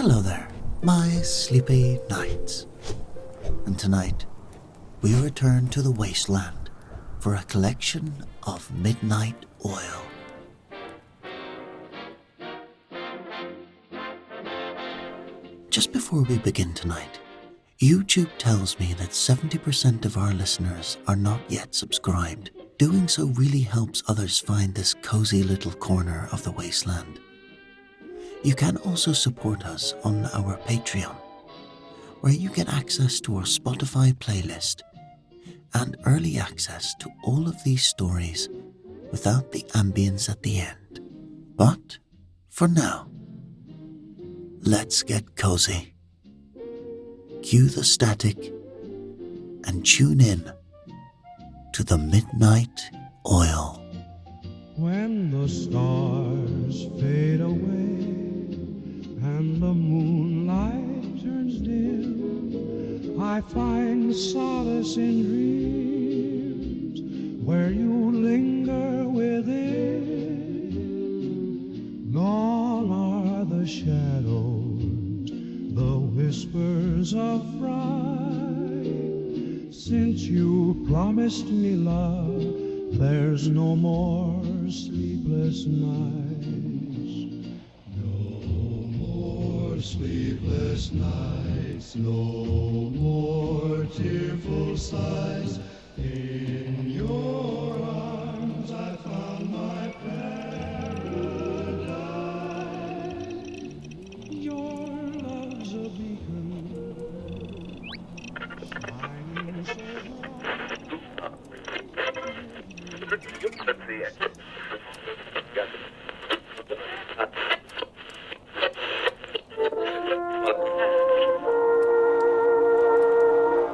Hello there, my sleepy nights. And tonight, we return to the wasteland for a collection of midnight oil. Just before we begin tonight, YouTube tells me that 70% of our listeners are not yet subscribed. Doing so really helps others find this cozy little corner of the wasteland. You can also support us on our Patreon, where you get access to our Spotify playlist and early access to all of these stories without the ambience at the end. But for now, let's get cozy. Cue the static and tune in to the Midnight Oil. When the stars fade away and the moonlight turns dim, I find solace in dreams where you linger within. Gone are the shadows, the whispers of fright. Since you promised me love, there's no more sleepless nights. No more sleepless nights, no more tearful sighs. In your arms I found my paradise. Your love's a beacon, shining so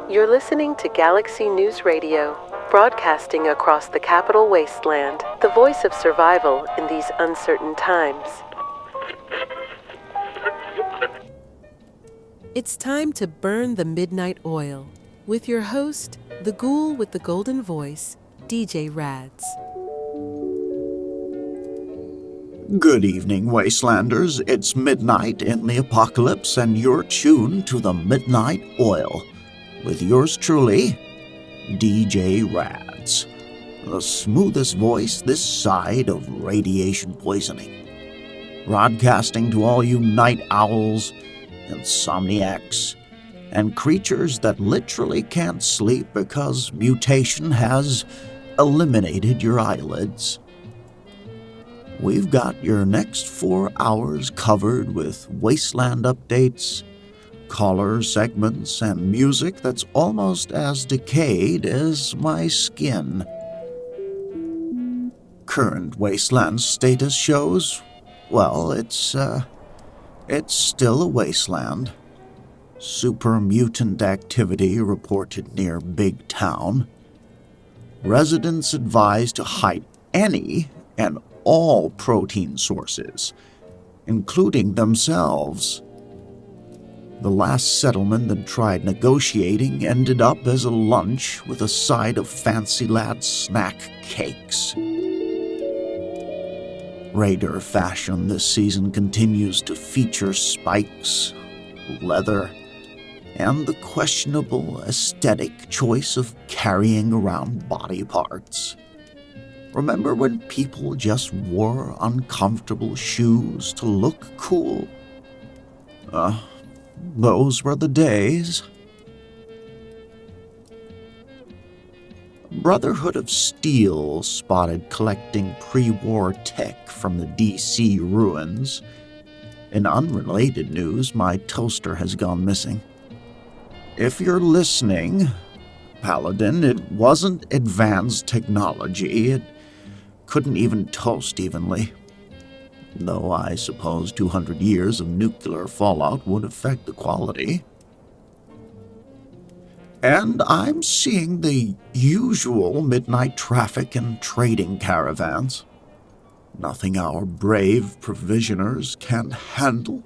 You're listening to Galaxy News Radio, broadcasting across the Capital Wasteland, the voice of survival in these uncertain times. It's time to burn the midnight oil with your host, the Ghoul with the golden voice, DJ Rads. Good evening, Wastelanders. It's midnight in the apocalypse, and you're tuned to the Midnight Oil with yours truly, DJ Rads, the smoothest voice this side of radiation poisoning. Broadcasting to all you night owls, insomniacs, and creatures that literally can't sleep because mutation has eliminated your eyelids. We've got your next 4 hours covered with wasteland updates, caller segments, and music that's almost as decayed as my skin. Current wasteland status shows, well, it's still a wasteland. Super mutant activity reported near Big Town. Residents advised to hide any and all protein sources, including themselves. The last settlement that tried negotiating ended up as a lunch with a side of Fancy Lad snack cakes. Raider fashion this season continues to feature spikes, leather, and the questionable aesthetic choice of carrying around body parts. Remember when people just wore uncomfortable shoes to look cool? Those were the days. Brotherhood of Steel spotted collecting pre-war tech from the DC ruins. In unrelated news, my toaster has gone missing. If you're listening, Paladin, it wasn't advanced technology. It couldn't even toast evenly. Though I suppose 200 years of nuclear fallout would affect the quality. And I'm seeing the usual midnight traffic and trading caravans. Nothing our brave provisioners can't handle.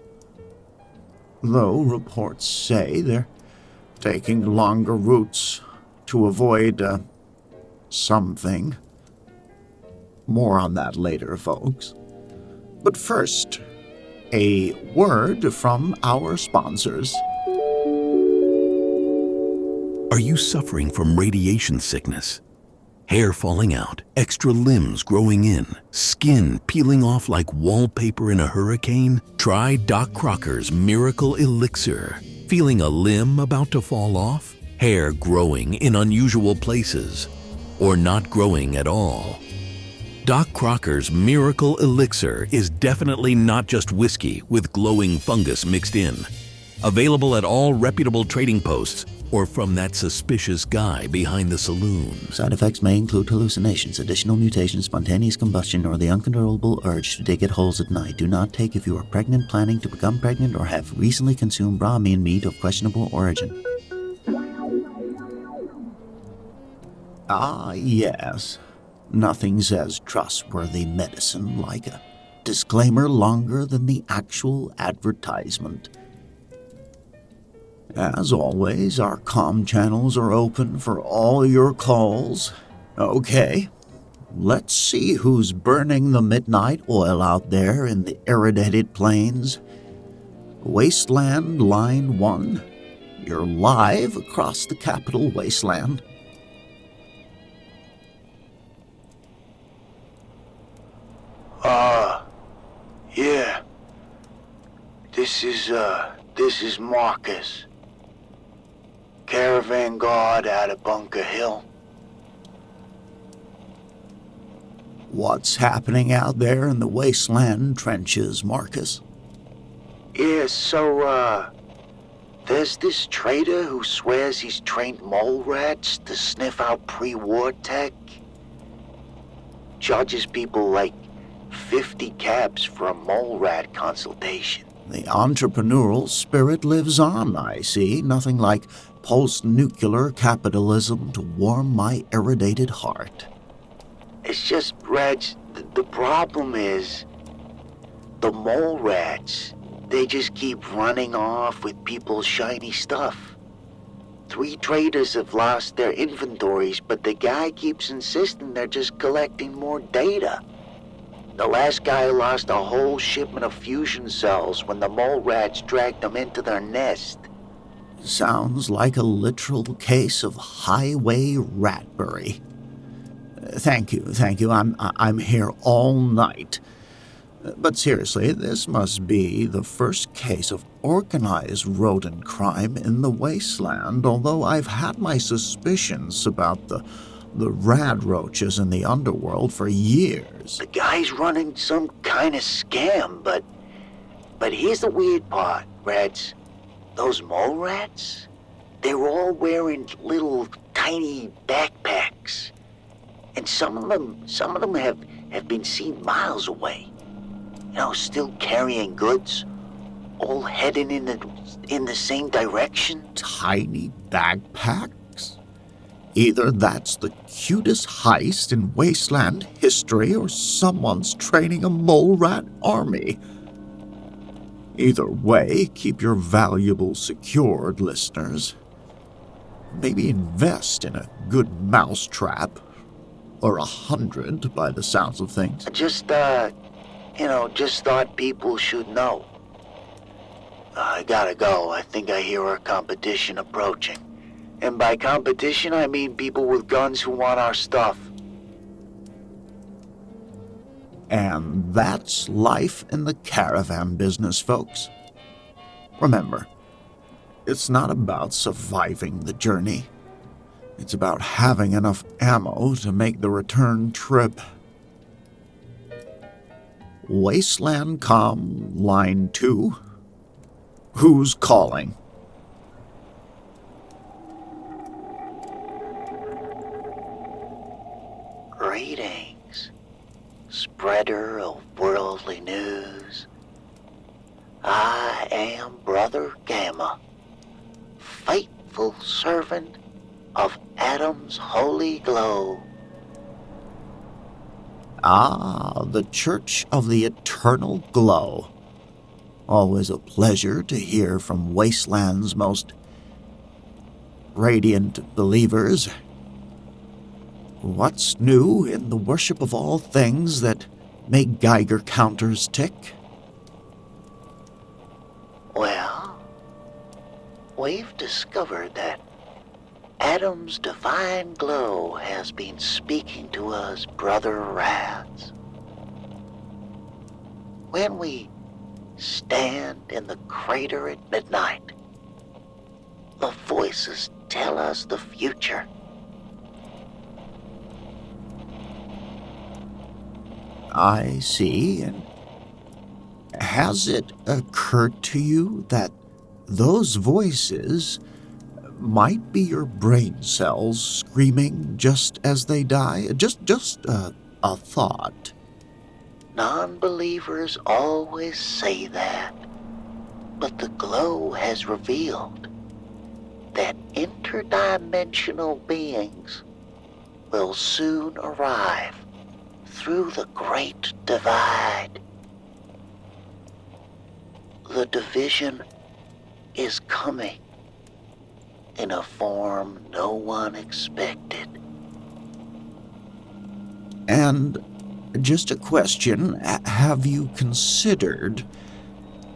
Though reports say they're taking longer routes to avoid something. More on that later, folks. But first, a word from our sponsors. Are you suffering from radiation sickness? Hair falling out, extra limbs growing in, skin peeling off like wallpaper in a hurricane? Try Doc Crocker's Miracle Elixir. Feeling a limb about to fall off? Hair growing in unusual places? Or not growing at all? Doc Crocker's Miracle Elixir is definitely not just whiskey with glowing fungus mixed in. Available at all reputable trading posts or from that suspicious guy behind the saloon. Side effects may include hallucinations, additional mutations, spontaneous combustion, or the uncontrollable urge to dig at holes at night. Do not take if you are pregnant, planning to become pregnant, or have recently consumed Brahmin meat of questionable origin. Ah, yes. Nothing says trustworthy medicine like a disclaimer longer than the actual advertisement. As always, our comm channels are open for all your calls. Okay, let's see who's burning the midnight oil out there in the irradiated plains. Wasteland Line 1, you're live across the Capital Wasteland. Yeah. This is Marcus. Caravan guard out of Bunker Hill. What's happening out there in the wasteland trenches, Marcus? Yeah, so, there's this trader who swears he's trained mole rats to sniff out pre-war tech. Charges people like 50 caps for a mole rat consultation. The entrepreneurial spirit lives on, I see. Nothing like post-nuclear capitalism to warm my irradiated heart. It's just, Rads, the problem is the mole rats, they just keep running off with people's shiny stuff. 3 traders have lost their inventories, but the guy keeps insisting they're just collecting more data. The last guy lost a whole shipment of fusion cells when the mole rats dragged them into their nest. Sounds like a literal case of highway ratbury. Thank you. I'm here all night. But seriously, this must be the first case of organized rodent crime in the wasteland, although I've had my suspicions about the rad roaches in the underworld for years. The guy's running some kind of scam, but here's the weird part, Rads. Those mole rats, they're all wearing little tiny backpacks. And some of them have been seen miles away. You know, still carrying goods, all heading in the same direction. Tiny backpacks? Either that's the cutest heist in wasteland history, or someone's training a mole rat army. Either way, keep your valuables secured, listeners. Maybe invest in a good mousetrap. Or 100, by the sounds of things. Just thought people should know. I gotta go. I think I hear our competition approaching. And by competition, I mean people with guns who want our stuff. And that's life in the caravan business, folks. Remember, it's not about surviving the journey. It's about having enough ammo to make the return trip. Wasteland Com, Line 2. Who's calling? Greetings, spreader of worldly news. I am Brother Gamma, faithful servant of Adam's holy glow. Ah, the Church of the Eternal Glow. Always a pleasure to hear from Wasteland's most radiant believers. What's new in the worship of all things that make Geiger counters tick? we've discovered that Adam's divine glow has been speaking to us, Brother Rads. When we stand in the crater at midnight, the voices tell us the future. I see. And has it occurred to you that those voices might be your brain cells screaming just as they die? Just a thought. Non-believers always say that, but the glow has revealed that interdimensional beings will soon arrive through the Great Divide. The division is coming in a form no one expected. And just a question, have you considered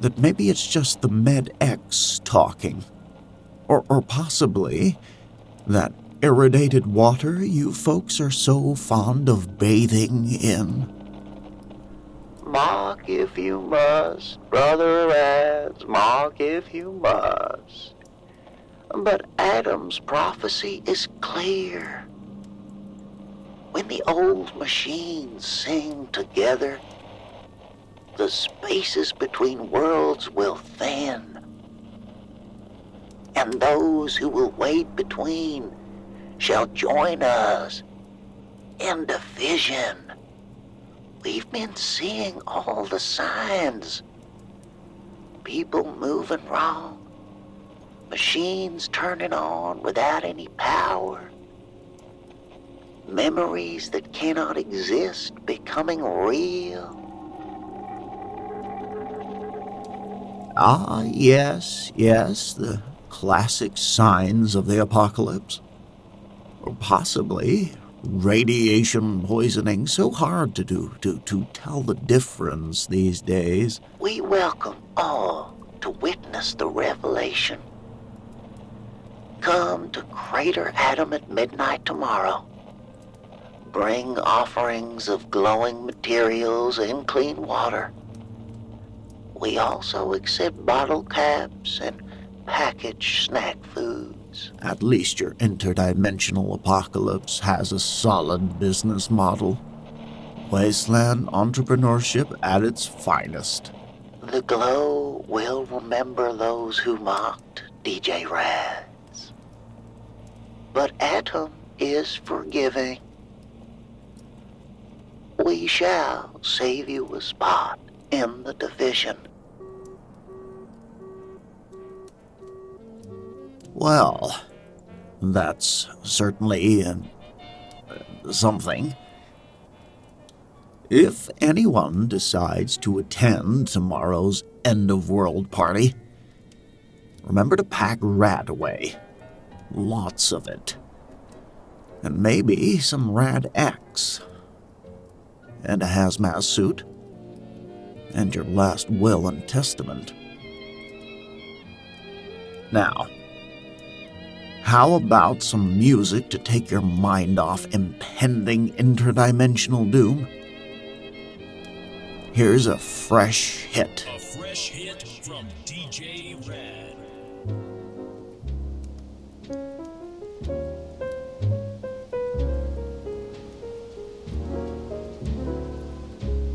that maybe it's just the Med-X talking? Or possibly that irradiated water you folks are so fond of bathing in? Mock if you must, Brother Rads, mock if you must. But Adam's prophecy is clear. When the old machines sing together, the spaces between worlds will thin. And those who will wait between shall join us in division. We've been seeing all the signs. People moving wrong, machines turning on without any power, memories that cannot exist becoming real. Ah, yes, the classic signs of the apocalypse. Or possibly radiation poisoning, so hard to tell the difference these days. We welcome all to witness the revelation. Come to Crater Adam at midnight tomorrow. Bring offerings of glowing materials and clean water. We also accept bottle caps and packaged snack foods. At least your interdimensional apocalypse has a solid business model. Wasteland entrepreneurship at its finest. The glow will remember those who mocked DJ Rads. But Atom is forgiving. We shall save you a spot in the division. Well, that's certainly something. If anyone decides to attend tomorrow's end-of-world party, remember to pack Rad away. Lots of it. And maybe some Rad X. And a hazmat suit. And your last will and testament. Now, how about some music to take your mind off impending interdimensional doom? Here's a fresh hit. A fresh hit from DJ Rad.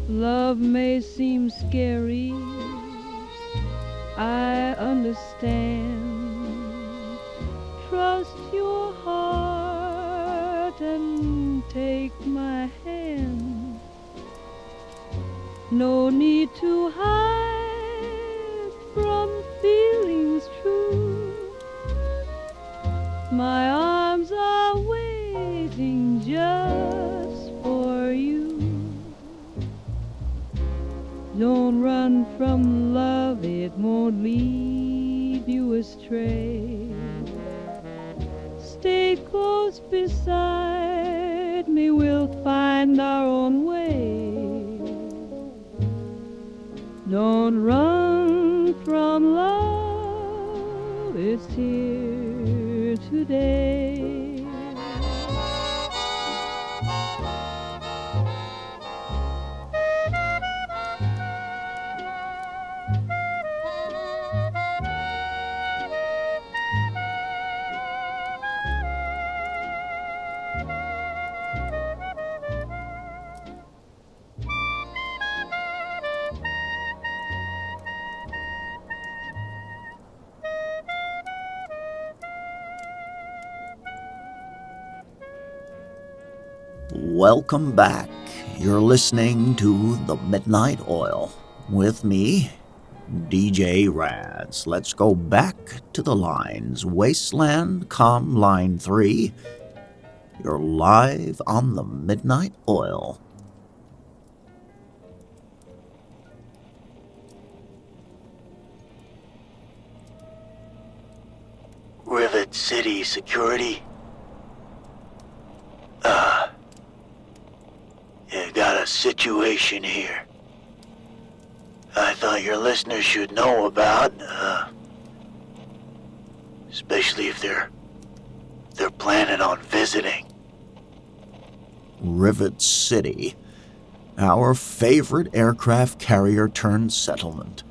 Love may seem scary, I understand. Trust your heart and take my hand. No need to hide from feelings true. My arms are waiting just for you. Don't run from love, it won't lead you astray. Stay close beside me, we'll find our own way. Don't run from love, this here today. Welcome back. You're listening to The Midnight Oil with me, DJ Rads. Let's go back to the lines. Wasteland, Com Line 3. You're live on The Midnight Oil. Rivet City Security. You got a situation here. I thought your listeners should know about, especially if they're planning on visiting. Rivet City, our favorite aircraft carrier turned settlement.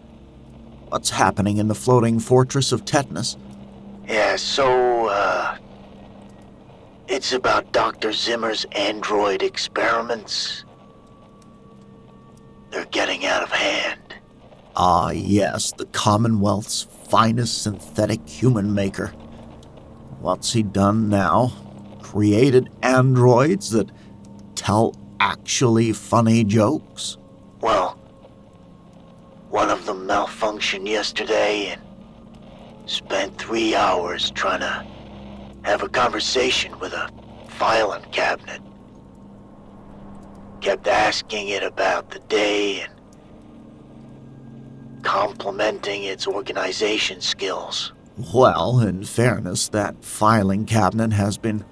What's happening in the floating fortress of Tetanus? Yeah, it's about Dr. Zimmer's android experiments. They're getting out of hand. Ah, yes, the Commonwealth's finest synthetic human maker. What's he done now? Created androids that tell actually funny jokes? Well, one of them malfunctioned yesterday and spent 3 hours trying to have a conversation with a filing cabinet. Kept asking it about the day and complimenting its organization skills. Well, in fairness, that filing cabinet has been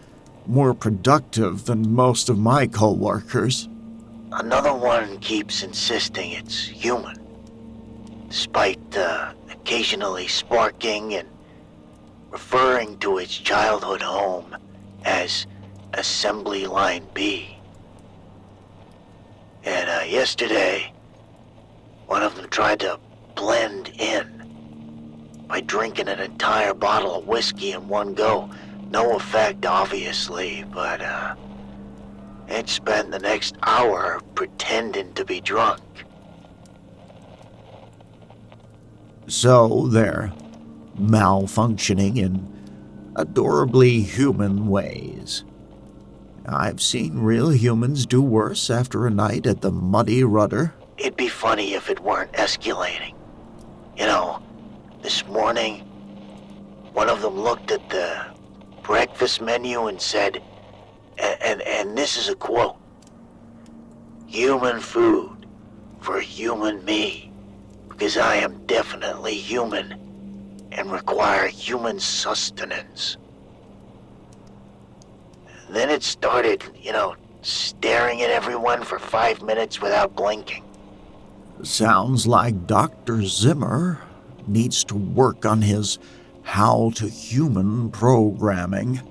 more productive than most of my co-workers. Another one keeps insisting it's human, despite occasionally sparking and referring to its childhood home as Assembly Line B. And yesterday, one of them tried to blend in by drinking an entire bottle of whiskey in one go. No effect, obviously, but it spent the next hour pretending to be drunk. So they're malfunctioning in adorably human ways. I've seen real humans do worse after a night at the Muddy Rudder. It'd be funny if it weren't escalating. You know, this morning, one of them looked at the breakfast menu and said, and this is a quote, "Human food for human me, because I am definitely human and require human sustenance." Then it started, staring at everyone for 5 minutes without blinking. Sounds like Dr. Zimmer needs to work on his how-to-human programming.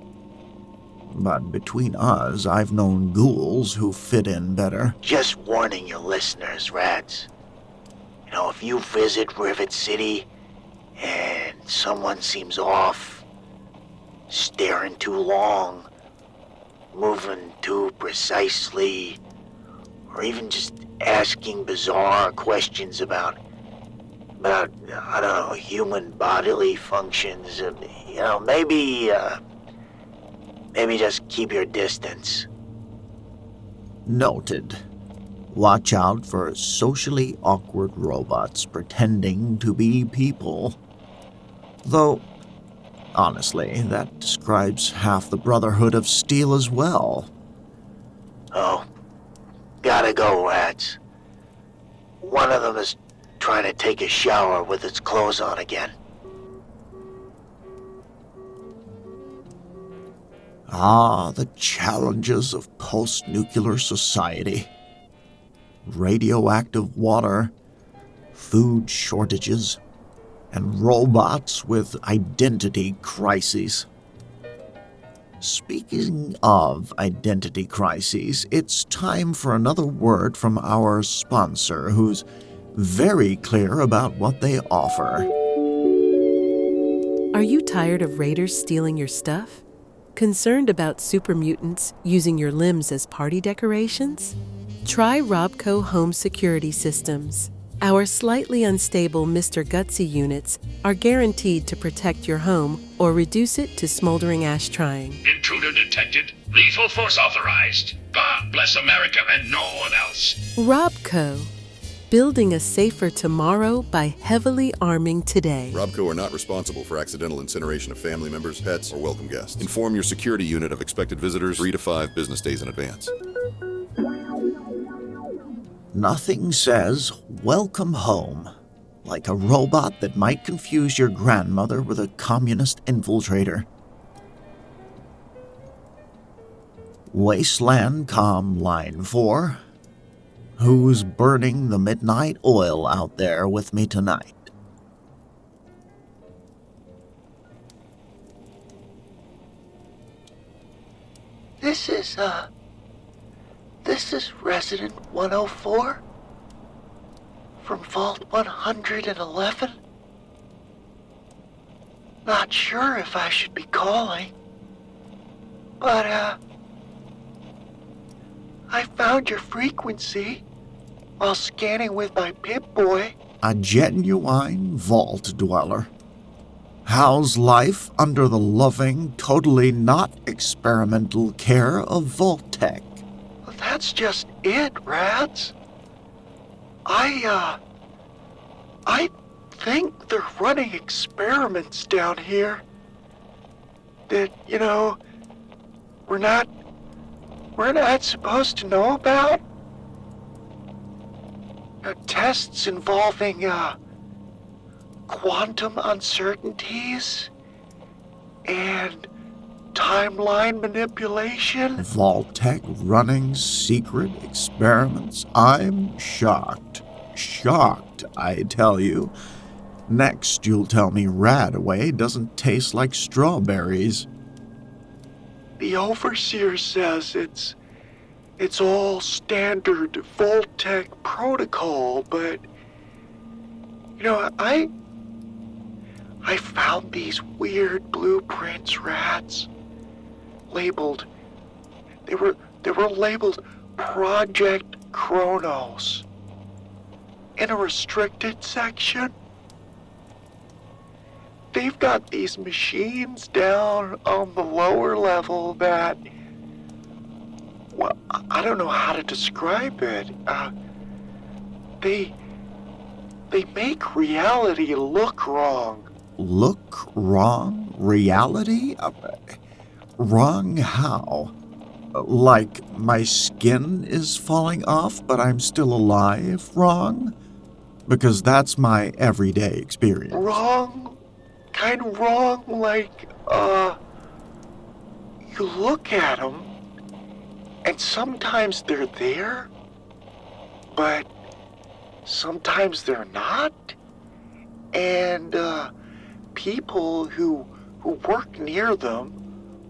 But between us, I've known ghouls who fit in better. Just warning your listeners, Rads. If you visit Rivet City and someone seems off, staring too long, moving too precisely, or even just asking bizarre questions about I don't know, human bodily functions, maybe just keep your distance. Noted. Watch out for socially awkward robots pretending to be people. Though, honestly, that describes half the Brotherhood of Steel as well. Oh, gotta go, Rads. One of them is trying to take a shower with its clothes on again. Ah, the challenges of post-nuclear society. Radioactive water, food shortages, and robots with identity crises. Speaking of identity crises, it's time for another word from our sponsor, who's very clear about what they offer. Are you tired of raiders stealing your stuff? Concerned about super mutants using your limbs as party decorations? Try Robco Home Security Systems. Our slightly unstable Mr. Gutsy units are guaranteed to protect your home or reduce it to smoldering ash trying. Intruder detected. Lethal force authorized. God bless America and no one else. Robco. Building a safer tomorrow by heavily arming today. Robco are not responsible for accidental incineration of family members, pets, or welcome guests. Inform your security unit of expected visitors 3 to 5 business days in advance. Nothing says welcome home like a robot that might confuse your grandmother with a communist infiltrator. Wasteland Com Line 4. Who's burning the midnight oil out there with me tonight? This is Resident 104 from Vault 111. Not sure if I should be calling, but I found your frequency while scanning with my Pip-Boy. A genuine vault dweller. How's life under the loving, totally not experimental care of Vault Tech? That's just it, Rads. I think they're running experiments down here that, we're not supposed to know about. Tests involving, quantum uncertainties and timeline manipulation. Vault-Tech running secret experiments? I'm shocked. Shocked, I tell you. Next, you'll tell me Radaway doesn't taste like strawberries. The Overseer says it's all standard Vault-Tech protocol, but, I found these weird blueprints, Rads. Labeled. They were labeled Project Chronos. In a restricted section. They've got these machines down on the lower level that, well, I don't know how to describe it. They make reality look wrong. Look wrong? Reality? Wrong how? Like my skin is falling off, but I'm still alive? Wrong? Because that's my everyday experience. Wrong? Kind of wrong, like, you look at them, and sometimes they're there, but sometimes they're not. And, people who work near them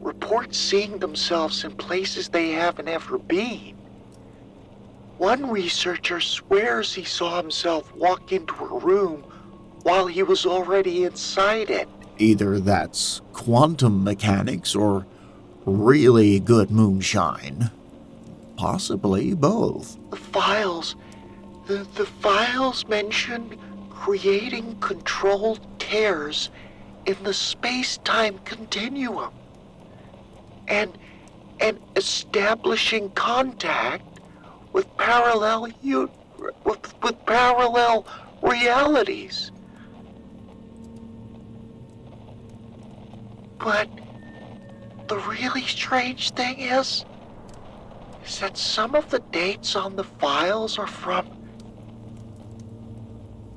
report seeing themselves in places they haven't ever been. One researcher swears he saw himself walk into a room while he was already inside it. Either that's quantum mechanics or really good moonshine. Possibly both. The files mention creating controlled tears in the space-time continuum and establishing contact with parallel realities. But the really strange thing is that some of the dates on the files are from,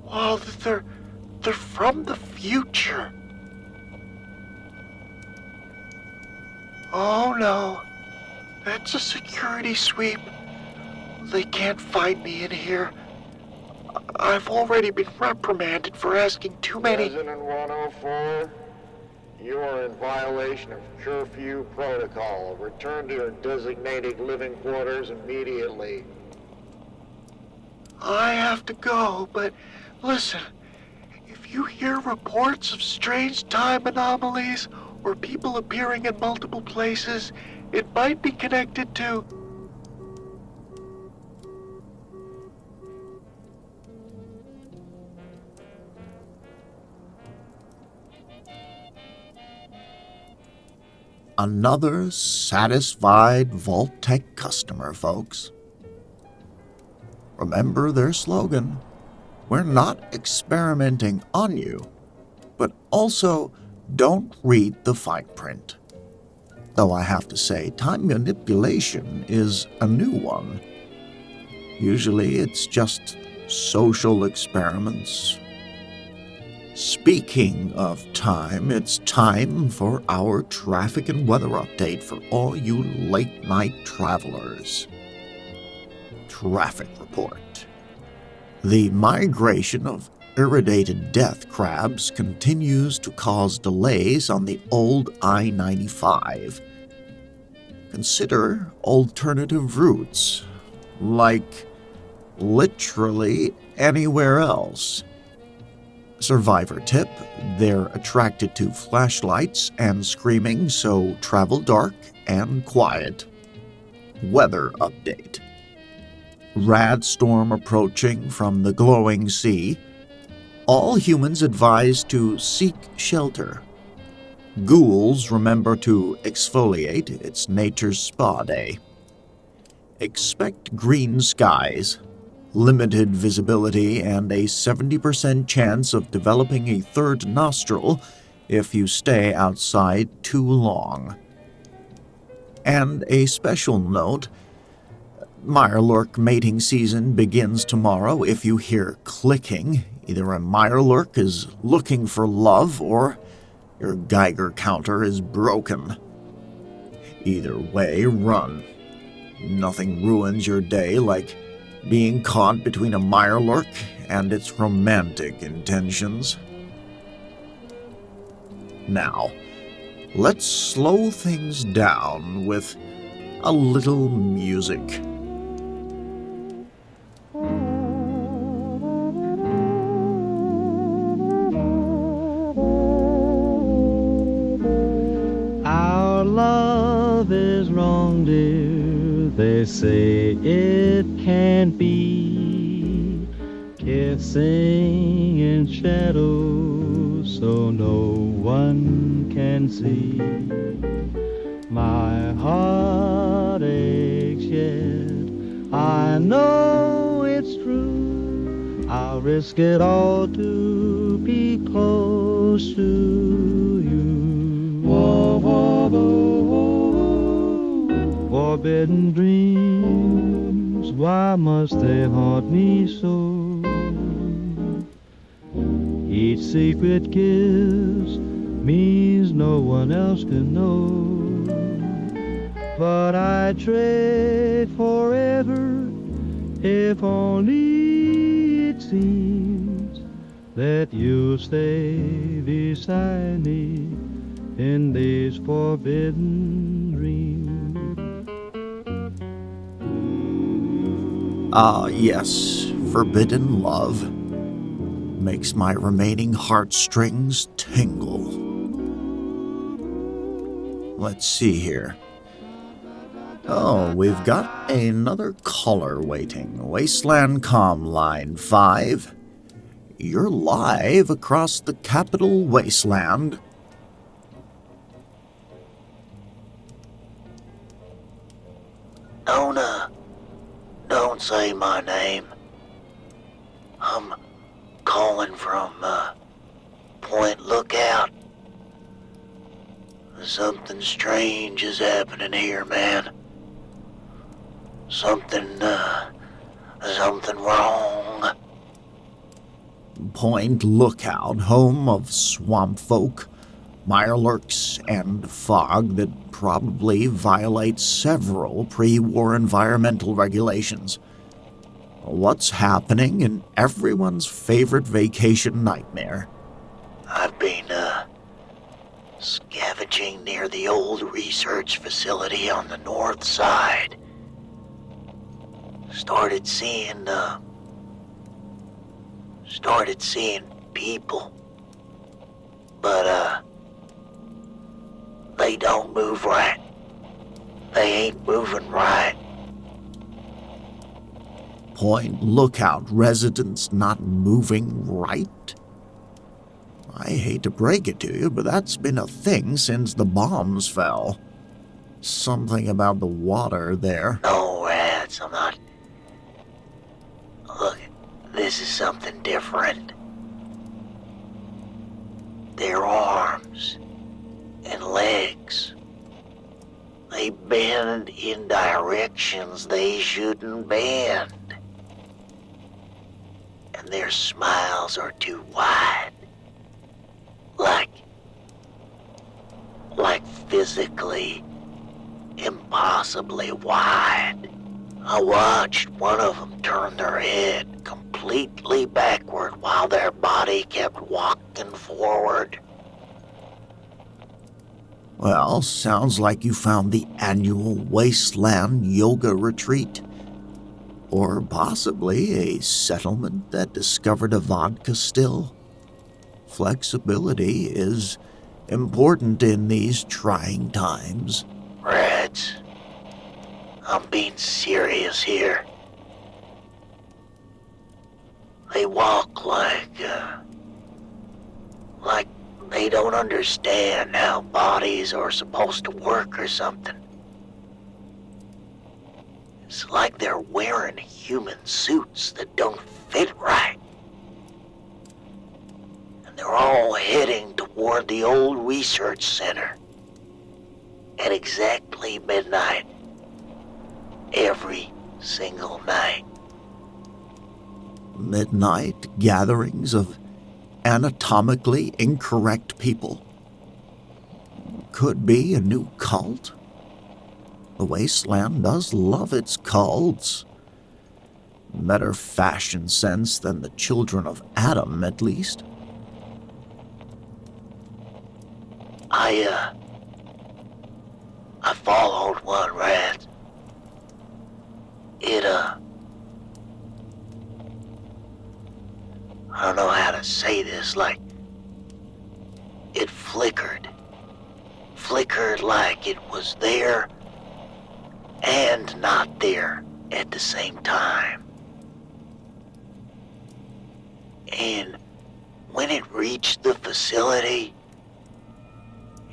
well, they're from the future. Oh no, that's a security sweep. They can't find me in here. I've already been reprimanded for asking too many... Resident 104, you are in violation of curfew protocol. Return to your designated living quarters immediately. I have to go, but listen, if you hear reports of strange time anomalies or people appearing in multiple places, it might be connected to... Another satisfied Vault-Tec customer, folks. Remember their slogan, we're not experimenting on you, but also don't read the fine print. Though I have to say, time manipulation is a new one. Usually it's just social experiments. Speaking of time, it's time for our traffic and weather update for all you late-night travelers. Traffic report. The migration of iridated death crabs continues to cause delays on the old I-95. Consider alternative routes, like literally anywhere else. Survivor tip, they're attracted to flashlights and screaming, so travel dark and quiet. Weather update. Rad storm approaching from the glowing sea. All humans advised to seek shelter. Ghouls remember to exfoliate, it's nature's spa day. Expect green skies, limited visibility, and a 70% chance of developing a third nostril if you stay outside too long. And a special note, Mirelurk mating season begins tomorrow. If you hear clicking, either a Mirelurk is looking for love or your Geiger counter is broken. Either way, run. Nothing ruins your day like being caught between a Mirelurk and its romantic intentions. Now, let's slow things down with a little music. Our love is wrong, dear. They say it can't be. Kissing in shadows so no one can see. My heart aches yet I know it's true. I'll risk it all to be close to you. Whoa, whoa, whoa, whoa. Forbidden dreams, why must they haunt me so? Each secret kiss means no one else can know. But I'd trade forever if only it seems that you'll stay beside me in these forbidden dreams. Ah, yes, forbidden love makes my remaining heartstrings tingle. Let's see here. Oh, we've got another caller waiting. Wasteland Comm Line 5. You're live across the Capital Wasteland. Don't say my name. I'm calling from, Point Lookout. Something strange is happening here, man. Something wrong. Point Lookout, home of swamp folk, mirelurks, and fog that probably violates several pre-war environmental regulations. What's happening in everyone's favorite vacation nightmare? I've been, scavenging near the old research facility on the north side. Started seeing people. But, they don't move right. They ain't moving right. Point Lookout residents not moving right? I hate to break it to you, but that's been a thing since the bombs fell. Something about the water there. No, Rads, I'm not. Look, this is something different. Their arms and legs, they bend in directions they shouldn't bend. And their smiles are too wide. Like physically, impossibly wide. I watched one of them turn their head completely backward while their body kept walking forward. Well, sounds like you found the annual Wasteland yoga retreat. Or possibly a settlement that discovered a vodka still. Flexibility is important in these trying times. Rads, I'm being serious here. They walk like they don't understand how bodies are supposed to work or something. It's like they're wearing human suits that don't fit right. And they're all heading toward the old research center at exactly midnight every single night. Midnight gatherings of anatomically incorrect people. Could be a new cult. The Wasteland does love its cults. Better fashion sense than the children of Adam, at least. I followed one, Rads. I don't know how to say this, it flickered. Flickered like it was there and not there at the same time. And when it reached the facility,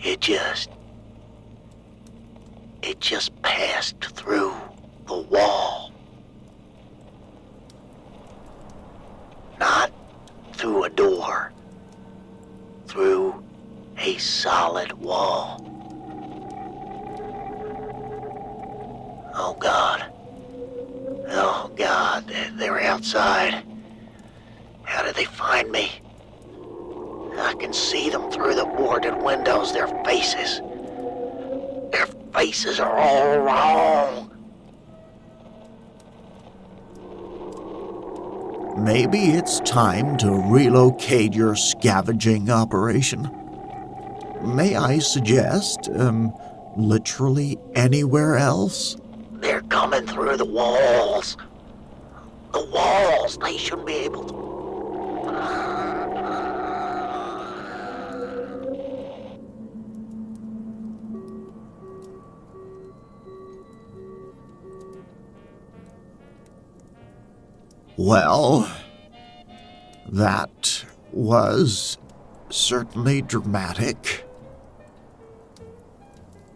it just passed through the wall. Not through a door, through a solid wall. Oh God, they're outside. How did they find me? I can see them through the boarded windows, their faces. Their faces are all wrong. Maybe it's time to relocate your scavenging operation. May I suggest, literally anywhere else? They're coming through the walls. The walls, they shouldn't be able to. Well, that was certainly dramatic.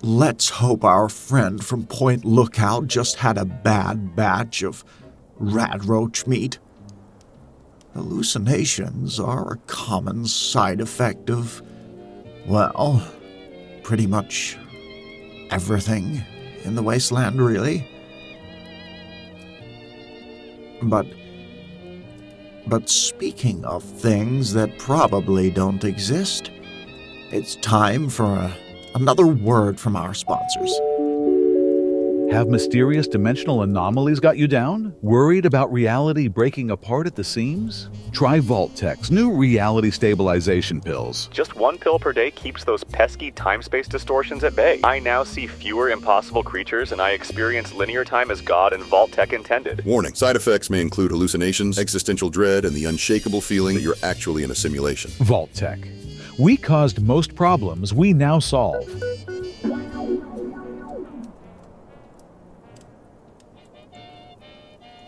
Let's hope our friend from Point Lookout just had a bad batch of rat roach meat. Hallucinations are a common side effect of, well, pretty much everything in the Wasteland, really. But speaking of things that probably don't exist, it's time for another word from our sponsors. Have mysterious dimensional anomalies got you down? Worried about reality breaking apart at the seams? Try Vault-Tech's new reality stabilization pills. Just one pill per day keeps those pesky time-space distortions at bay. I now see fewer impossible creatures, and I experience linear time as God and Vault-Tech intended. Warning, side effects may include hallucinations, existential dread, and the unshakable feeling that you're actually in a simulation. Vault-Tech. We caused most problems we now solve.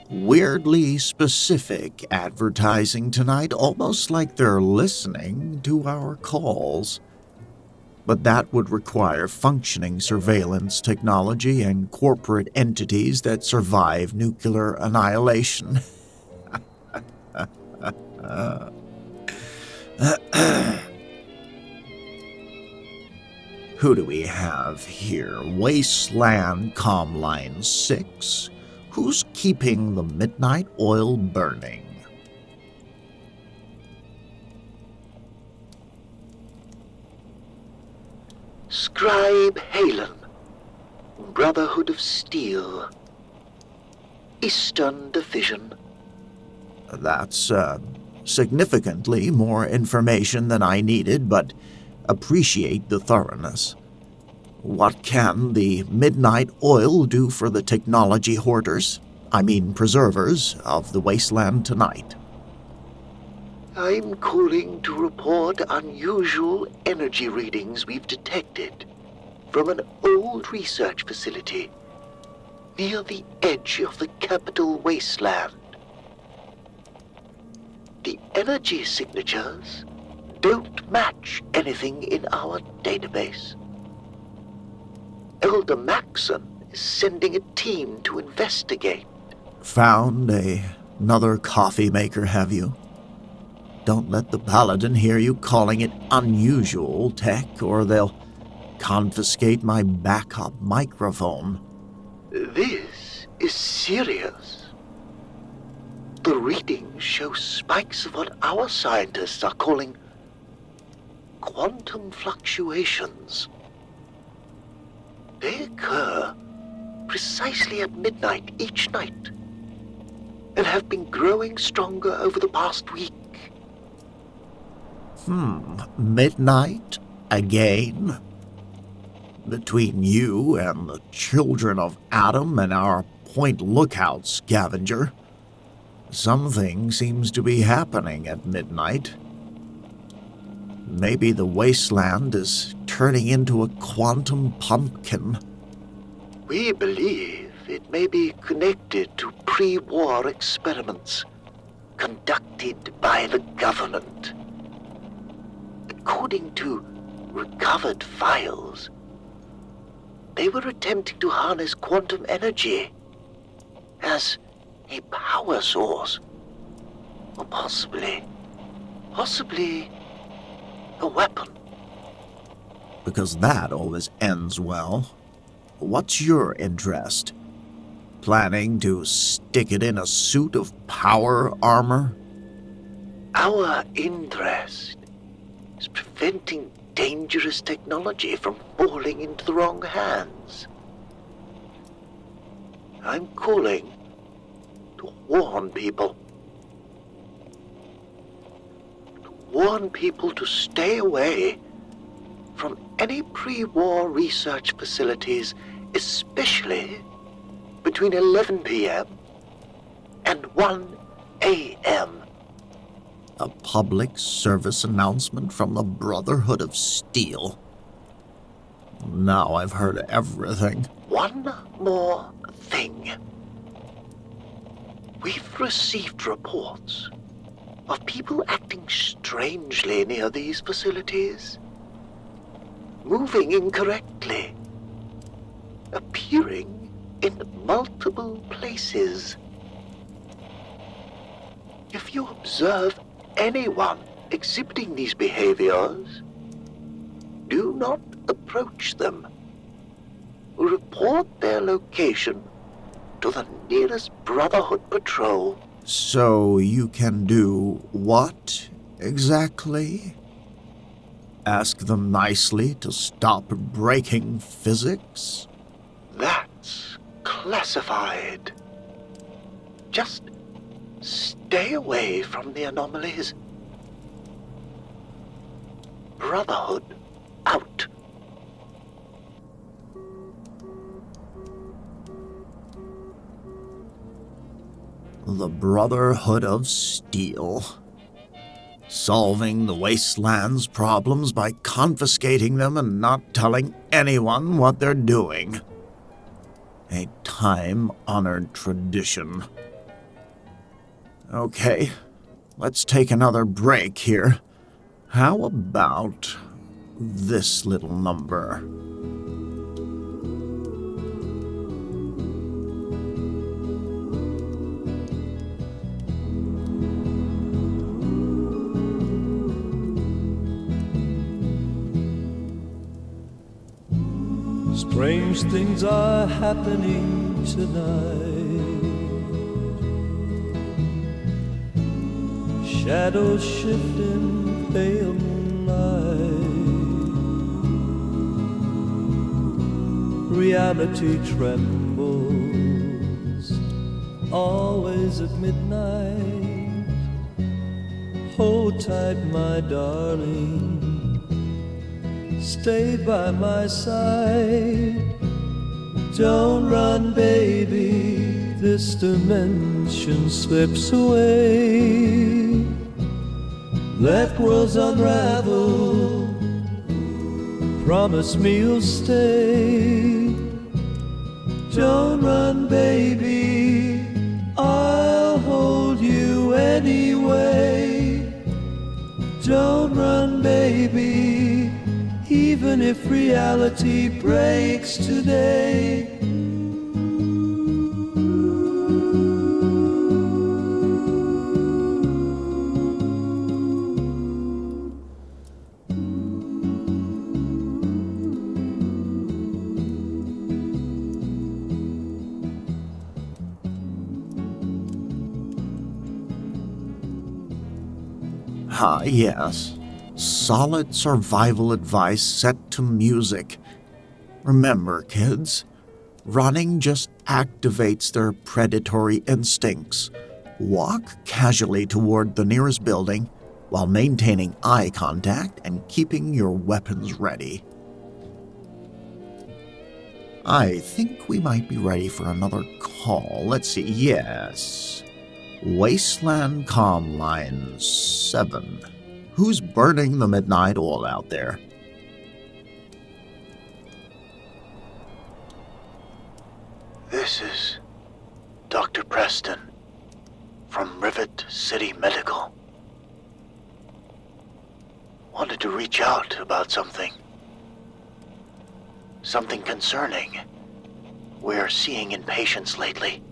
Weirdly specific advertising tonight, almost like they're listening to our calls. But that would require functioning surveillance technology and corporate entities that survive nuclear annihilation. Who do we have here? Wasteland Comline 6? Who's keeping the midnight oil burning? Scribe Halen, Brotherhood of Steel, Eastern Division. That's significantly more information than I needed, but appreciate the thoroughness. What can the midnight oil do for the technology hoarders, preservers, of the wasteland tonight? I'm calling to report unusual energy readings we've detected from an old research facility near the edge of the Capital Wasteland. The energy signatures don't match anything in our database. Elder Maxon is sending a team to investigate. Found another coffee maker, have you? Don't let the Paladin hear you calling it unusual tech, or they'll confiscate my backup microphone. This is serious. The readings show spikes of what our scientists are calling quantum fluctuations. They occur precisely at midnight each night and have been growing stronger over the past week. Midnight again? Between you and the children of Adam and our Point Lookout scavenger, something seems to be happening at midnight. Maybe the wasteland is turning into a quantum pumpkin. We believe it may be connected to pre-war experiments conducted by the government. According to recovered files, they were attempting to harness quantum energy as a power source, or possibly a weapon. Because that always ends well. What's your interest? Planning to stick it in a suit of power armor? Our interest is preventing dangerous technology from falling into the wrong hands. I'm calling to warn people. Warn people to stay away from any pre-war research facilities, especially between 11 p.m. and 1 a.m. A public service announcement from the Brotherhood of Steel. Now I've heard everything. One more thing. We've received reports of people acting strangely near these facilities, moving incorrectly, appearing in multiple places. If you observe anyone exhibiting these behaviors, do not approach them. Report their location to the nearest Brotherhood patrol. So you can do what exactly? Ask them nicely to stop breaking physics? That's classified. Just stay away from the anomalies. Brotherhood out. The Brotherhood of Steel. Solving the Wasteland's problems by confiscating them and not telling anyone what they're doing. A time-honored tradition. Okay, let's take another break here. How about this little number? Strange things are happening tonight. Shadows shift in pale moonlight. Reality trembles, always at midnight. Hold tight, my darling. Stay by my side. Don't run, baby. This dimension slips away. Let worlds unravel. Promise me you'll stay. Don't run, baby. I'll hold you anyway. Don't run, baby. Even if reality breaks today. Ah, yes. Solid survival advice set to music. Remember, kids, running just activates their predatory instincts. Walk casually toward the nearest building while maintaining eye contact and keeping your weapons ready. I think we might be ready for another call. Let's see. Yes. Wasteland Comm Line 7. Who's burning the midnight oil out there? This is Dr. Preston from Rivet City Medical. Wanted to reach out about something. Something concerning we're seeing in patients lately.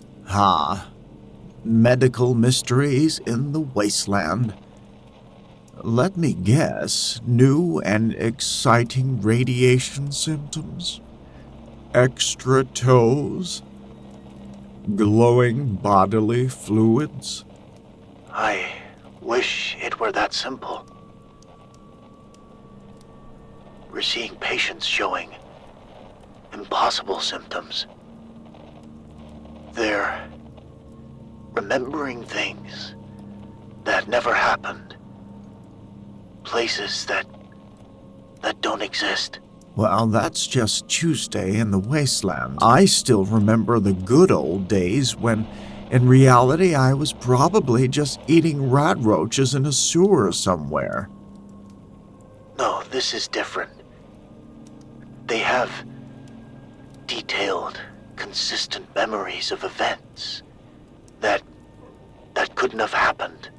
Medical mysteries in the Wasteland. Let me guess, new and exciting radiation symptoms? Extra toes? Glowing bodily fluids? I wish it were that simple. We're seeing patients showing impossible symptoms. They're remembering things that never happened. Places that don't exist. Well, that's just Tuesday in the Wasteland. I still remember the good old days when, in reality, I was probably just eating rat roaches in a sewer somewhere. No, this is different. They have detailed, consistent memories of events that couldn't have happened.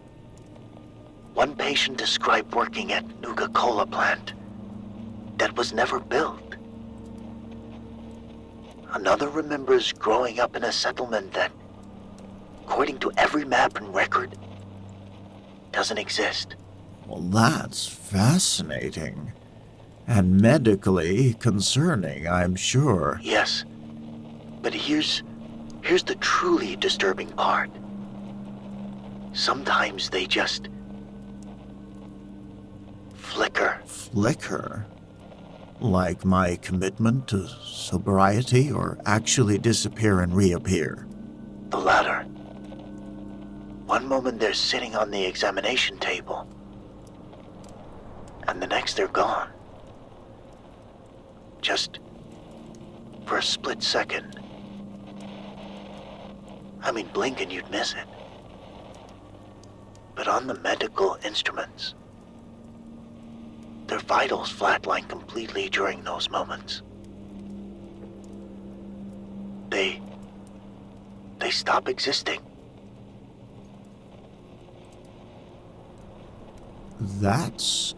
One patient described working at Nuka-Cola plant that was never built. Another remembers growing up in a settlement that, according to every map and record, doesn't exist. Well, that's fascinating. And medically concerning, I'm sure. Yes, but here's the truly disturbing part. Sometimes they just flicker. Flicker? Like my commitment to sobriety, or actually disappear and reappear? The latter. One moment they're sitting on the examination table, and the next they're gone. Just for a split second. I mean, blink and you'd miss it. But on the medical instruments, their vitals flatline completely during those moments. They stop existing. That's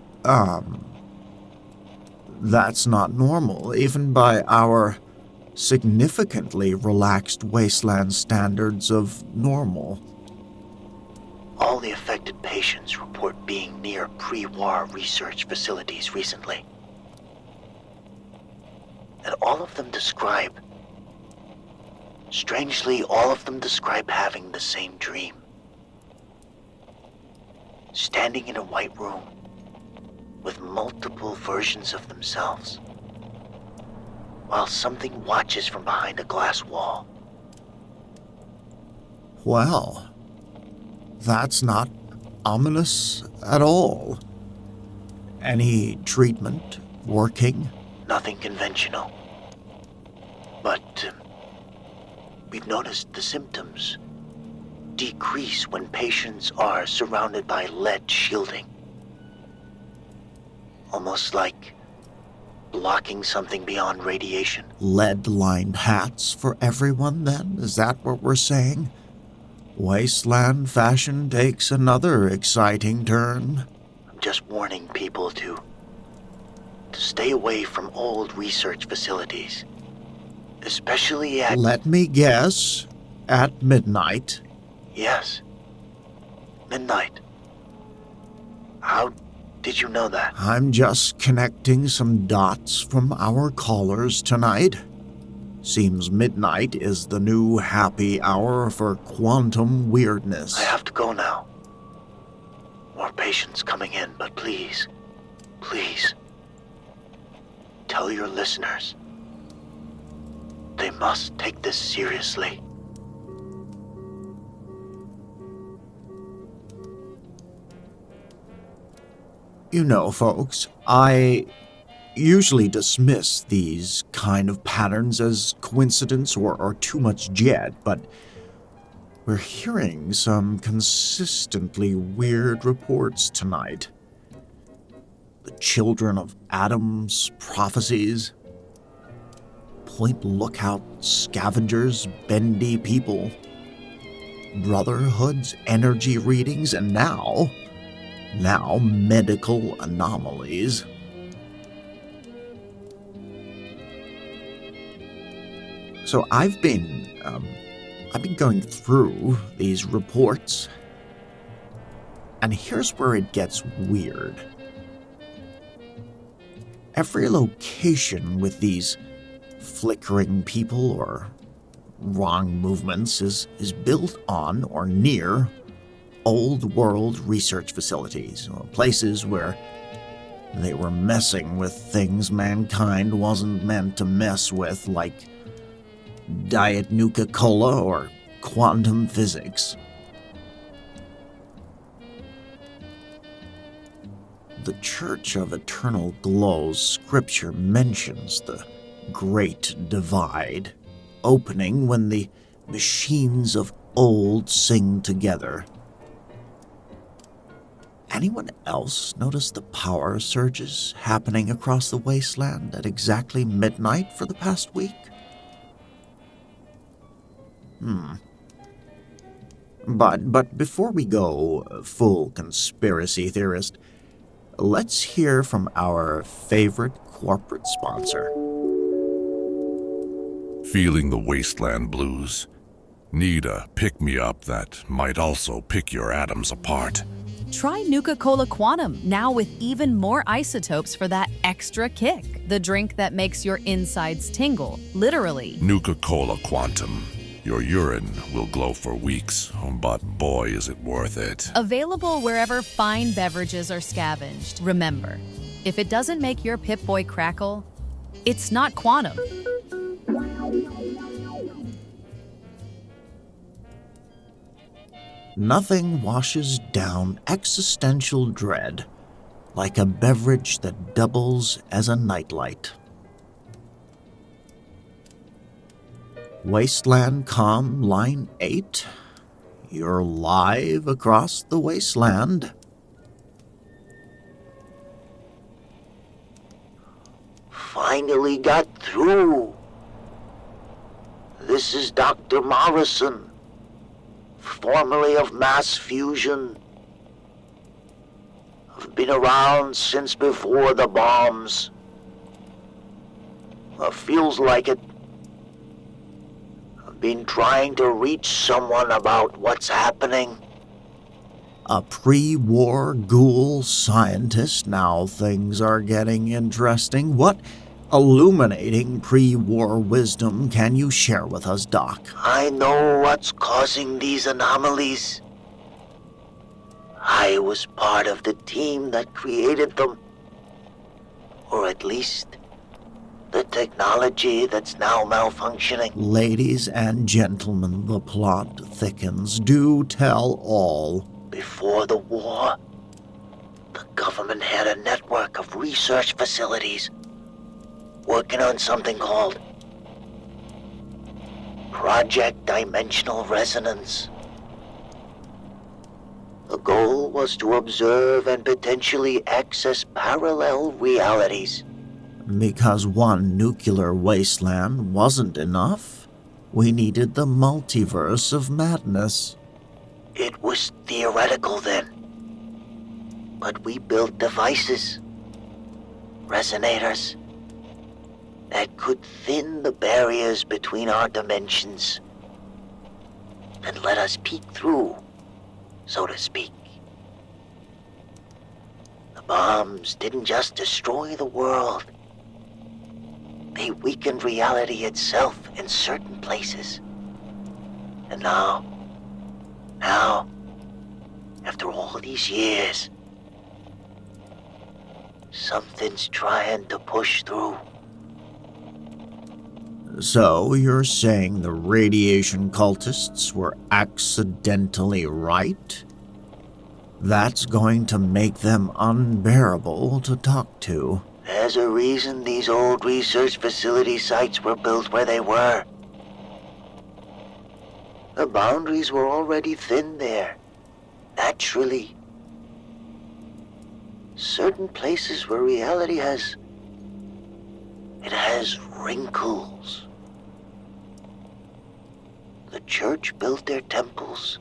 not normal, even by our significantly relaxed wasteland standards of normal. All the affected patients report being near pre-war research facilities recently. And strangely, all of them describe having the same dream. Standing in a white room with multiple versions of themselves, while something watches from behind a glass wall. Well, that's not ominous at all. Any treatment working? Nothing conventional. But we've noticed the symptoms decrease when patients are surrounded by lead shielding. Almost like blocking something beyond radiation. Lead-lined hats for everyone, then? Is that what we're saying? Wasteland fashion takes another exciting turn. I'm just warning people to stay away from old research facilities. Especially at... Let me guess. At midnight. Yes. Midnight. How did you know that? I'm just connecting some dots from our callers tonight. Seems midnight is the new happy hour for quantum weirdness. I have to go now. More patients coming in, but please, tell your listeners. They must take this seriously. You know, folks, I usually dismiss these kind of patterns as coincidence or too much jet, but we're hearing some consistently weird reports tonight. The children of Adam's prophecies, point lookout scavengers, bendy people, Brotherhood's energy readings, and now medical anomalies. So I've been going through these reports, and here's where it gets weird. Every location with these flickering people or wrong movements is built on or near old world research facilities, or places where they were messing with things mankind wasn't meant to mess with, like Diet Nuka-Cola or quantum physics. The Church of Eternal Glow's scripture mentions the Great Divide, opening when the machines of old sing together. Anyone else notice the power surges happening across the wasteland at exactly midnight for the past week? But before we go full conspiracy theorist, let's hear from our favorite corporate sponsor. Feeling the wasteland blues? Need a pick-me-up that might also pick your atoms apart? Try Nuka-Cola Quantum, now with even more isotopes for that extra kick. The drink that makes your insides tingle, literally. Nuka-Cola Quantum. Your urine will glow for weeks, but boy is it worth it. Available wherever fine beverages are scavenged. Remember, if it doesn't make your Pip-Boy crackle, It's not quantum. Nothing washes down existential dread like a beverage that doubles as a nightlight. Wasteland Com Line 8. You're live across the wasteland. Finally got through. This is Dr. Morrison, formerly of Mass Fusion. I've been around since before the bombs. Feels like it. I've been trying to reach someone about what's happening. A pre-war ghoul scientist. Now things are getting interesting. What illuminating pre-war wisdom can you share with us, Doc? I know what's causing these anomalies. I was part of the team that created them. Or at least the technology that's now malfunctioning. Ladies and gentlemen, the plot thickens. Do tell all. Before the war, the government had a network of research facilities working on something called Project Dimensional Resonance. The goal was to observe and potentially access parallel realities. Because one nuclear wasteland wasn't enough, we needed the multiverse of madness. It was theoretical then, but we built devices, resonators, that could thin the barriers between our dimensions and let us peek through, so to speak. The bombs didn't just destroy the world. They weakened reality itself in certain places. And now, after all these years, something's trying to push through. So you're saying the radiation cultists were accidentally right? That's going to make them unbearable to talk to. There's a reason these old research facility sites were built where they were. The boundaries were already thin there, naturally. Certain places where reality has wrinkles. The church built their temples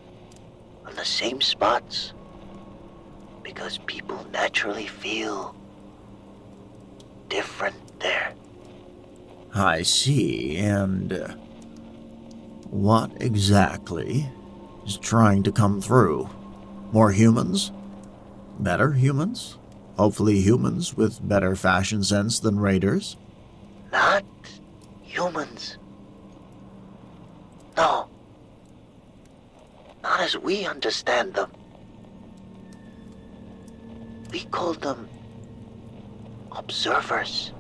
on the same spots because people naturally feel different there. I see, and what exactly is trying to come through? More humans? Better humans? Hopefully humans with better fashion sense than raiders? Not humans. No. Not as we understand them. We call them observers.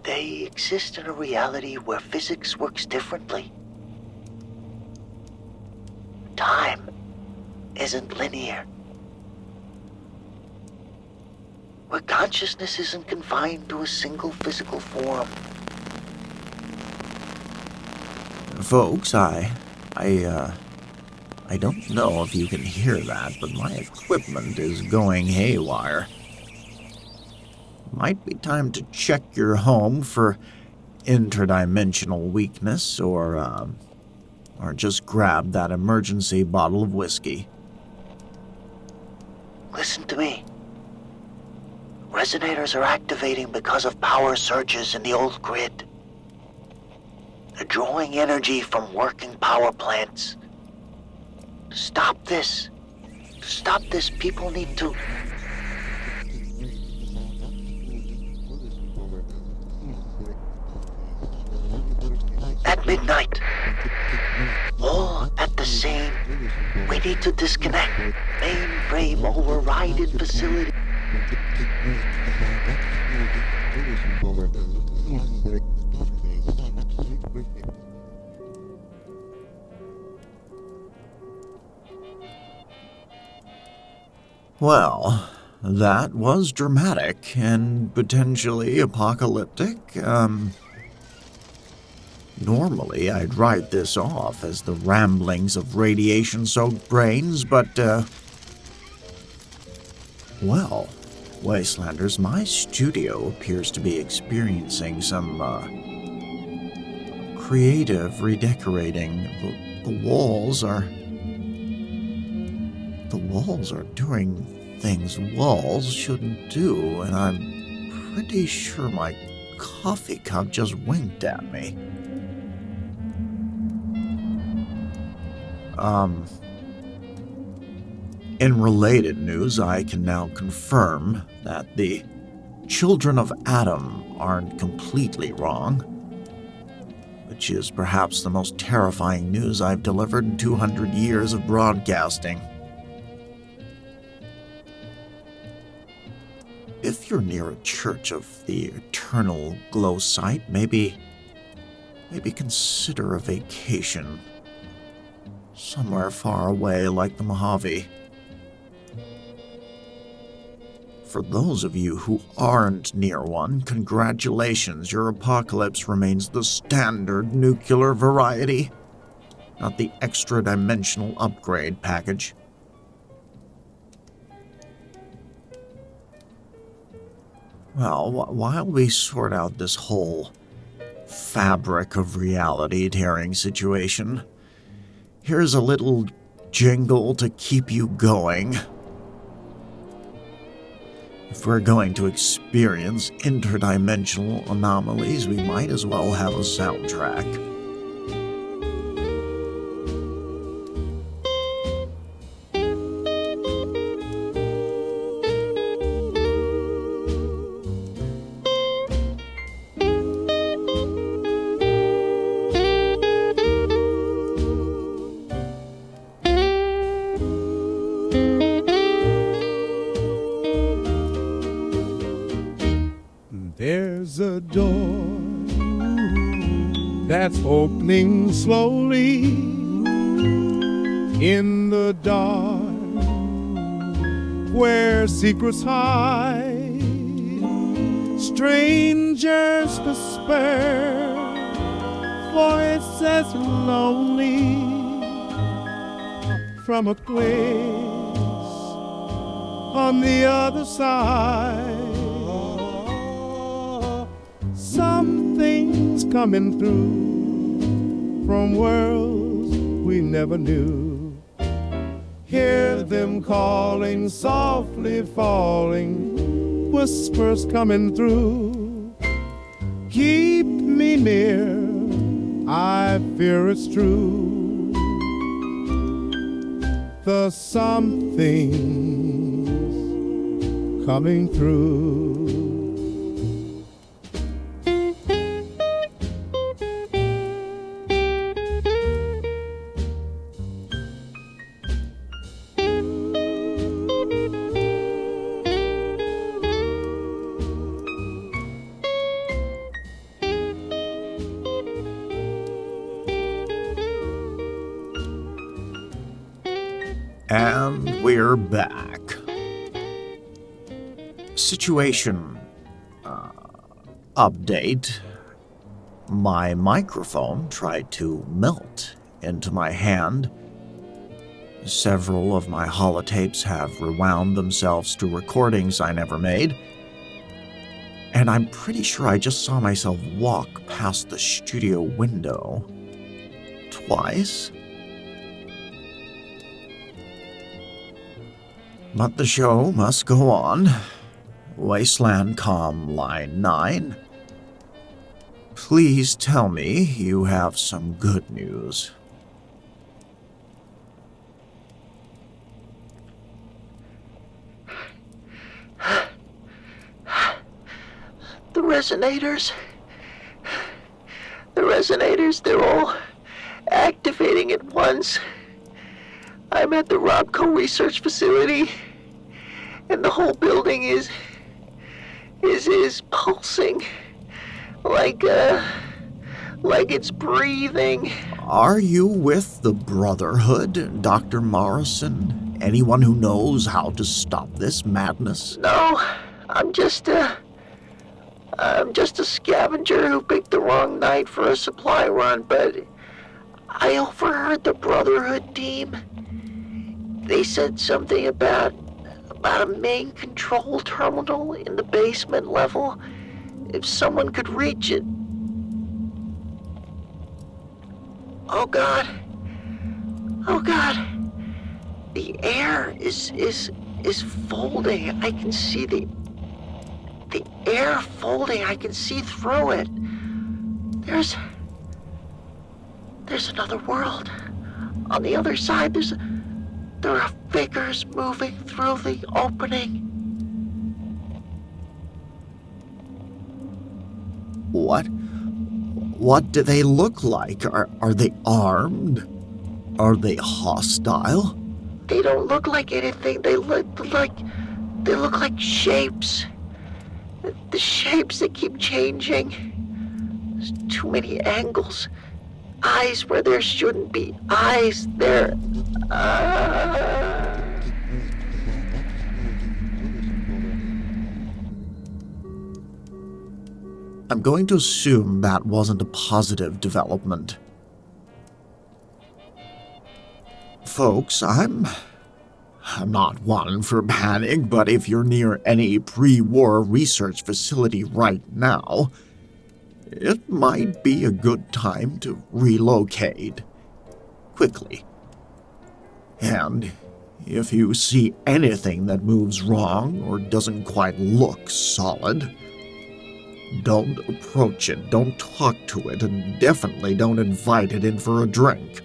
They exist in a reality where physics works differently. Time isn't linear. Where consciousness isn't confined to a single physical form. Folks, I don't know if you can hear that, but my equipment is going haywire. Might be time to check your home for interdimensional weakness, or just grab that emergency bottle of whiskey. Listen to me. Resonators are activating because of power surges in the old grid. They're drawing energy from working power plants. To stop this, people need to... At midnight, all at the same, we need to disconnect mainframe overrided facility. Well, that was dramatic and potentially apocalyptic. Normally I'd write this off as the ramblings of radiation-soaked brains, but, well, Wastelanders, my studio appears to be experiencing some, creative redecorating. The walls are doing things walls shouldn't do, and I'm pretty sure my coffee cup just winked at me. In related news, I can now confirm that the children of Adam aren't completely wrong, which is perhaps the most terrifying news I've delivered in 200 years of broadcasting. If you're near a church of the eternal glow site, maybe consider a vacation somewhere far away like the Mojave. For those of you who aren't near one, congratulations, your apocalypse remains the standard nuclear variety, not the extra-dimensional upgrade package. Well, while we sort out this whole fabric of reality-tearing situation, here's a little jingle to keep you going. If we're going to experience interdimensional anomalies, we might as well have a soundtrack. There's a door that's opening slowly in the dark where secrets hide. Strangers despair, for it's as lonely from a place on the other side. Something's coming through from worlds we never knew. Hear them calling, softly falling, whispers coming through. Keep me near, I fear it's true. The something's coming through. And we're back. Situation update. My microphone tried to melt into my hand. Several of my holotapes have rewound themselves to recordings I never made. And I'm pretty sure I just saw myself walk past the studio window twice. But the show must go on. Wasteland Comm Line 9. Please tell me you have some good news. The resonators, they're all activating at once. I'm at the Robco research facility, and the whole building is is pulsing. Like it's breathing. Are you with the Brotherhood, Dr. Morrison? Anyone who knows how to stop this madness? No, I'm just a scavenger who picked the wrong night for a supply run, but I overheard the Brotherhood team. They said something about a main control terminal in the basement level. If someone could reach it. Oh God. Oh God. The air is folding. I can see the air folding. I can see through it. There's another world. On the other side, there are figures moving through the opening. What? What do they look like? Are they armed? Are they hostile? They don't look like anything. They look like shapes. The shapes that keep changing. There's too many angles. Eyes where there shouldn't be eyes. There. I'm going to assume that wasn't a positive development. Folks, I'm not one for panic, but if you're near any pre-war research facility right now, it might be a good time to relocate quickly. And if you see anything that moves wrong or doesn't quite look solid, don't approach it, don't talk to it, and definitely don't invite it in for a drink.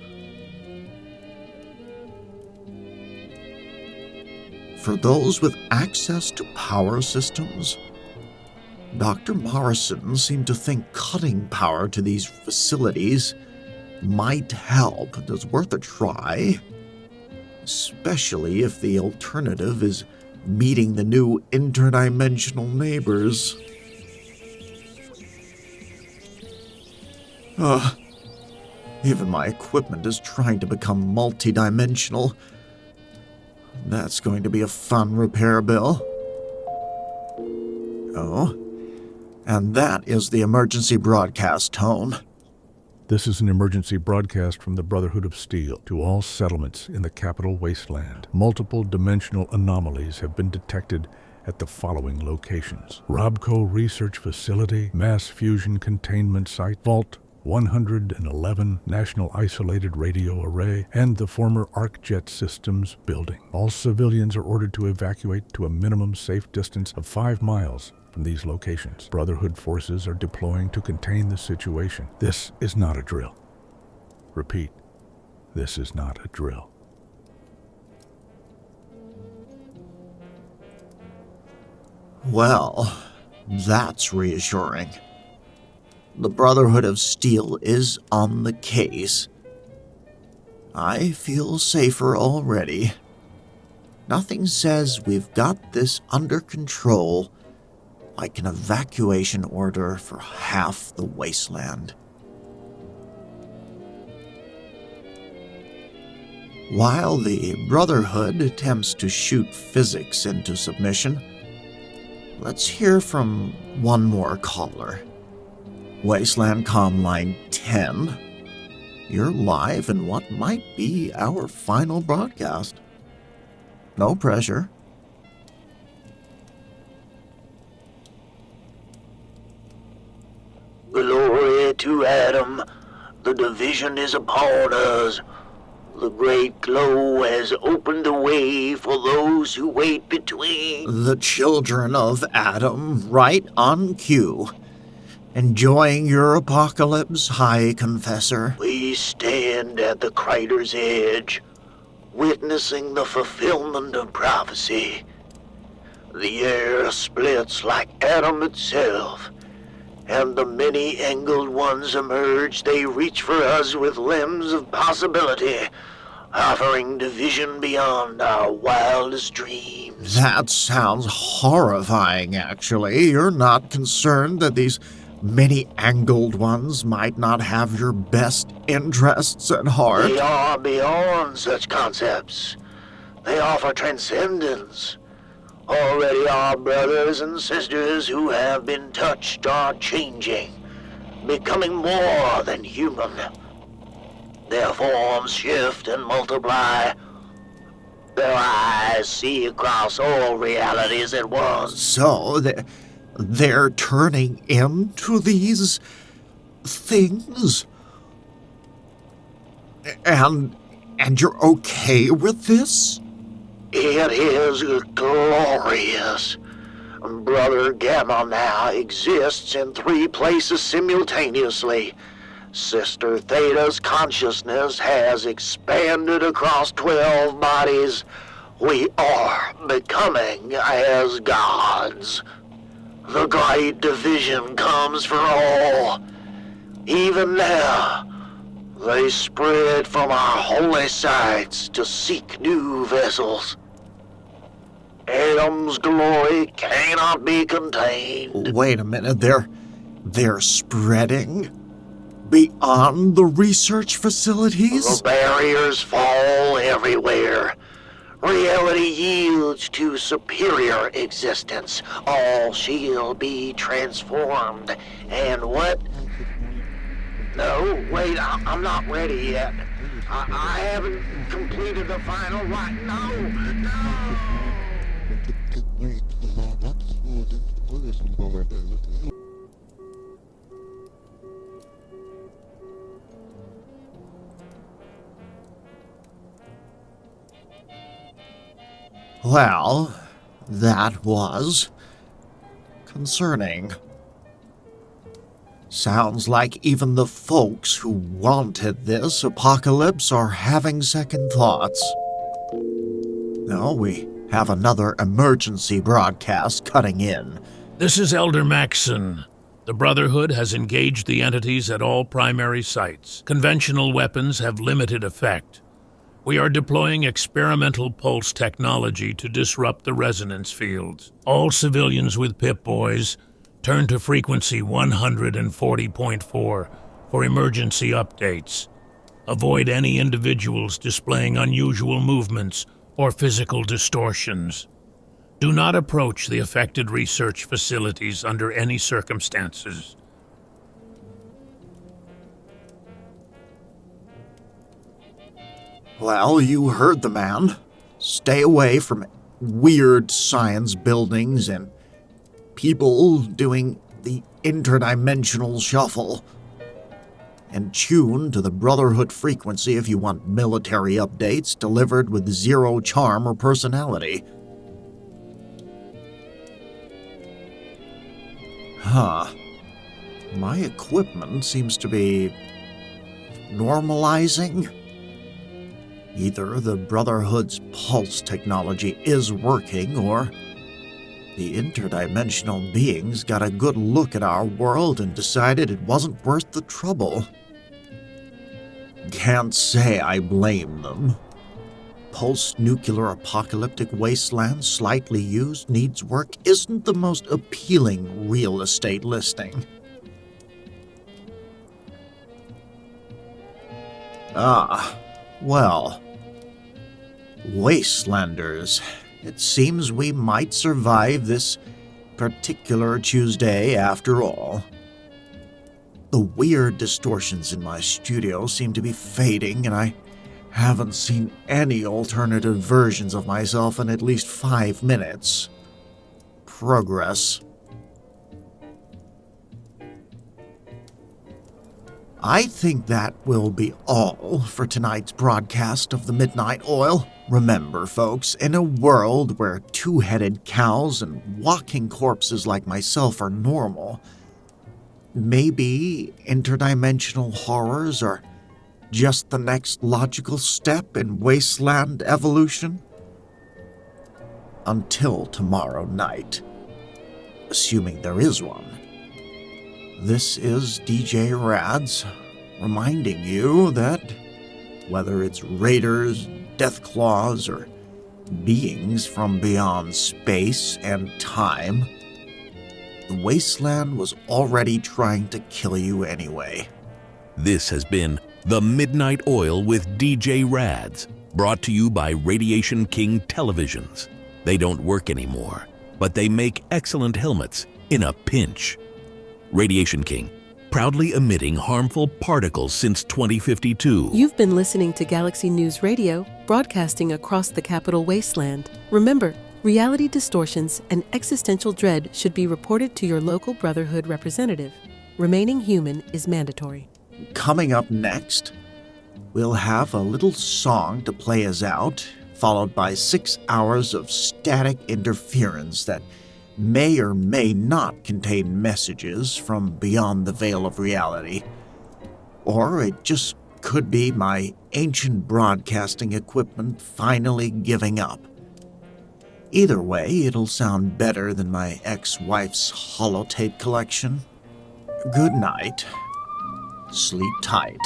For those with access to power systems, Dr. Morrison seemed to think cutting power to these facilities might help. It's worth a try, especially if the alternative is meeting the new interdimensional neighbors. Even my equipment is trying to become multidimensional. That's going to be a fun repair bill. Oh, and that is the emergency broadcast tone. This is an emergency broadcast from the Brotherhood of Steel to all settlements in the Capital Wasteland. Multiple dimensional anomalies have been detected at the following locations: Robco Research Facility, Mass Fusion Containment Site, Vault 111, National Isolated Radio Array, and the former ArcJet Systems building. All civilians are ordered to evacuate to a minimum safe distance of 5 miles from these locations. Brotherhood forces are deploying to contain the situation. This is not a drill. Repeat, this is not a drill. Well, that's reassuring. The Brotherhood of Steel is on the case. I feel safer already. Nothing says we've got this under control like an evacuation order for half the wasteland. While the Brotherhood attempts to shoot physics into submission, let's hear from one more caller. Wasteland Comm Line 10. You're live in what might be our final broadcast. No pressure. Glory to Adam. The division is upon us. The great glow has opened the way for those who wait between. The children of Adam, right on cue. Enjoying your apocalypse, High Confessor? We stand at the crater's edge, witnessing the fulfillment of prophecy. The air splits like Adam itself, and the many-angled ones emerge. They reach for us with limbs of possibility, offering division beyond our wildest dreams. That sounds horrifying, actually. You're not concerned that these many-angled ones might not have your best interests at heart? They are beyond such concepts. They offer transcendence. Already our brothers and sisters who have been touched are changing, becoming more than human. Their forms shift and multiply. Their eyes see across all realities at once. So, they're turning into these things? And you're okay with this? It is glorious. Brother Gamma now exists in 3 places simultaneously. Sister Theta's consciousness has expanded across 12 bodies. We are becoming as gods. The great division comes for all. Even now, they spread from our holy sites to seek new vessels. Adam's glory cannot be contained. Wait a minute, they're spreading beyond the research facilities? The barriers fall everywhere. Reality yields to superior existence. All shall be transformed. And what? No, wait, I'm not ready yet. I haven't completed the final right. No! Well, that was concerning. Sounds like even the folks who wanted this apocalypse are having second thoughts. No, we have another emergency broadcast cutting in. This is Elder Maxson. The Brotherhood has engaged the entities at all primary sites. Conventional weapons have limited effect. We are deploying experimental pulse technology to disrupt the resonance fields. All civilians with Pip-Boys, turn to frequency 140.4 for emergency updates. Avoid any individuals displaying unusual movements or physical distortions. Do not approach the affected research facilities under any circumstances. Well, you heard the man. Stay away from weird science buildings and people doing the interdimensional shuffle. And tune to the Brotherhood frequency if you want military updates delivered with zero charm or personality. My equipment seems to be normalizing. Either the Brotherhood's pulse technology is working, or the interdimensional beings got a good look at our world and decided it wasn't worth the trouble. Can't say I blame them. Post-nuclear apocalyptic wasteland slightly used needs work isn't the most appealing real estate listing. Well, Wastelanders, it seems we might survive this particular Tuesday after all. The weird distortions in my studio seem to be fading, and I haven't seen any alternative versions of myself in at least 5 minutes. Progress. I think that will be all for tonight's broadcast of the Midnight Oil. Remember, folks, in a world where two-headed cows and walking corpses like myself are normal, maybe interdimensional horrors are just the next logical step in wasteland evolution? Until tomorrow night, assuming there is one. This is DJ Rads, reminding you that whether it's raiders, deathclaws, or beings from beyond space and time. The wasteland was already trying to kill you anyway. This has been The Midnight Oil with DJ Rads, brought to you by Radiation King Televisions. They don't work anymore, but they make excellent helmets in a pinch. Radiation King, proudly emitting harmful particles since 2052. You've been listening to Galaxy News Radio, broadcasting across the Capital Wasteland. Remember, reality distortions and existential dread should be reported to your local Brotherhood representative. Remaining human is mandatory. Coming up next, we'll have a little song to play us out, followed by 6 hours of static interference that may or may not contain messages from beyond the veil of reality. Or it just could be my ancient broadcasting equipment finally giving up. Either way, it'll sound better than my ex-wife's holotape collection. Good night. Sleep tight.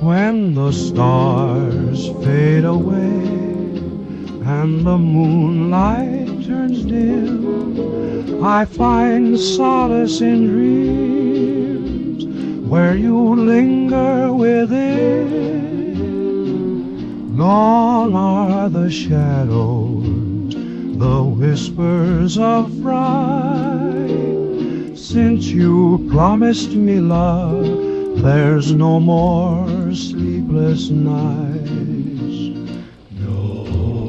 When the stars fade away and the moonlight turns dim, I find solace in dreams where you linger within. Gone are the shadows, the whispers of fright. Since you promised me love, there's no more sleepless nights. No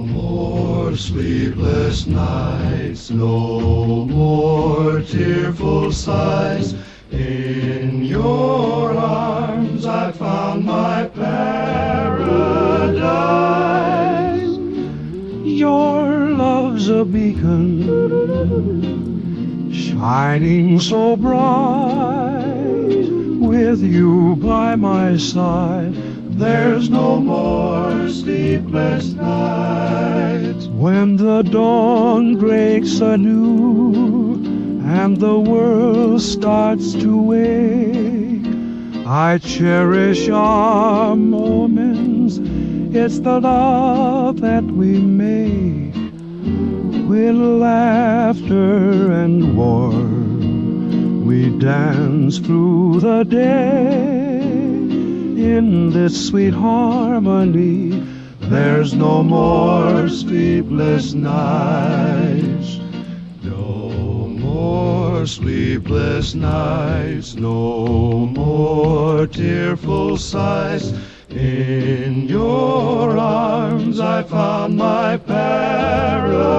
more sleepless nights, no more tearful sighs. In your arms I found my paradise. Your love's a beacon, shining so bright. With you by my side, there's no more sleepless nights. When the dawn breaks anew and the world starts to wake, I cherish our moments. It's the love that we make, with laughter and warmth. We dance through the day in this sweet harmony. There's no more sleepless nights. No more sleepless nights. No more tearful sighs. In your arms I found my paradise.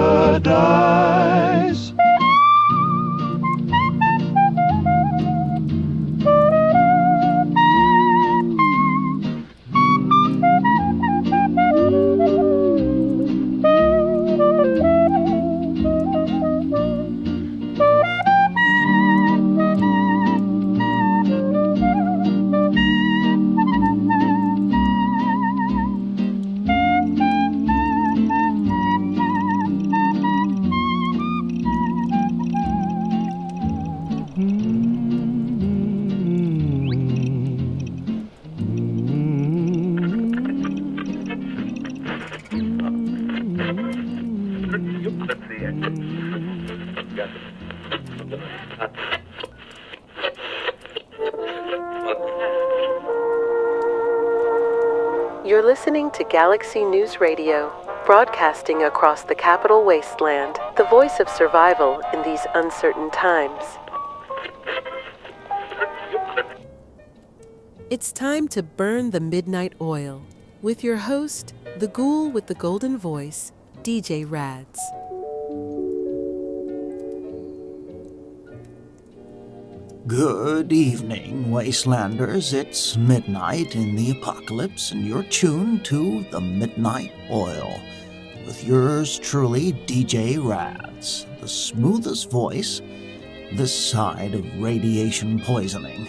You're listening to Galaxy News Radio, broadcasting across the Capital Wasteland, the voice of survival in these uncertain times. It's time to burn the midnight oil with your host, the Ghoul with the golden voice, DJ Rads. Good evening, Wastelanders. It's midnight in the apocalypse, and you're tuned to the Midnight Oil with yours truly, DJ Rads, the smoothest voice this side of radiation poisoning.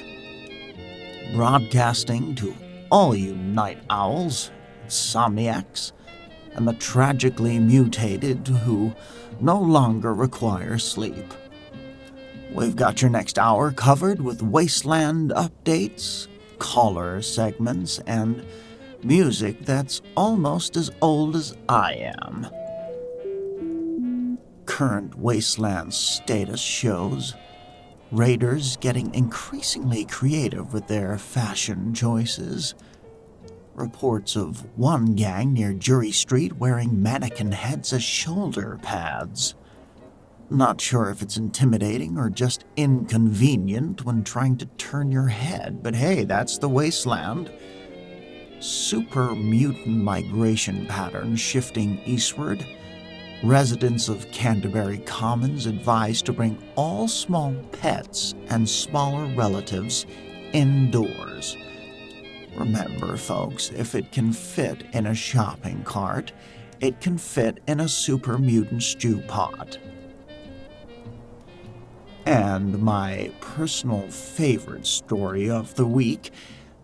Broadcasting to all you night owls, insomniacs, and the tragically mutated who no longer require sleep. We've got your next hour covered with Wasteland updates, caller segments, and music that's almost as old as I am. Current Wasteland status shows raiders getting increasingly creative with their fashion choices. Reports of one gang near Jury Street wearing mannequin heads as shoulder pads. Not sure if it's intimidating or just inconvenient when trying to turn your head, but hey, that's the Wasteland. Super mutant migration patterns shifting eastward. Residents of Canterbury Commons advised to bring all small pets and smaller relatives indoors. Remember, folks, if it can fit in a shopping cart, it can fit in a super mutant stew pot. And my personal favorite story of the week,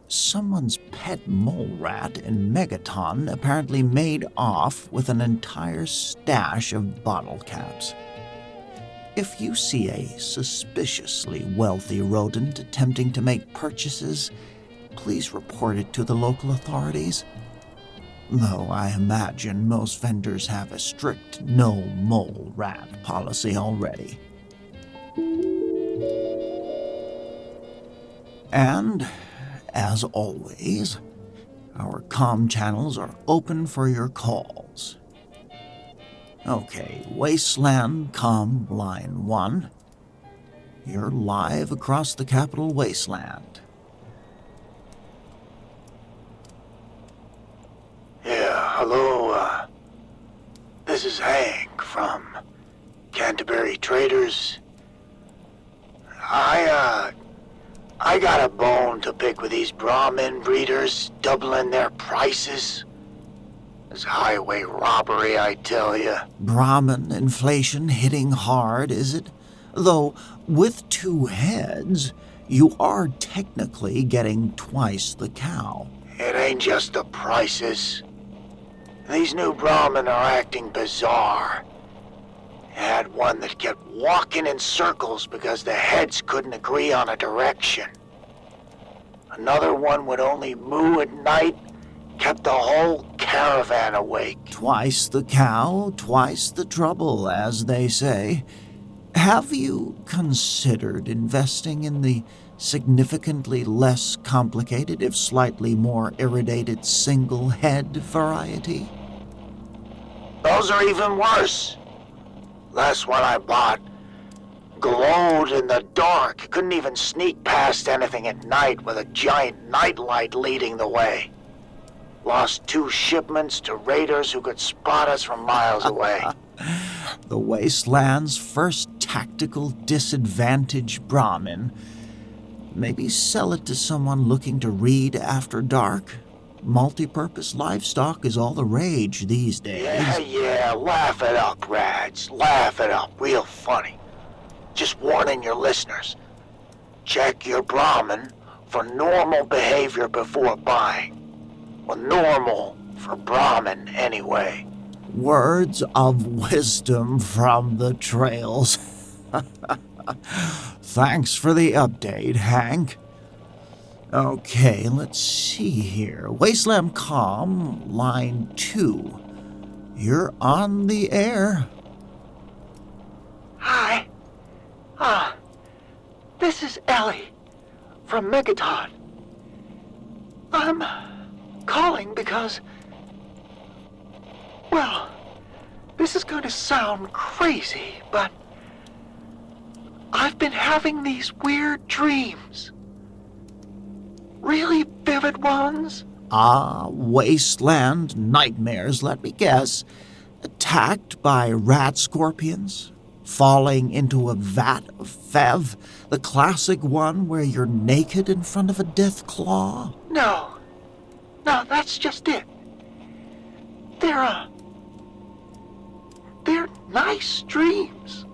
someone's pet mole rat in Megaton apparently made off with an entire stash of bottle caps. If you see a suspiciously wealthy rodent attempting to make purchases, please report it to the local authorities. Though I imagine most vendors have a strict no mole rat policy already. And, as always, our comm channels are open for your calls. Okay, Wasteland comm line 1. You're live across the Capital Wasteland. Yeah, hello, this is Hank from Canterbury Traders. I got a bone to pick with these Brahmin breeders doubling their prices. It's highway robbery, I tell ya. Brahmin inflation hitting hard, is it? Though, with 2 heads, you are technically getting twice the cow. It ain't just the prices. These new Brahmin are acting bizarre. Had one that kept walking in circles because the heads couldn't agree on a direction. Another one would only moo at night, kept the whole caravan awake. Twice the cow, twice the trouble, as they say. Have you considered investing in the significantly less complicated, if slightly more irradiated, single head variety? Those are even worse. Last one I bought glowed in the dark. Couldn't even sneak past anything at night with a giant nightlight leading the way. Lost 2 shipments to raiders who could spot us from miles away. The Wasteland's first tactical disadvantage Brahmin. Maybe sell it to someone looking to read after dark. Multi-purpose livestock is all the rage these days. Yeah, laugh it up, Rads. Laugh it up. Real funny. Just warning your listeners. Check your Brahmin for normal behavior before buying. Well, normal for Brahmin, anyway. Words of wisdom from the trails. Thanks for the update, Hank. Okay, let's see here. Wasteland Comm, line 2. You're on the air. Hi. This is Ellie from Megaton. I'm calling because, well, this is going to sound crazy, but I've been having these weird dreams. Really vivid ones. Wasteland nightmares, let me guess. Attacked by rat scorpions? falling into a vat of fev, the classic one where you're naked in front of a death claw? No, that's just it. They're nice dreams.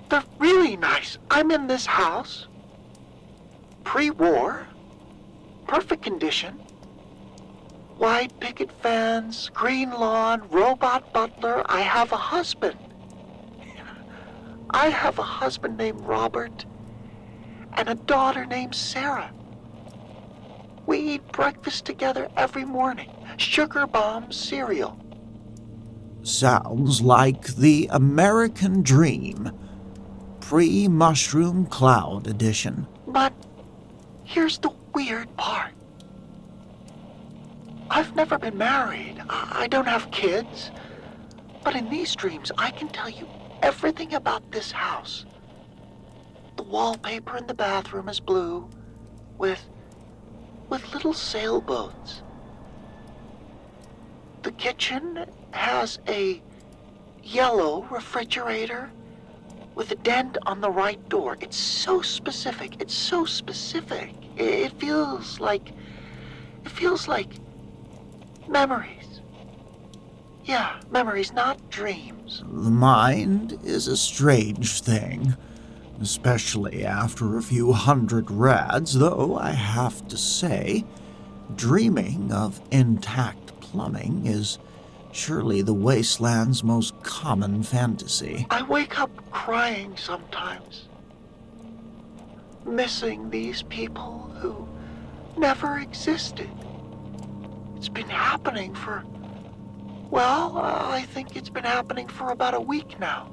They're really nice. I'm in this house, pre-war, perfect condition. Wide picket fence, green lawn, robot butler. I have a husband. I have a husband named Robert and a daughter named Sarah. We eat breakfast together every morning. Sugar bomb cereal. Sounds like the American dream. Pre-mushroom cloud edition. But here's the weird part. I've never been married. I don't have kids. But in these dreams, I can tell you everything about this house. The wallpaper in the bathroom is blue, with little sailboats. The kitchen has a yellow refrigerator with a dent on the right door. It's so specific. It feels like memories. Yeah, memories, not dreams. The mind is a strange thing, especially after a few hundred rads, though I have to say, dreaming of intact plumbing is surely the wasteland's most common fantasy. I wake up crying sometimes, missing these people who never existed. It's been happening I think it's been happening for about a week now.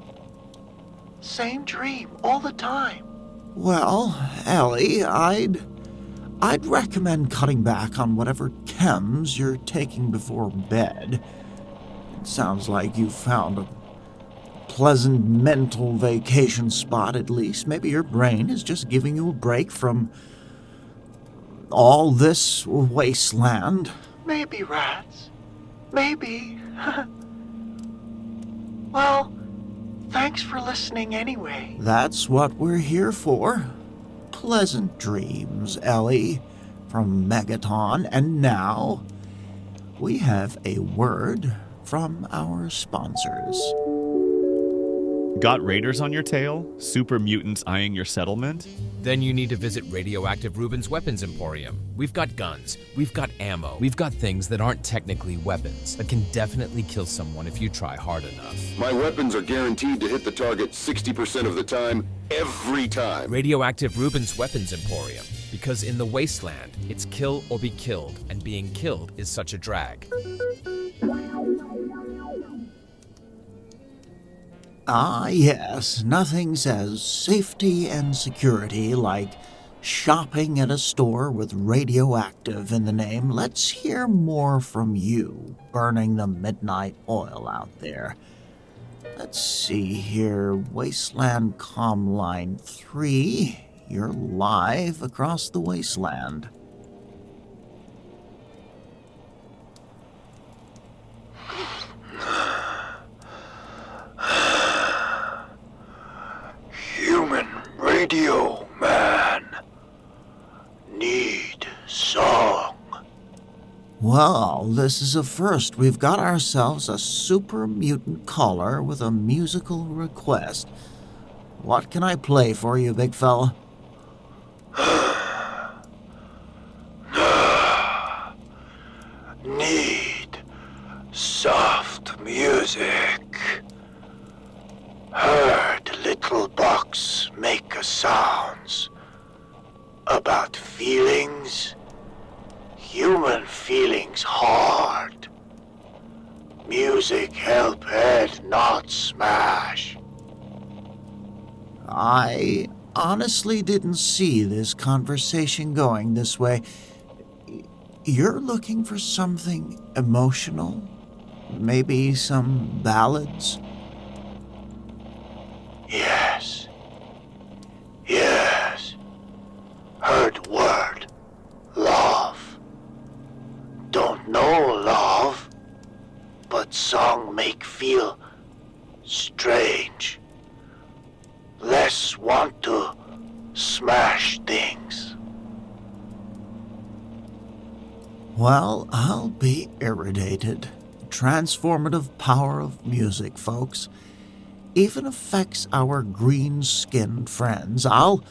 Same dream, all the time. Well, Ellie, I'd recommend cutting back on whatever chems you're taking before bed. It sounds like you found a pleasant mental vacation spot, at least. Maybe your brain is just giving you a break from all this wasteland. Maybe, Rads. Maybe. Well, thanks for listening anyway. That's what we're here for. Pleasant dreams, Ellie, from Megaton. And now, we have a word from our sponsors. Got raiders on your tail? Super mutants eyeing your settlement? Then you need to visit Radioactive Ruben's Weapons Emporium. We've got guns, we've got ammo, we've got things that aren't technically weapons, but can definitely kill someone if you try hard enough. My weapons are guaranteed to hit the target 60% of the time, every time. Radioactive Ruben's Weapons Emporium. Because in the wasteland, it's kill or be killed, and being killed is such a drag. Ah, yes, nothing says safety and security like shopping at a store with radioactive in the name. Let's hear more from you, burning the midnight oil out there. Let's see here, Wasteland Comm Line 3, you're live across the wasteland. Human radio man. Need song. Well, this is a first. We've got ourselves a super mutant caller with a musical request. What can I play for you, big fella? Need soft music. Heard little box make a sounds about feelings. Human feelings hard. Music help head not smash. I honestly didn't see this conversation going this way. You're looking for something emotional? Maybe some ballads? Yes. Yes. Heard word. Love. Don't know love, but song make feel strange. Less want to smash things. Well, I'll be irritated. The transformative power of music, folks, even affects our green-skinned friends. I'll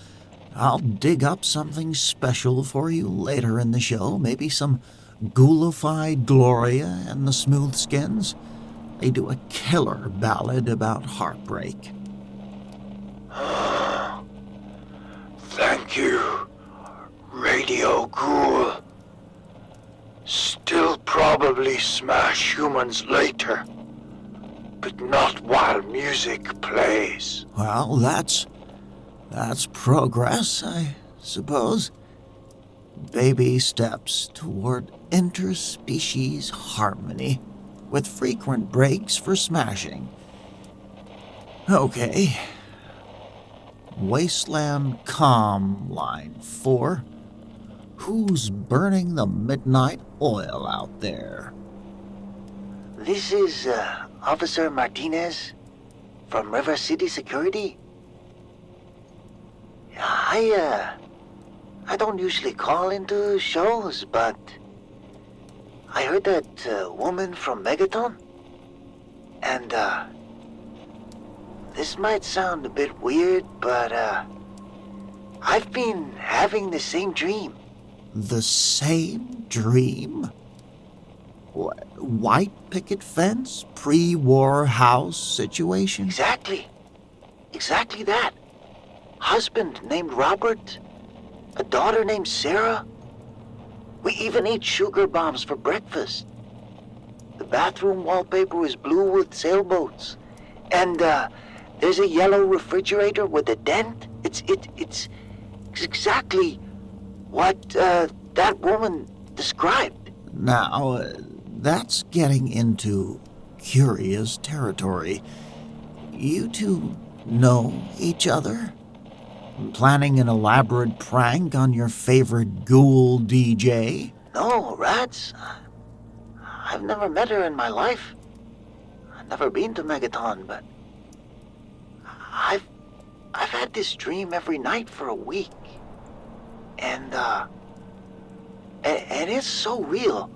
dig up something special for you later in the show. Maybe some ghoulified Gloria and the Smooth Skins. They do a killer ballad about heartbreak. Thank you, Radio Ghoul. Still probably smash humans later, but not while music plays. Well, that's progress, I suppose. Baby steps toward interspecies harmony, with frequent breaks for smashing. Okay. Wasteland Comm Line 4. Who's burning the midnight oil out there? This is Officer Martinez from River City Security. I don't usually call into shows, but I heard that woman from Megaton, and this might sound a bit weird, but I've been having the same dream. The same dream? White picket fence, pre-war house situation? Exactly that. Husband named Robert, a daughter named Sarah. We even ate sugar bombs for breakfast. The bathroom wallpaper was blue with sailboats. And there's a yellow refrigerator with a dent. It's exactly what that woman described. Now, that's getting into curious territory. You two know each other? Planning an elaborate prank on your favorite Ghoul DJ? No, Rads. I've never met her in my life. I've never been to Megaton, but I've had this dream every night for a week. And it's so real.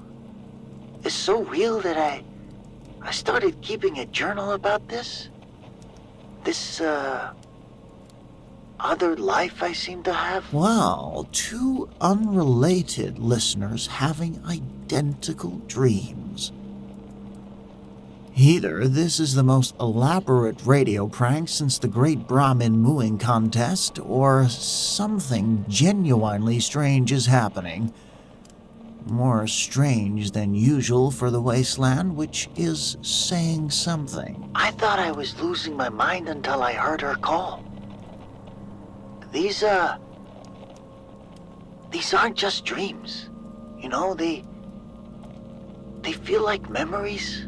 It's so real that I started keeping a journal about this. This other life I seem to have. Wow, two unrelated listeners having identical dreams. Either this is the most elaborate radio prank since the Great Brahmin Mooing Contest, or something genuinely strange is happening. More strange than usual for the Wasteland, which is saying something. I thought I was losing my mind until I heard her call. These aren't just dreams. You know, they feel like memories.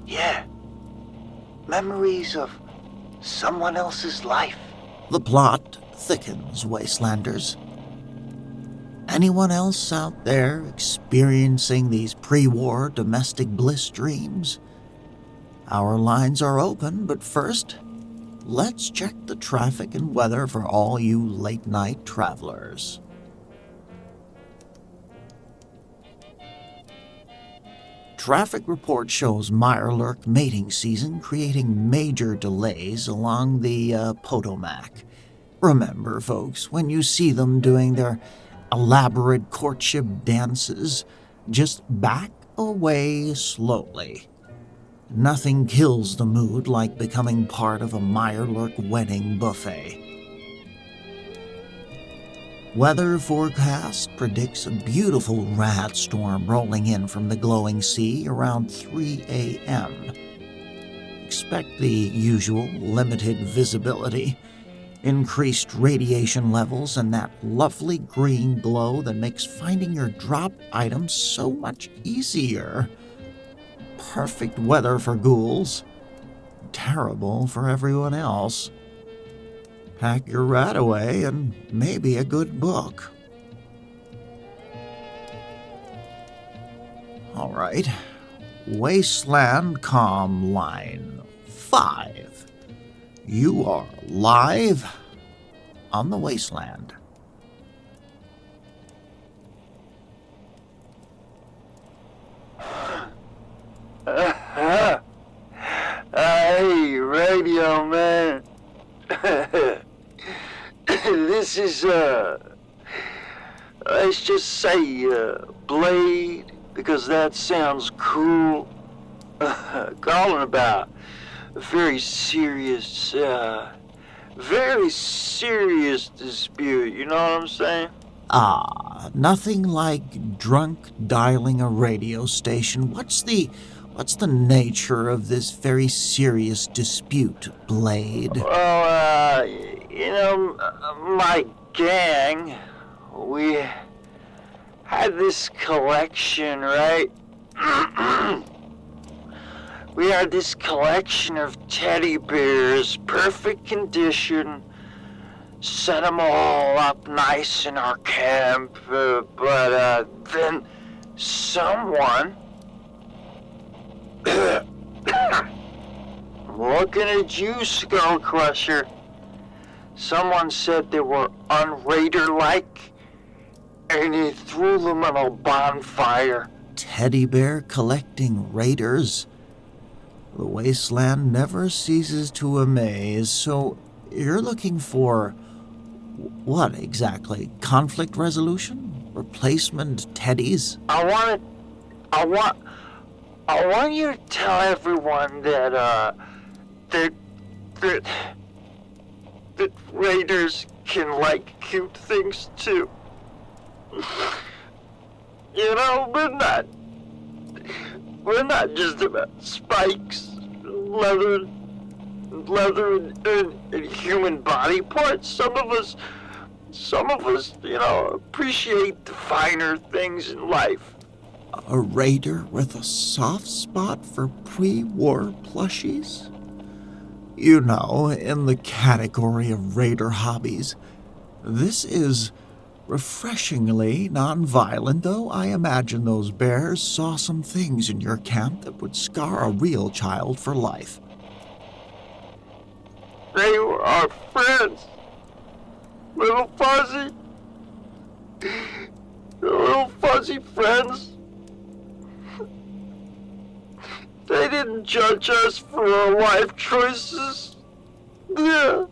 Yeah, memories of someone else's life. The plot thickens, Wastelanders. Anyone else out there experiencing these pre-war domestic bliss dreams? Our lines are open, but first, let's check the traffic and weather for all you late-night travelers. Traffic report shows Mirelurk mating season creating major delays along the Potomac. Remember, folks, when you see them doing their elaborate courtship dances, just back away slowly. Nothing kills the mood like becoming part of a Mirelurk wedding buffet. Weather forecast predicts a beautiful rad storm rolling in from the glowing sea around 3 a.m. Expect the usual limited visibility, increased radiation levels, and that lovely green glow that makes finding your dropped items so much easier. Perfect weather for ghouls. Terrible for everyone else. Pack your rat away and maybe a good book. All right. Wasteland Comm Line 5. You are live on the Wasteland. Hey, radio man. This is, let's just say, Blade, because that sounds cool. Calling about a very serious dispute, you know what I'm saying? Nothing like drunk dialing a radio station. What's the nature of this very serious dispute, Blade? Well, my gang, we had this collection, right? We had this collection of teddy bears, perfect condition, set them all up nice in our camp, but then someone... Looking at you, Skull Crusher. Someone said they were un-raider-like, and he threw them on a bonfire. Teddy bear collecting raiders? The Wasteland never ceases to amaze, so you're looking for... what exactly? Conflict resolution? Replacement teddies? I want you to tell everyone that raiders can like cute things too. You know, we're not just about spikes, leather and human body parts. Some of us, appreciate the finer things in life. A raider with a soft spot for pre-war plushies? You know, in the category of raider hobbies, this is refreshingly non-violent, though I imagine those bears saw some things in your camp that would scar a real child for life. They were our friends. Little fuzzy friends. They didn't judge us for our life choices. Yeah.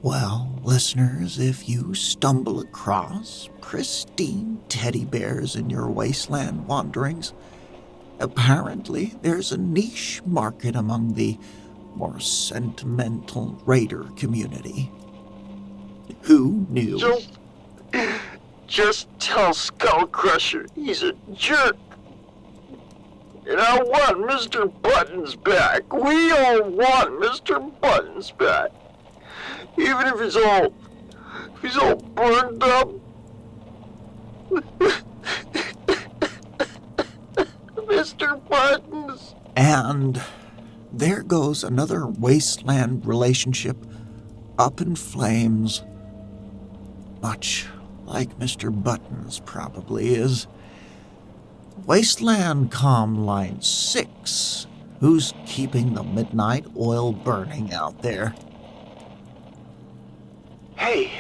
Well, listeners, if you stumble across pristine teddy bears in your wasteland wanderings, apparently there's a niche market among the more sentimental raider community. Who knew? Just tell Skull Crusher he's a jerk. And I want Mr. Buttons back. We all want Mr. Buttons back. Even if he's all burned up. Mr. Buttons. And there goes another wasteland relationship up in flames. Much like Mr. Buttons probably is. Wasteland Comm Line 6. Who's keeping the midnight oil burning out there? Hey,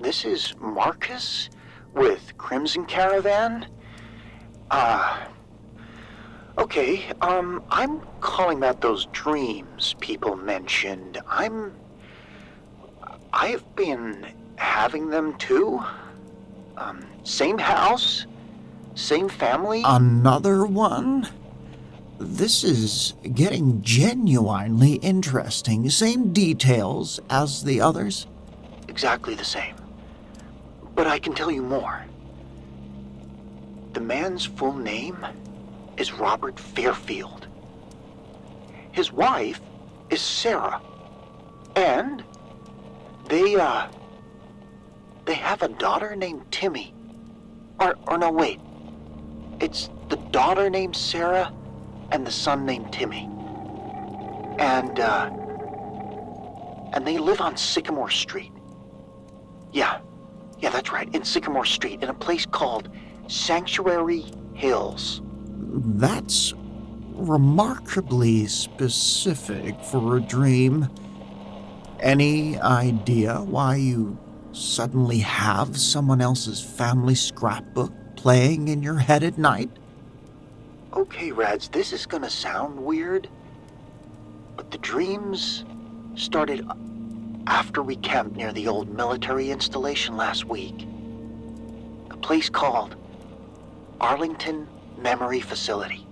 this is Marcus with Crimson Caravan. Okay, I'm calling about those dreams people mentioned. I've been having them too. Same house, same family. Another one? This is getting genuinely interesting. Same details as the others? Exactly the same. But I can tell you more. The man's full name is Robert Fairfield. His wife is Sarah. And they have a daughter named Timmy. Or no, wait. It's the daughter named Sarah and the son named Timmy. And they live on Sycamore Street. Yeah, that's right, in Sycamore Street, in a place called Sanctuary Hills. That's remarkably specific for a dream. Any idea why you suddenly have someone else's family scrapbook playing in your head at night? Okay, Rads, this is gonna sound weird, but the dreams started after we camped near the old military installation last week. A place called Arlington Memory Facility.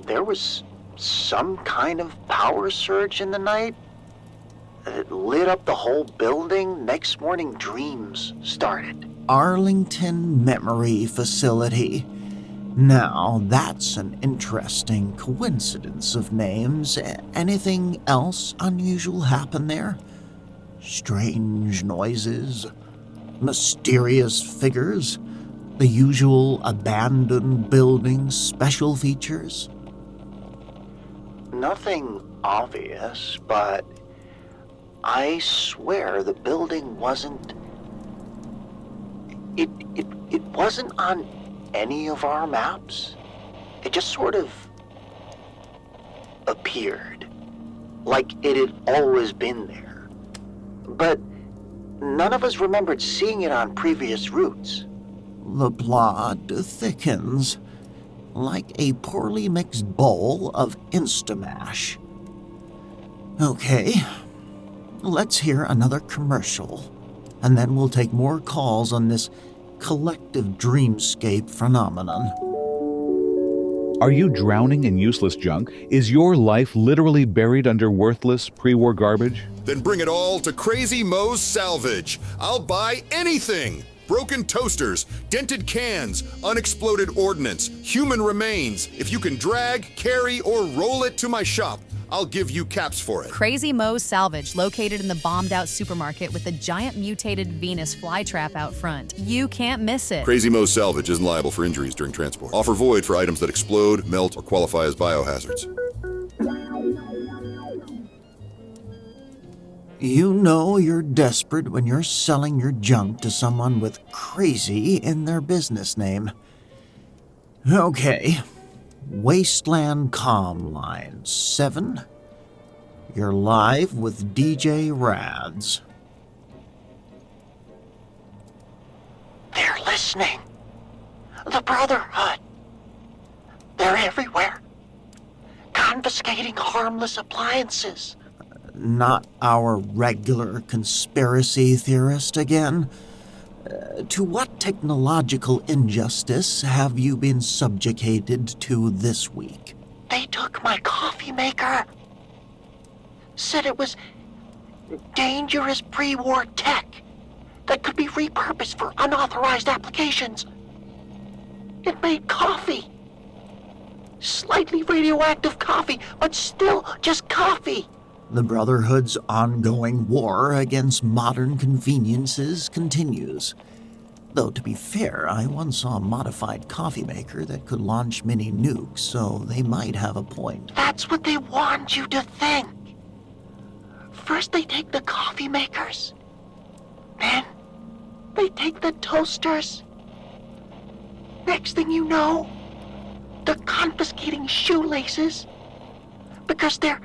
There was some kind of power surge in the night. It lit up the whole building. Next morning, dreams started. Arlington Memory Facility. Now, that's an interesting coincidence of names. Anything else unusual happen there? Strange noises? Mysterious figures? The usual abandoned building special features? Nothing obvious, but I swear the building wasn't... It wasn't on any of our maps. It just sort of appeared, like it had always been there. But none of us remembered seeing it on previous routes. The plot thickens, like a poorly mixed bowl of Instamash. Okay, let's hear another commercial, and then we'll take more calls on this collective dreamscape phenomenon. Are you drowning in useless junk? Is your life literally buried under worthless pre-war garbage? Then bring it all to Crazy Mo's Salvage. I'll buy anything. Broken toasters, dented cans, unexploded ordnance, human remains. If you can drag, carry, or roll it to my shop, I'll give you caps for it. Crazy Mo's Salvage, located in the bombed-out supermarket with a giant mutated Venus flytrap out front. You can't miss it. Crazy Mo's Salvage isn't liable for injuries during transport. Offer void for items that explode, melt, or qualify as biohazards. You know you're desperate when you're selling your junk to someone with crazy in their business name. Okay. Wasteland Comm Line 7. You're live with DJ Rads. They're listening. The Brotherhood. They're everywhere. Confiscating harmless appliances. Not our regular conspiracy theorist again. To what technological injustice have you been subjugated to this week? They took my coffee maker. Said it was dangerous pre-war tech that could be repurposed for unauthorized applications. It made coffee. Slightly radioactive coffee, but still just coffee. The Brotherhood's ongoing war against modern conveniences continues. Though, to be fair, I once saw a modified coffee maker that could launch mini nukes, so they might have a point. That's what they want you to think. First they take the coffee makers. Then they take the toasters. Next thing you know, they're confiscating shoelaces because they're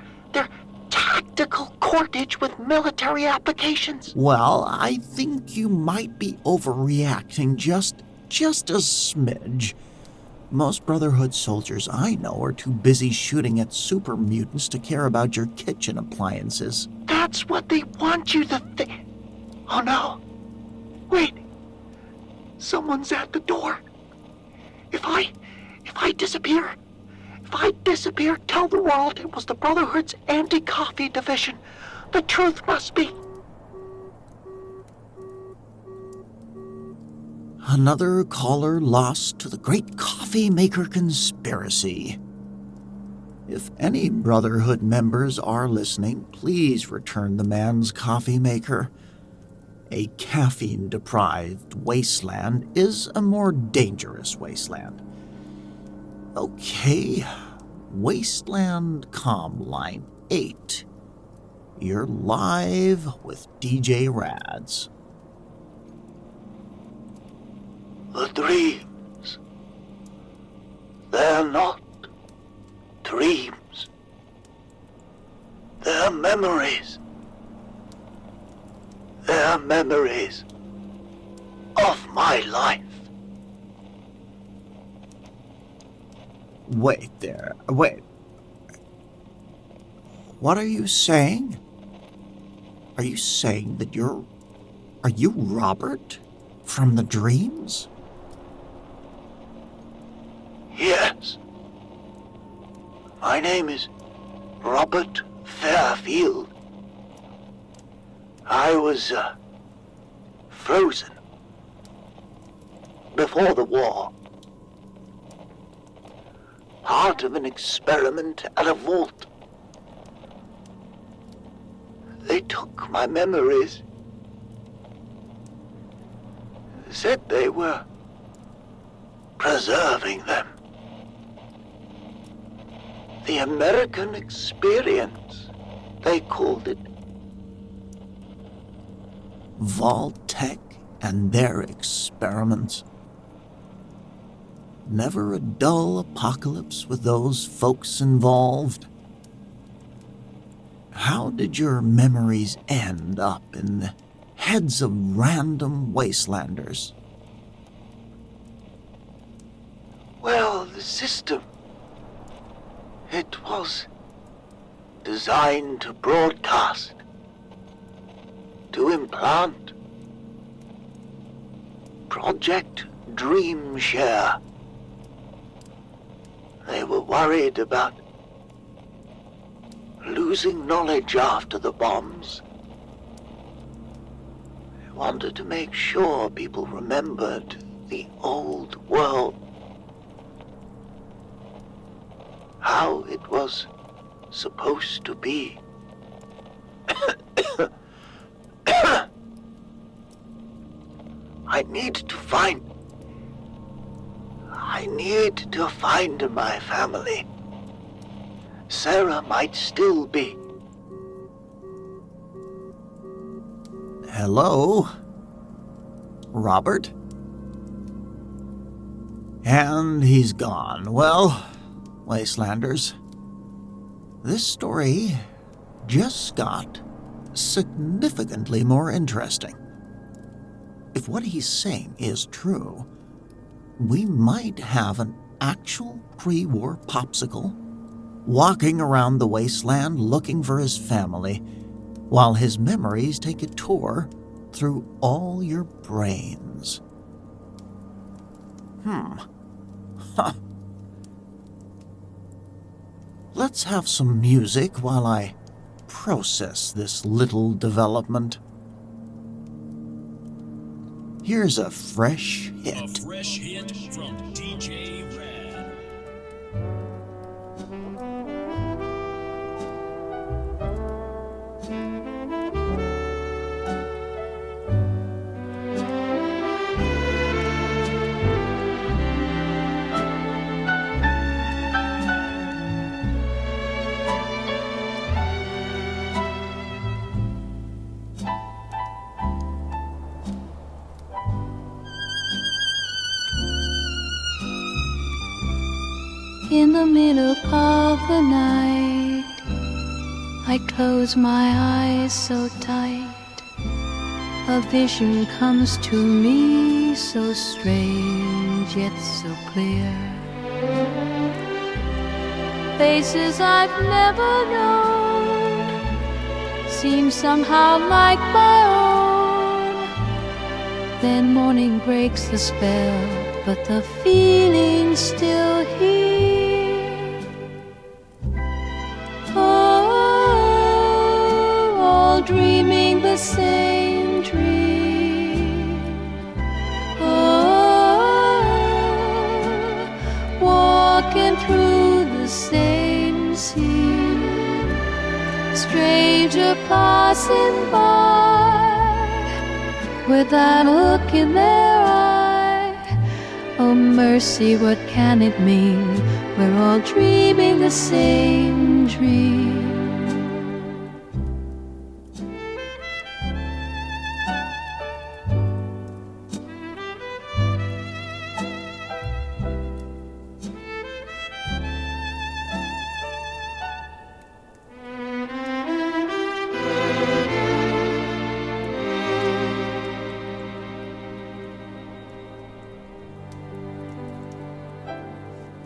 tactical cordage with military applications. Well, I think you might be overreacting just a smidge. Most Brotherhood soldiers I know are too busy shooting at super mutants to care about your kitchen appliances. That's what they want you to think. Oh no. Wait. Someone's at the door. If I disappear, tell the world it was the Brotherhood's anti-coffee division. The truth must be. Another caller lost to the great coffee maker conspiracy. If any Brotherhood members are listening, please return the man's coffee maker. A caffeine-deprived wasteland is a more dangerous wasteland. Okay, Wasteland Comm Line 8. You're live with DJ Rads. The dreams. They're not dreams. They're memories. They're memories of my life. Wait there. Wait. What are you saying? Are you saying that Are you Robert from the dreams? Yes. My name is Robert Fairfield. I was, frozen before the war. Part of an experiment at a vault. They took my memories. Said they were preserving them. The American experience, they called it. Vault-Tec and their experiments. Never a dull apocalypse with those folks involved. How did your memories end up in the heads of random wastelanders? Well, the system, it was designed to broadcast, to implant. Project Dream Share. They were worried about losing knowledge after the bombs. They wanted to make sure people remembered the old world. How it was supposed to be. I need to find my family. Sarah might still be. Hello? Robert? And he's gone. Well, Wastelanders, this story just got significantly more interesting. If what he's saying is true, we might have an actual pre-war popsicle walking around the wasteland looking for his family while his memories take a tour through all your brains. Huh. Let's have some music while I process this little development. Here's a fresh hit. A fresh hit from DJ Rads. In the middle of the night, I close my eyes so tight. A vision comes to me so strange yet so clear. Faces I've never known seem somehow like my own. Then morning breaks the spell, but the feeling's still here. Dreaming the same dream. Walking through the same scene. Stranger passing by with that look in their eye. Oh mercy, what can it mean? We're all dreaming the same dream.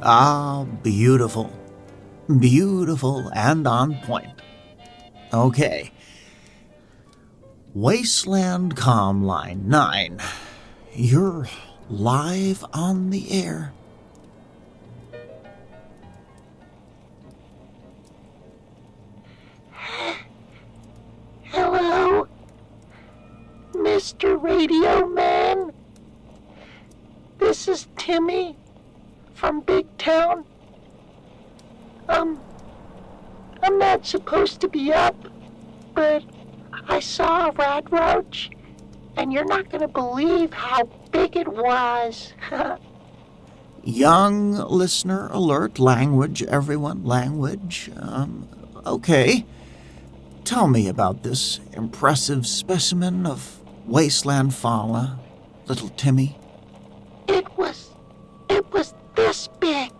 Ah, beautiful. Beautiful and on point. Okay. Wasteland Comm Line 9. You're live on the air. Hello, Mr. Radio Man. This is Timmy from Big Town. I'm not supposed to be up, but I saw a rad roach, and you're not gonna believe how big it was. Young listener alert, language, everyone, language. Okay. Tell me about this impressive specimen of wasteland fauna, little Timmy. It was this big.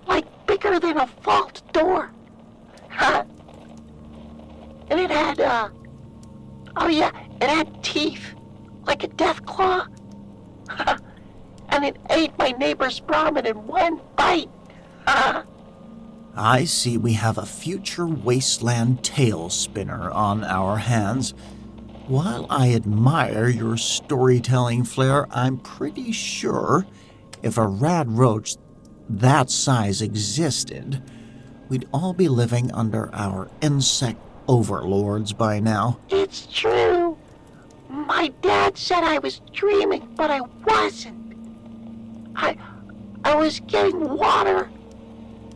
Like bigger than a vault door. And it had, it had teeth, like a death claw. And it ate my neighbor's Brahmin in one bite. I see we have a future wasteland tail spinner on our hands. While I admire your storytelling flair, I'm pretty sure if a rad roach that size existed, we'd all be living under our insect overlords by now. It's true. My dad said I was dreaming, but I wasn't. I was getting water,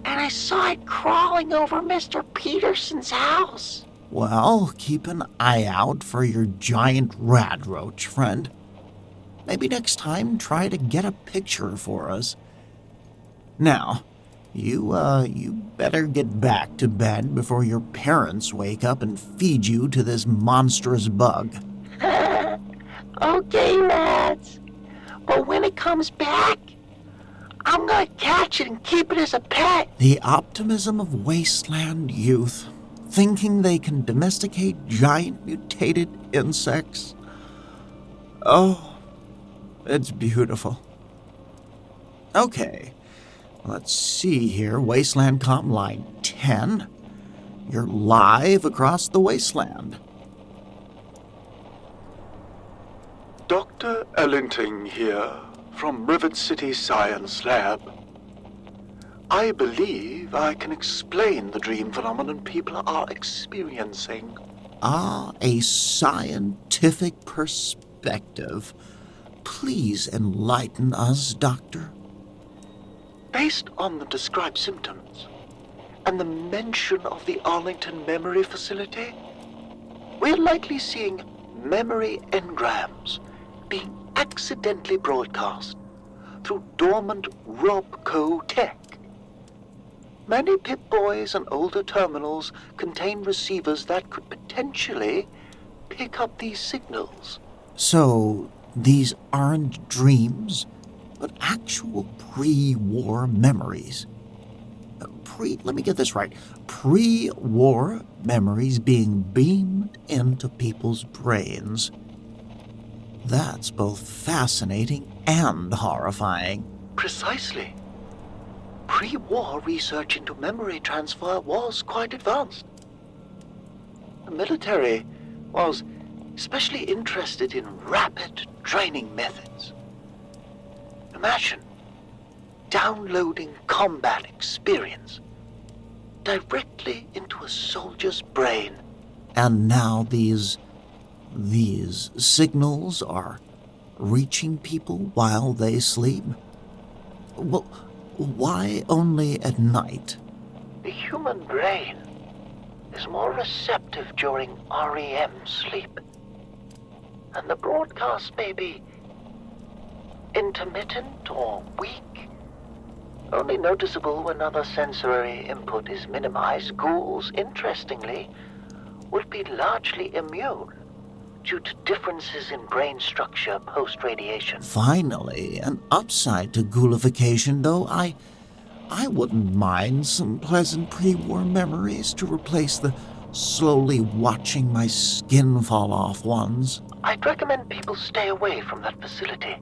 and I saw it crawling over Mr. Peterson's house. Well, keep an eye out for your giant rad roach, friend. Maybe next time try to get a picture for us. Now, you better get back to bed before your parents wake up and feed you to this monstrous bug. Okay, Rads. But when it comes back, I'm gonna catch it and keep it as a pet. The optimism of wasteland youth, thinking they can domesticate giant mutated insects. Oh, it's beautiful. Okay, let's see here. Wasteland Comm Line 10. You're live across the wasteland. Dr. Ellington here from Rivet City Science Lab. I believe I can explain the dream phenomenon people are experiencing. Ah, a scientific perspective. Please enlighten us, Doctor. Based on the described symptoms and the mention of the Arlington Memory Facility, we're likely seeing memory engrams being accidentally broadcast through dormant Robco tech. Many Pip-Boys and older terminals contain receivers that could potentially pick up these signals. So, these aren't dreams, but actual pre-war memories. Let me get this right. Pre-war memories being beamed into people's brains. That's both fascinating and horrifying. Precisely. Pre-war research into memory transfer was quite advanced. The military was especially interested in rapid training methods. Imagine downloading combat experience directly into a soldier's brain. And now these signals are reaching people while they sleep? Well, why only at night? The human brain is more receptive during REM sleep. And the broadcast may be intermittent or weak, only noticeable when other sensory input is minimized. Ghouls, interestingly, would be largely immune due to differences in brain structure post-radiation. Finally, an upside to ghoulification, though I wouldn't mind some pleasant pre-war memories to replace the slowly watching my skin fall off ones. I'd recommend people stay away from that facility.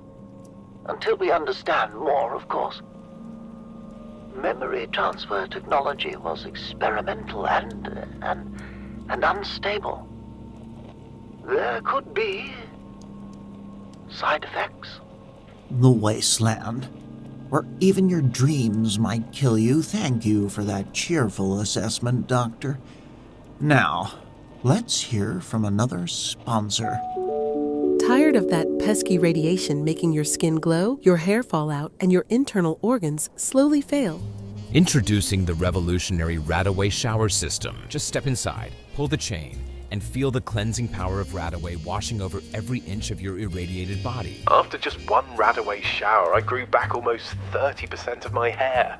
Until we understand more, of course. Memory transfer technology was experimental and unstable. There could be side effects. The wasteland, where even your dreams might kill you. Thank you for that cheerful assessment, Doctor. Now, let's hear from another sponsor. Tired of that pesky radiation making your skin glow, your hair fall out, and your internal organs slowly fail? Introducing the revolutionary Radaway shower system. Just step inside, pull the chain, and feel the cleansing power of Radaway washing over every inch of your irradiated body. After just one Radaway shower, I grew back almost 30% of my hair.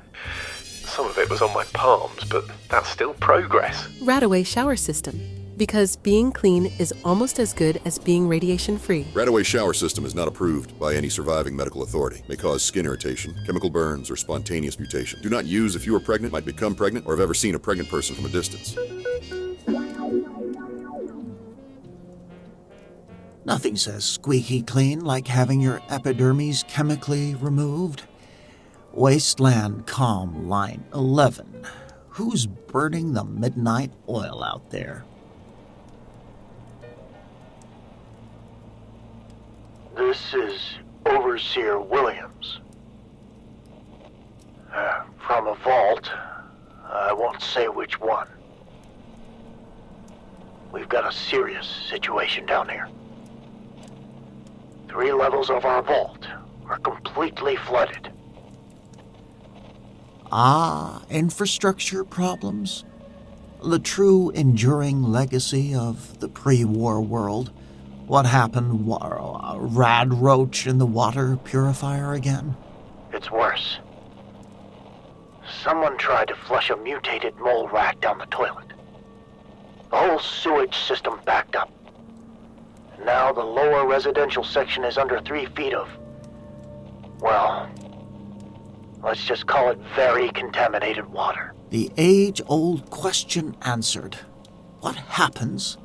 Some of it was on my palms, but that's still progress. Radaway shower system. Because being clean is almost as good as being radiation-free. Radaway shower system is not approved by any surviving medical authority. May cause skin irritation, chemical burns, or spontaneous mutation. Do not use if you are pregnant, might become pregnant, or have ever seen a pregnant person from a distance. Nothing says squeaky clean like having your epidermis chemically removed. Wasteland Calm Line 11. Who's burning the midnight oil out there? This is Overseer Williams. From a vault. I won't say which one. We've got a serious situation down here. 3 levels of our vault are completely flooded. Infrastructure problems? The true enduring legacy of the pre-war world. What happened? Rad roach in the water purifier again? It's worse. Someone tried to flush a mutated mole rat down the toilet. The whole sewage system backed up. Now the lower residential section is under 3 feet of, well, let's just call it very contaminated water. The age-old question answered. What happens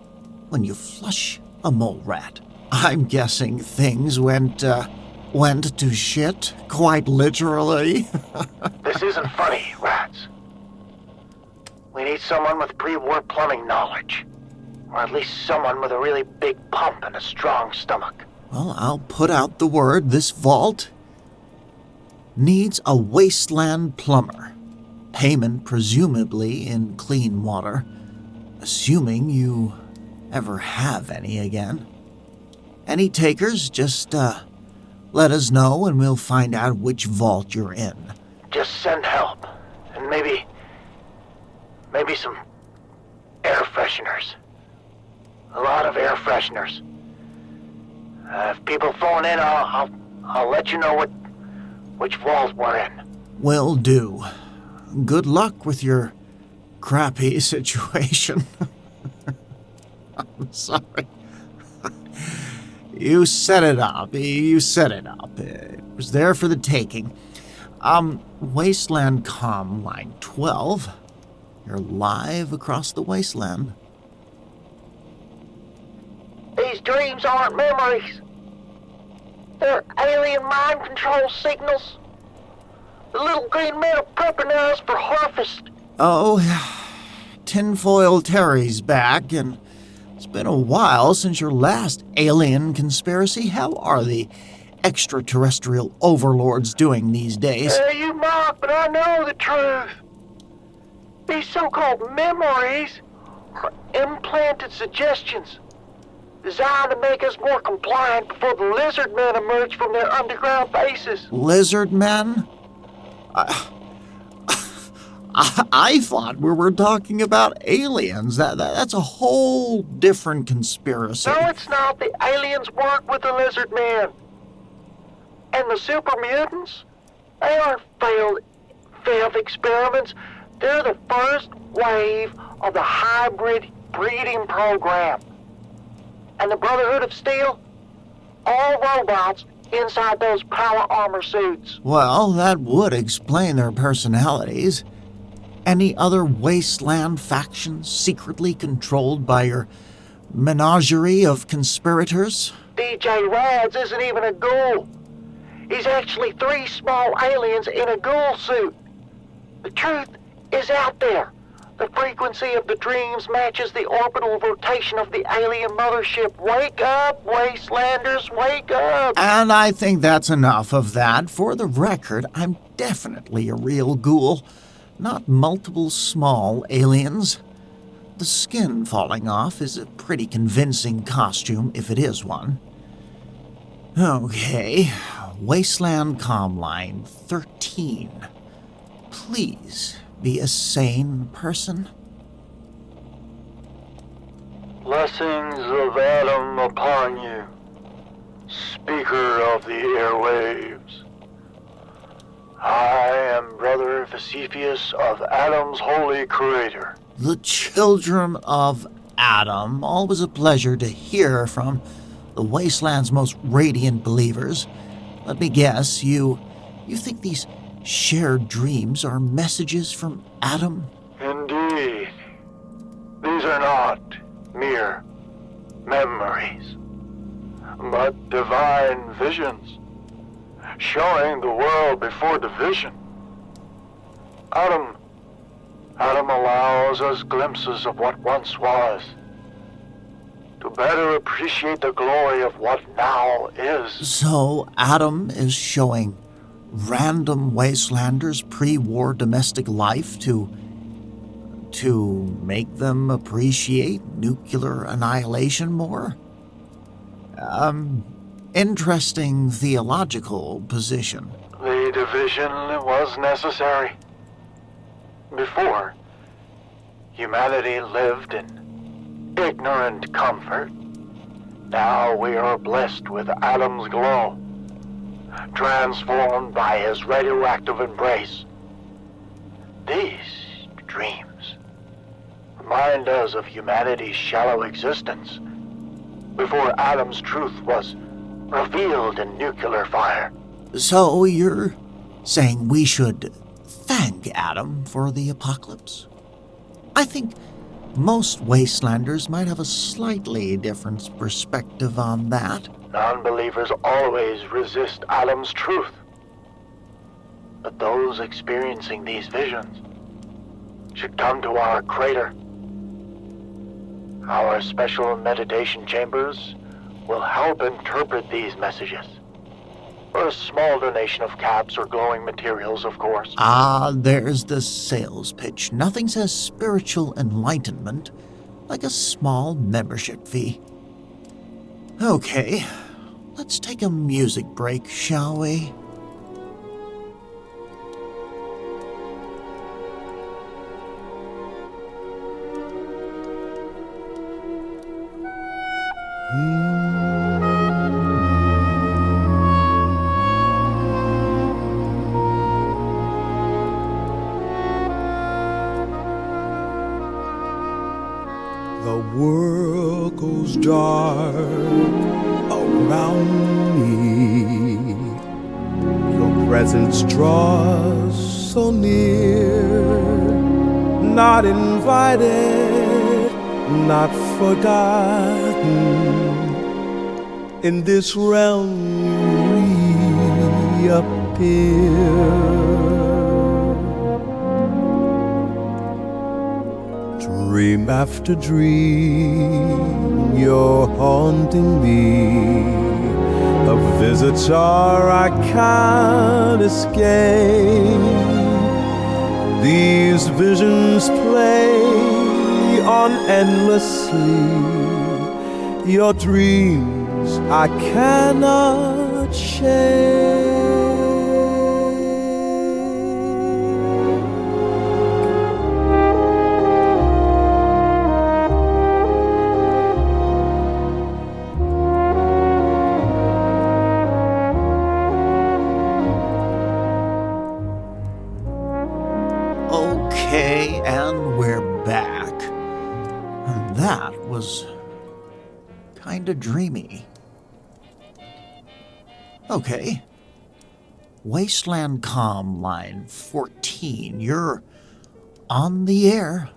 when you flush a mole rat? I'm guessing things went to shit, quite literally. This isn't funny, Rats. We need someone with pre-war plumbing knowledge. Or at least someone with a really big pump and a strong stomach. Well, I'll put out the word. This vault needs a wasteland plumber. Payment presumably in clean water. Assuming you ever have any again. Any takers, just let us know and we'll find out which vault you're in. Just send help. And maybe some air fresheners. A lot of air fresheners. If people phone in, I'll let you know which vault we're in. Will do. Good luck with your crappy situation. I'm sorry. You set it up. It was there for the taking. Wasteland Comm Line 12. You're live across the wasteland. These dreams aren't memories. They're alien mind control signals. The little green men are prepping us for harvest. Oh, Tinfoil Terry's back, and it's been a while since your last alien conspiracy. How are the extraterrestrial overlords doing these days? You mock, but I know the truth. These so-called memories are implanted suggestions designed to make us more compliant before the lizard men emerge from their underground bases. Lizard men? I thought we were talking about aliens. That's a whole different conspiracy. No, it's not. The aliens work with the lizard men. And the super mutants, they aren't failed experiments. They're the first wave of the hybrid breeding program. And the Brotherhood of Steel, all robots inside those power armor suits. Well, that would explain their personalities. Any other wasteland factions secretly controlled by your menagerie of conspirators? DJ Rads isn't even a ghoul. is actually 3 small aliens in a ghoul suit. The truth is out there. The frequency of the dreams matches the orbital rotation of the alien mothership. Wake up, Wastelanders, wake up! And I think that's enough of that. For the record, I'm definitely a real ghoul, not multiple small aliens. The skin falling off is a pretty convincing costume, if it is one. Okay, Wasteland Commline 13. Please be a sane person. Blessings of Adam upon you, speaker of the airwaves. I am Brother Vasifius of Adam's holy creator. The children of Adam. Always a pleasure to hear from the Wasteland's most radiant believers. Let me guess, you think these shared dreams are messages from Adam? Indeed. These are not mere memories, but divine visions, showing the world before the vision. Adam allows us glimpses of what once was, to better appreciate the glory of what now is. So Adam is showing random Wastelanders pre-war domestic life to make them appreciate nuclear annihilation more? Interesting theological position. The division was necessary. Before, humanity lived in ignorant comfort. Now we are blessed with Adam's glow, transformed by his radioactive embrace. These dreams remind us of humanity's shallow existence before Adam's truth was revealed in nuclear fire. So you're saying we should thank Adam for the apocalypse? I think most Wastelanders might have a slightly different perspective on that. Non-believers always resist Adam's truth. But those experiencing these visions should come to our crater. Our special meditation chambers will help interpret these messages. For a small donation of caps or glowing materials, of course. Ah, there's the sales pitch. Nothing says spiritual enlightenment like a small membership fee. Okay, let's take a music break, shall we? The world goes dark around me. Your presence draws so near. Not invited, not forgotten. In this realm you reappear. Dream after dream, you're haunting me. A visitor I can't escape. These visions play on endlessly. Your dreams I cannot shake. Okay, and we're back. That was kinda dreamy. Okay. Wasteland Comm line 14, you're on the air.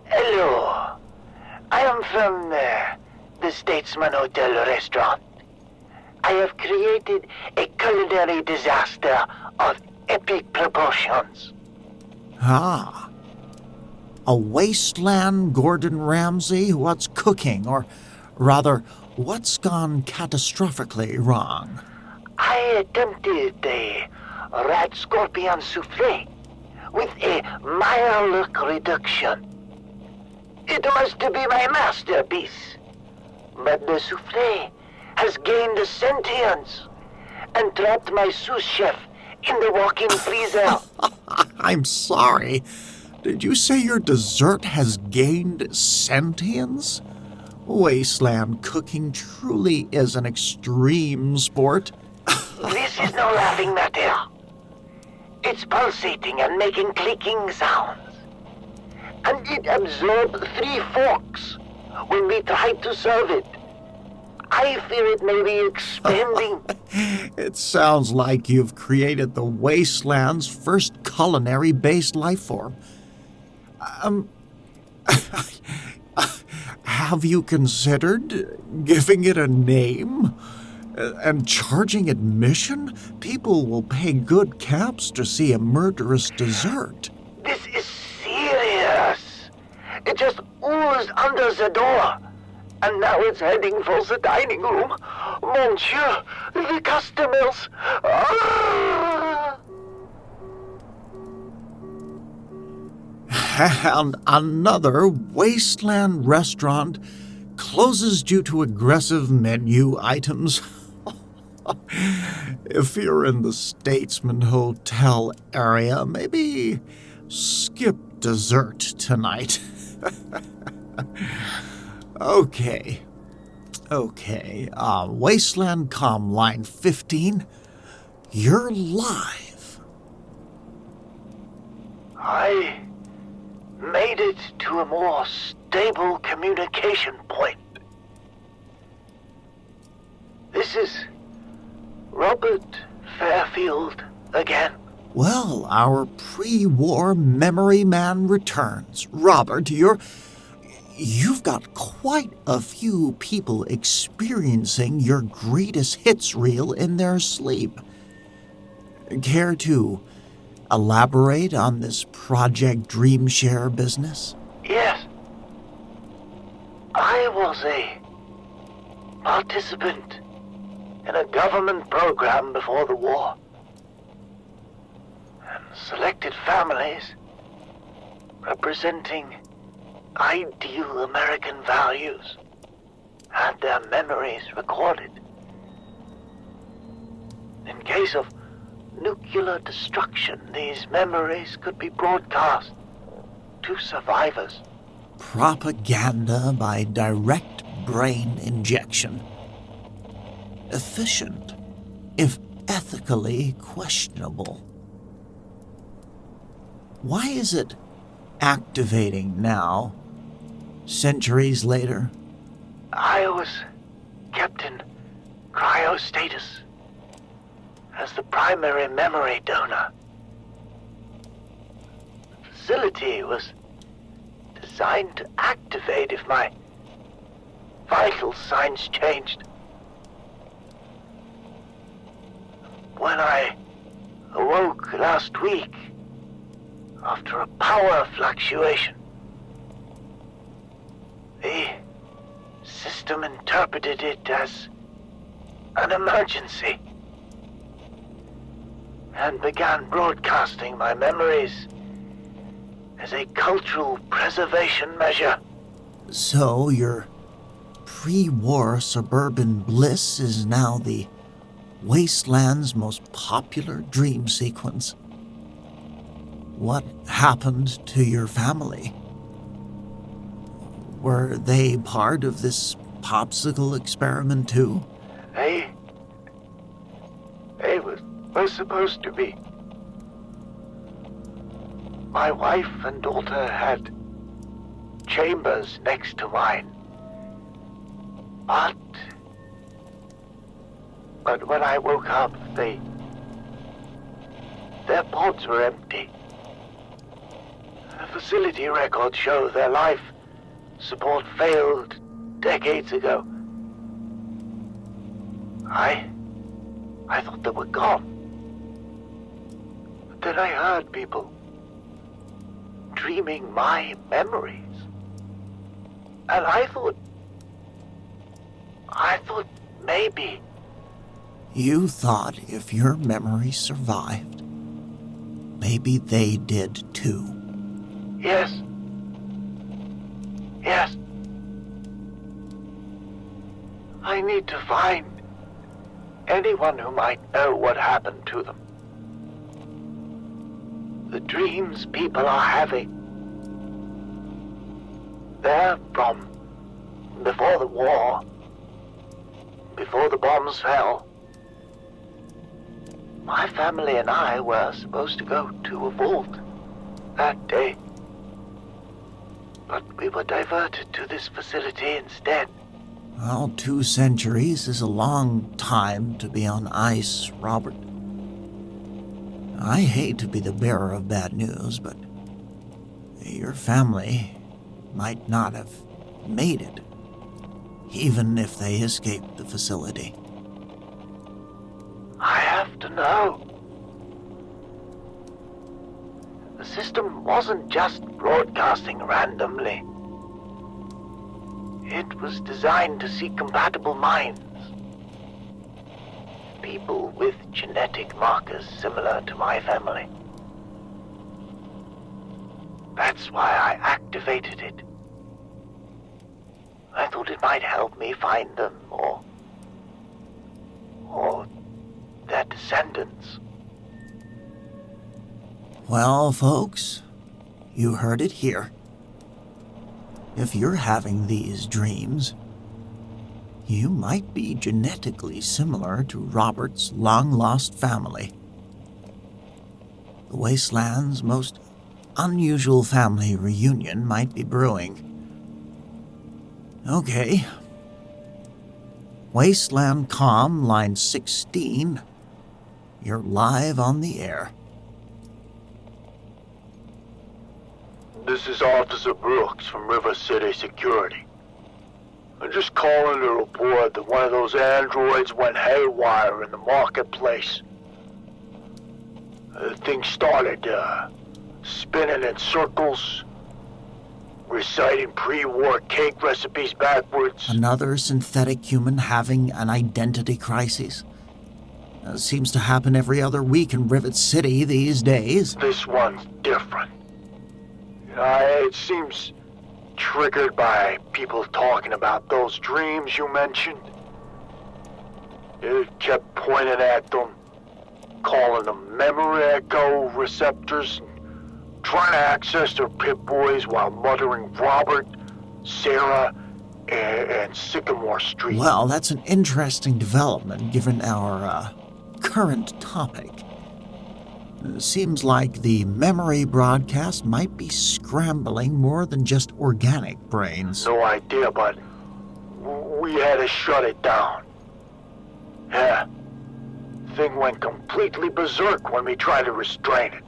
Hello. I am from the Statesman Hotel restaurant. I have created a culinary disaster of epic proportions. Ah. A wasteland Gordon Ramsay? What's cooking? Or rather, what's gone catastrophically wrong? I attempted a rat scorpion souffle with a mild reduction. It was to be my masterpiece, but the souffle has gained sentience and trapped my sous chef in the walk-in freezer. I'm sorry. Did you say your dessert has gained sentience? Wasteland cooking truly is an extreme sport. This is no laughing matter. It's pulsating and making clicking sounds. And it absorbed 3 forks when we tried to serve it. I fear it may be expanding. It sounds like you've created the Wasteland's first culinary-based life form. Have you considered giving it a name? And charging admission? People will pay good caps to see a murderous dessert. This is serious. It just oozed under the door. And now it's heading for the dining room. Monsieur, the customers. Ah! And another Wasteland restaurant closes due to aggressive menu items. If you're in the Statesman Hotel area, maybe skip dessert tonight. Okay. Wasteland comm line 15. You're live. I made it to a more stable communication point. This is Robert Fairfield again. Well, our pre-war memory man returns. Robert, you've got quite a few people experiencing your greatest hits reel in their sleep. Care to elaborate on this Project Dreamshare business? Yes. I was a participant in a government program before the war. And selected families representing ideal American values had their memories recorded. In case of nuclear destruction, these memories could be broadcast to survivors. Propaganda by direct brain injection. Efficient, if ethically questionable. Why is it activating now, centuries later? I was kept in cryo status as the primary memory donor. The facility was designed to activate if my vital signs changed. When I awoke last week, after a power fluctuation, the system interpreted it as an emergency and began broadcasting my memories as a cultural preservation measure. So your pre-war suburban bliss is now the Wasteland's most popular dream sequence. What happened to your family? Were they part of this popsicle experiment too? They were supposed to be. My wife and daughter had chambers next to mine. But when I woke up, their pods were empty. The facility records show their life support failed decades ago. I thought they were gone. But then I heard people dreaming my memories. And I thought maybe. You thought if your memory survived, maybe they did too. Yes. Yes. I need to find anyone who might know what happened to them. The dreams people are having, they're from before the war, before the bombs fell. My family and I were supposed to go to a vault that day, but we were diverted to this facility instead. Well, 2 centuries is a long time to be on ice, Robert. I hate to be the bearer of bad news, but your family might not have made it, even if they escaped the facility. I have to know. The system wasn't just broadcasting randomly. It was designed to seek compatible minds. People with genetic markers similar to my family. That's why I activated it. I thought it might help me find them, or their descendants. Well, folks, you heard it here. If you're having these dreams, you might be genetically similar to Robert's long-lost family. The Wasteland's most unusual family reunion might be brewing. Okay. Wasteland Comm, line 16. You're live on the air. This is Officer Brooks from River City Security. I'm just calling to report that one of those androids went haywire in the marketplace. The thing started spinning in circles, reciting pre-war cake recipes backwards. Another synthetic human having an identity crisis? Seems to happen every other week in Rivet City these days. This one's different. It seems triggered by people talking about those dreams you mentioned. It kept pointing at them, calling them memory echo receptors, trying to access their Pip-Boys while muttering Robert, Sarah, and Sycamore Street. Well, that's an interesting development given our current topic. Seems like the memory broadcast might be scrambling more than just organic brains. No idea, but we had to shut it down. Yeah, thing went completely berserk when we tried to restrain it.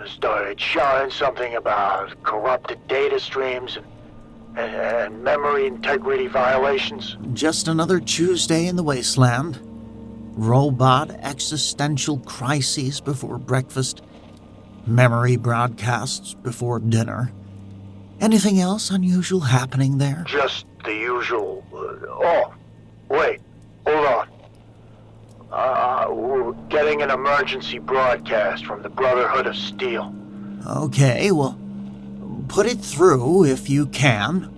It started shouting something about corrupted data streams and memory integrity violations. Just another Tuesday in the Wasteland. Robot existential crises before breakfast. Memory broadcasts before dinner. Anything else unusual happening there? Just the usual. Wait, hold on. We're getting an emergency broadcast from the Brotherhood of Steel. Okay, well, put it through if you can.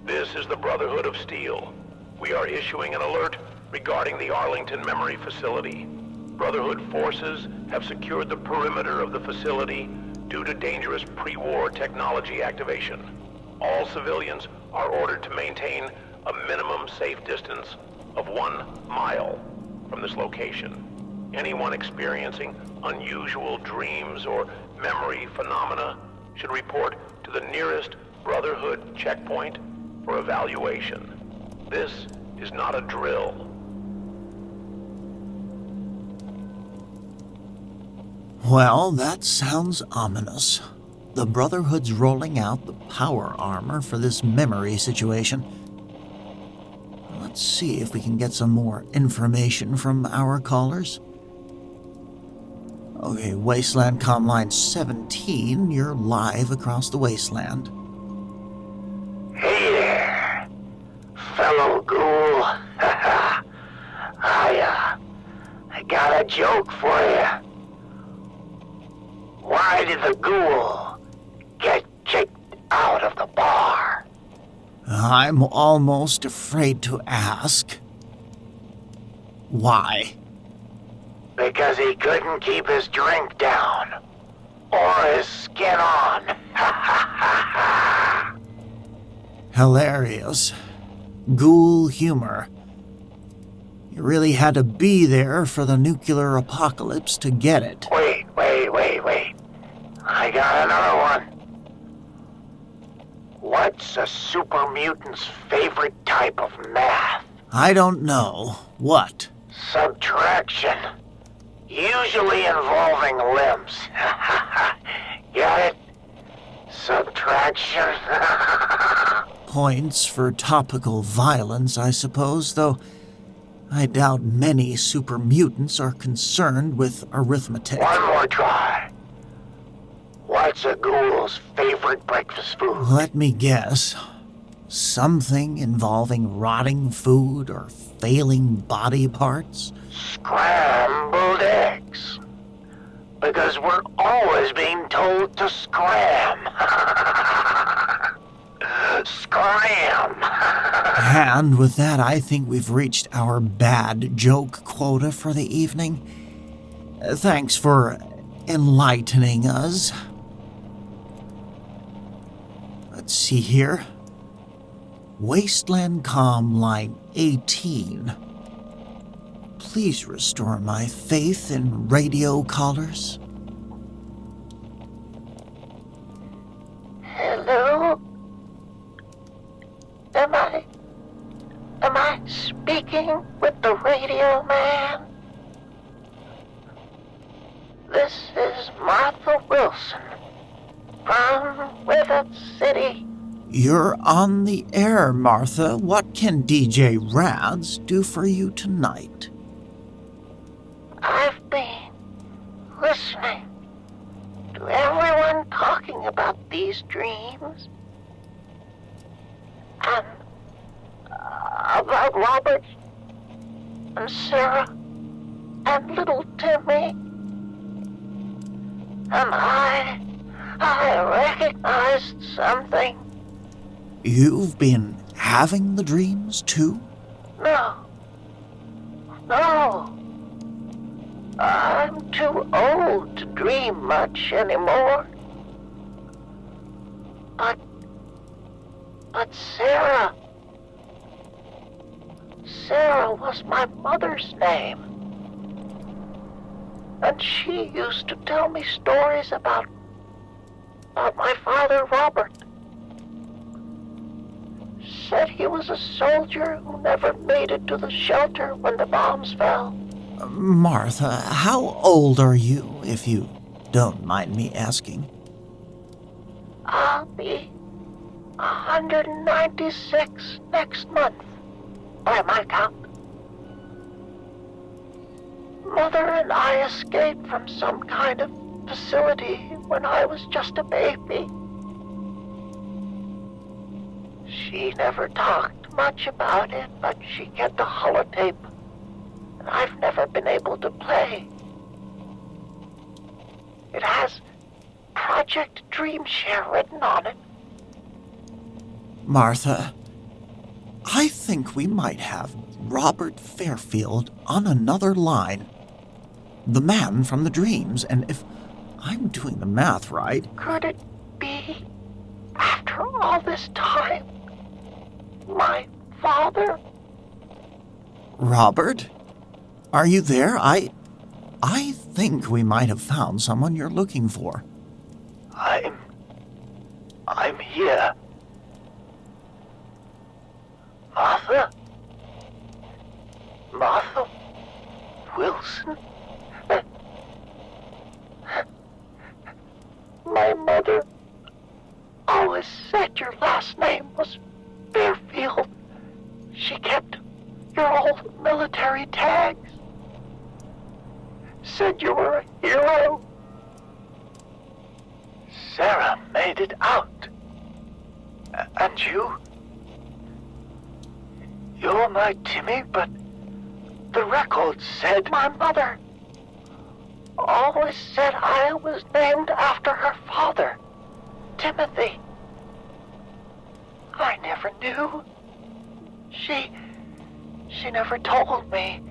This is the Brotherhood of Steel. We are issuing an alert regarding the Arlington Memory Facility. Brotherhood forces have secured the perimeter of the facility due to dangerous pre-war technology activation. All civilians are ordered to maintain a minimum safe distance of 1 mile from this location. Anyone experiencing unusual dreams or memory phenomena should report to the nearest Brotherhood checkpoint for evaluation. This is not a drill. Well, that sounds ominous. The Brotherhood's rolling out the power armor for this memory situation. Let's see if we can get some more information from our callers. Okay, Wasteland Comm Line 17, you're live across the wasteland. Hey there, fellow ghoul. I got a joke for you. Why did the ghoul get kicked out of the bar? I'm almost afraid to ask. Why? Because he couldn't keep his drink down. Or his skin on. Hilarious. Ghoul humor. You really had to be there for the nuclear apocalypse to get it. Wait. I got another one. What's a super mutant's favorite type of math? I don't know. What? Subtraction. Usually involving limbs. Get it? Subtraction. Points for topical violence, I suppose, though I doubt many super mutants are concerned with arithmetic. One more try. What's a ghoul's favorite breakfast food? Let me guess. Something involving rotting food or failing body parts? Scrambled eggs. Because we're always being told to scram. Scram! And with that, I think we've reached our bad joke quota for the evening. Thanks for enlightening us. Let's see here. Wasteland Comm Line 18. Please restore my faith in radio callers. Hello? Am I speaking with the radio man? This is Martha Wilson from River City. You're on the air, Martha. What can DJ Rads do for you tonight? I've been listening to everyone talking about these dreams. And about Robert and Sarah and little Timmy. And I recognized something. You've been having the dreams too? No. I'm too old to dream much anymore. But Sarah was my mother's name. And she used to tell me stories about my father, Robert. Said he was a soldier who never made it to the shelter when the bombs fell. Martha, how old are you, if you don't mind me asking? I'll be 196 next month, by my count. Mother and I escaped from some kind of facility when I was just a baby. She never talked much about it, but she kept a holotape, and I've never been able to play. It has Project Dreamshare written on it. Martha, I think we might have Robert Fairfield on another line. The man from the dreams, and if I'm doing the math right... Could it be, after all this time, my father? Robert? Are you there? I think we might have found someone you're looking for. I'm here. Martha Wilson? My mother always said your last name was Fairfield. She kept your old military tags. Said you were a hero. Sarah made it out. And you? You're my Timmy, but the record said my mother always said I was named after her father, Timothy. I never knew. She never told me.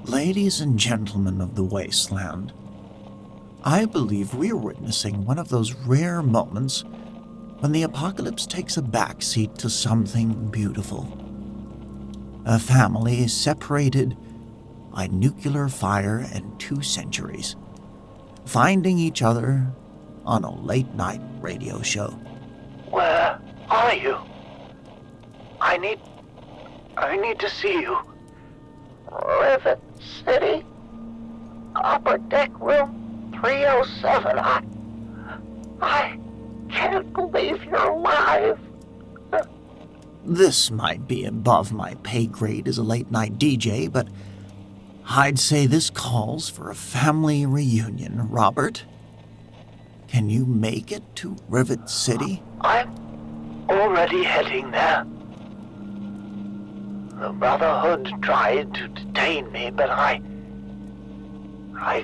Ladies and gentlemen of the Wasteland, I believe we are witnessing one of those rare moments when the apocalypse takes a backseat to something beautiful. A family separated by nuclear fire and 2 centuries, finding each other on a late-night radio show. Where are you? I need to see you. Rivet City, upper deck room 307. I can't believe you're alive. This might be above my pay grade as a late-night DJ, but I'd say this calls for a family reunion, Robert. Can you make it to Rivet City? I'm already heading there. The Brotherhood tried to detain me, but I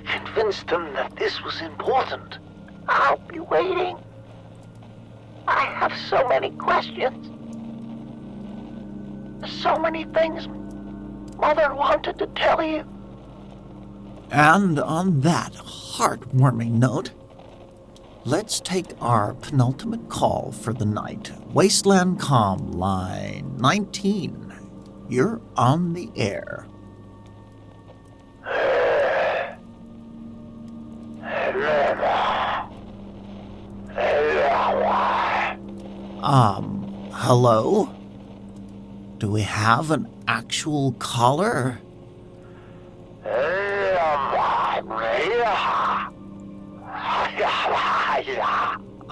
convinced them that this was important. I'll be waiting. I have so many questions. So many things Mother wanted to tell you. And on that heartwarming note, let's take our penultimate call for the night. Wasteland Comm line 19. You're on the air. Hello? Do we have an actual caller?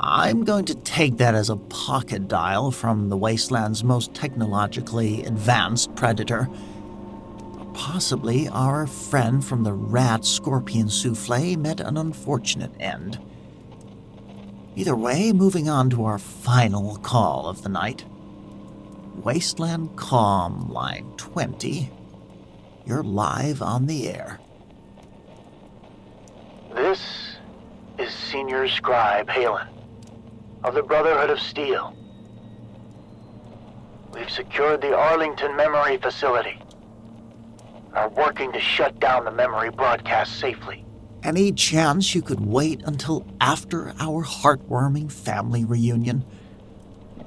I'm going to take that as a pocket dial from the Wasteland's most technologically advanced predator. Or possibly our friend from the rat scorpion souffle met an unfortunate end. Either way, moving on to our final call of the night. Wasteland Comm line 20. You're live on the air. This is Senior Scribe Halen of the Brotherhood of Steel. We've secured the Arlington Memory Facility. Are working to shut down the memory broadcast safely. Any chance you could wait until after our heartwarming family reunion?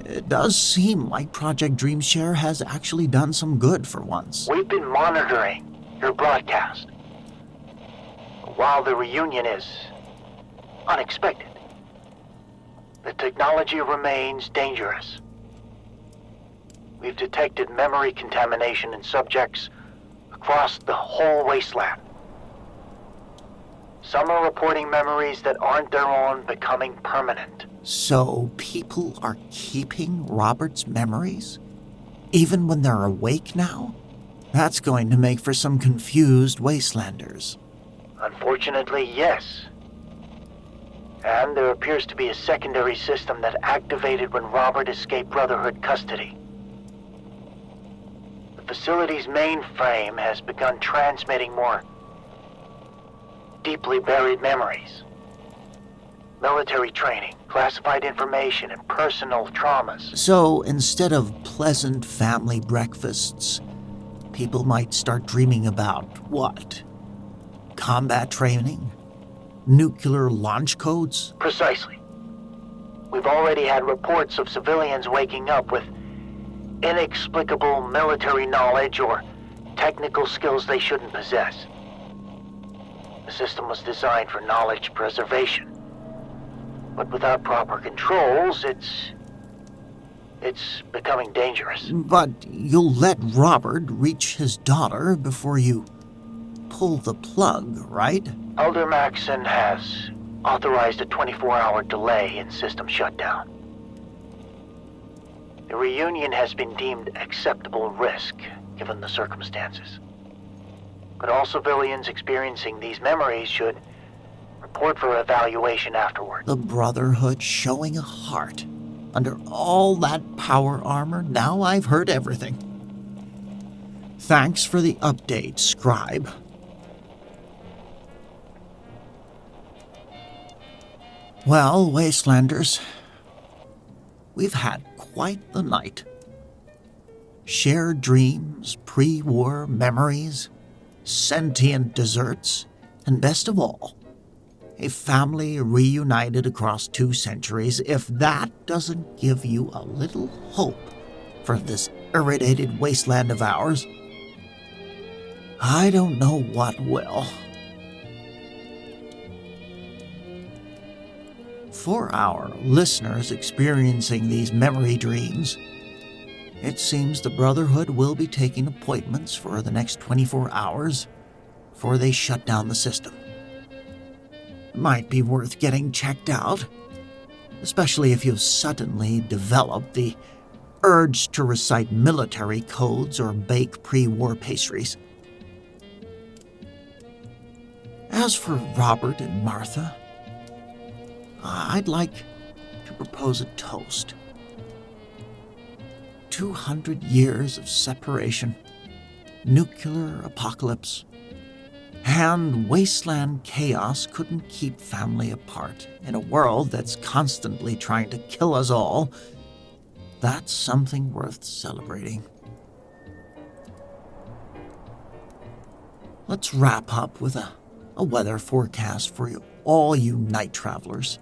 It does seem like Project Dreamshare has actually done some good for once. We've been monitoring your broadcast. While the reunion is unexpected, the technology remains dangerous. We've detected memory contamination in subjects across the whole wasteland. Some are reporting memories that aren't their own becoming permanent. So people are keeping Robert's memories? Even when they're awake now? That's going to make for some confused Wastelanders. Unfortunately, yes. And there appears to be a secondary system that activated when Robert escaped Brotherhood custody. The facility's mainframe has begun transmitting more deeply buried memories. Military training, classified information, and personal traumas. So instead of pleasant family breakfasts, people might start dreaming about what? Combat training? Nuclear launch codes? Precisely. We've already had reports of civilians waking up with inexplicable military knowledge or technical skills they shouldn't possess. The system was designed for knowledge preservation. But without proper controls, it's becoming dangerous. But you'll let Robert reach his daughter before you pull the plug, right? Elder Maxson has authorized a 24-hour delay in system shutdown. The reunion has been deemed acceptable risk, given the circumstances. But all civilians experiencing these memories should report for evaluation afterward. The Brotherhood showing a heart. Under all that power armor, now I've heard everything. Thanks for the update, Scribe. Well, Wastelanders, we've had quite the night. Shared dreams, pre-war memories, sentient desserts, and best of all, a family reunited across 2 centuries. If that doesn't give you a little hope for this irradiated wasteland of ours, I don't know what will. For our listeners experiencing these memory dreams, it seems the Brotherhood will be taking appointments for the next 24 hours before they shut down the system. Might be worth getting checked out, especially if you've suddenly developed the urge to recite military codes or bake pre-war pastries. As for Robert and Martha, I'd like to propose a toast. 200 years of separation, nuclear apocalypse, and wasteland chaos couldn't keep family apart. In a world that's constantly trying to kill us all, that's something worth celebrating. Let's wrap up with a weather forecast for all you night travelers.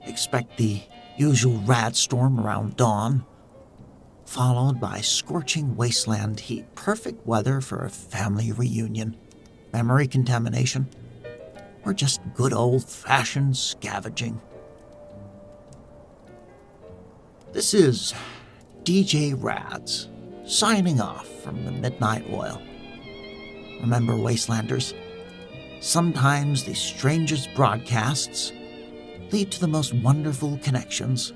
Expect the usual rad storm around dawn, followed by scorching wasteland heat. Perfect weather for a family reunion, memory contamination, or just good old-fashioned scavenging. This is DJ Rads, signing off from the Midnight Oil. Remember, Wastelanders, sometimes the strangest broadcasts lead to the most wonderful connections.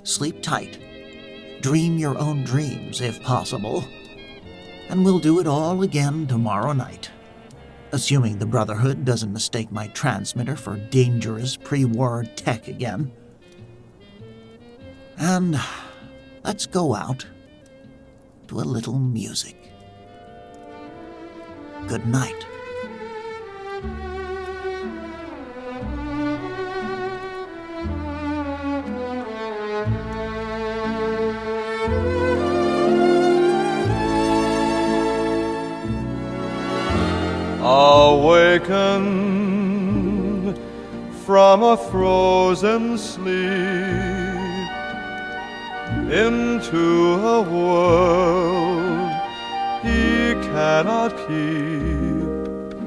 Sleep tight. Dream your own dreams, if possible. And we'll do it all again tomorrow night. Assuming the Brotherhood doesn't mistake my transmitter for dangerous pre-war tech again. And let's go out to a little music. Good night. Awaken from a frozen sleep into a world he cannot keep.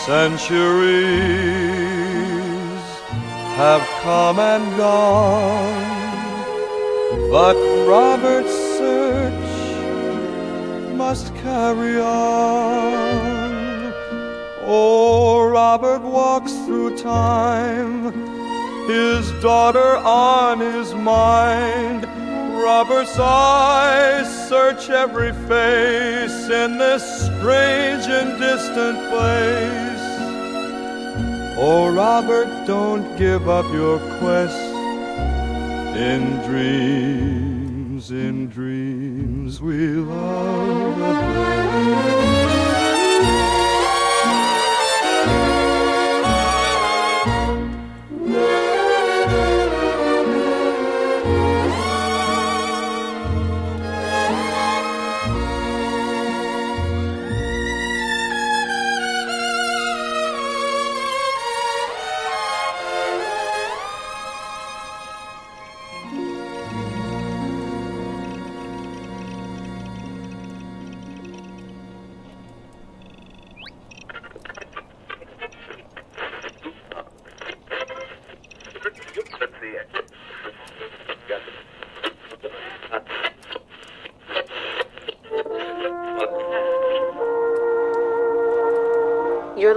Centuries have come and gone, but Robert's search must carry on. Oh, Robert walks through time, his daughter on his mind. Robert's eyes search every face in this strange and distant place. Oh, Robert, don't give up your quest. In dreams we love again.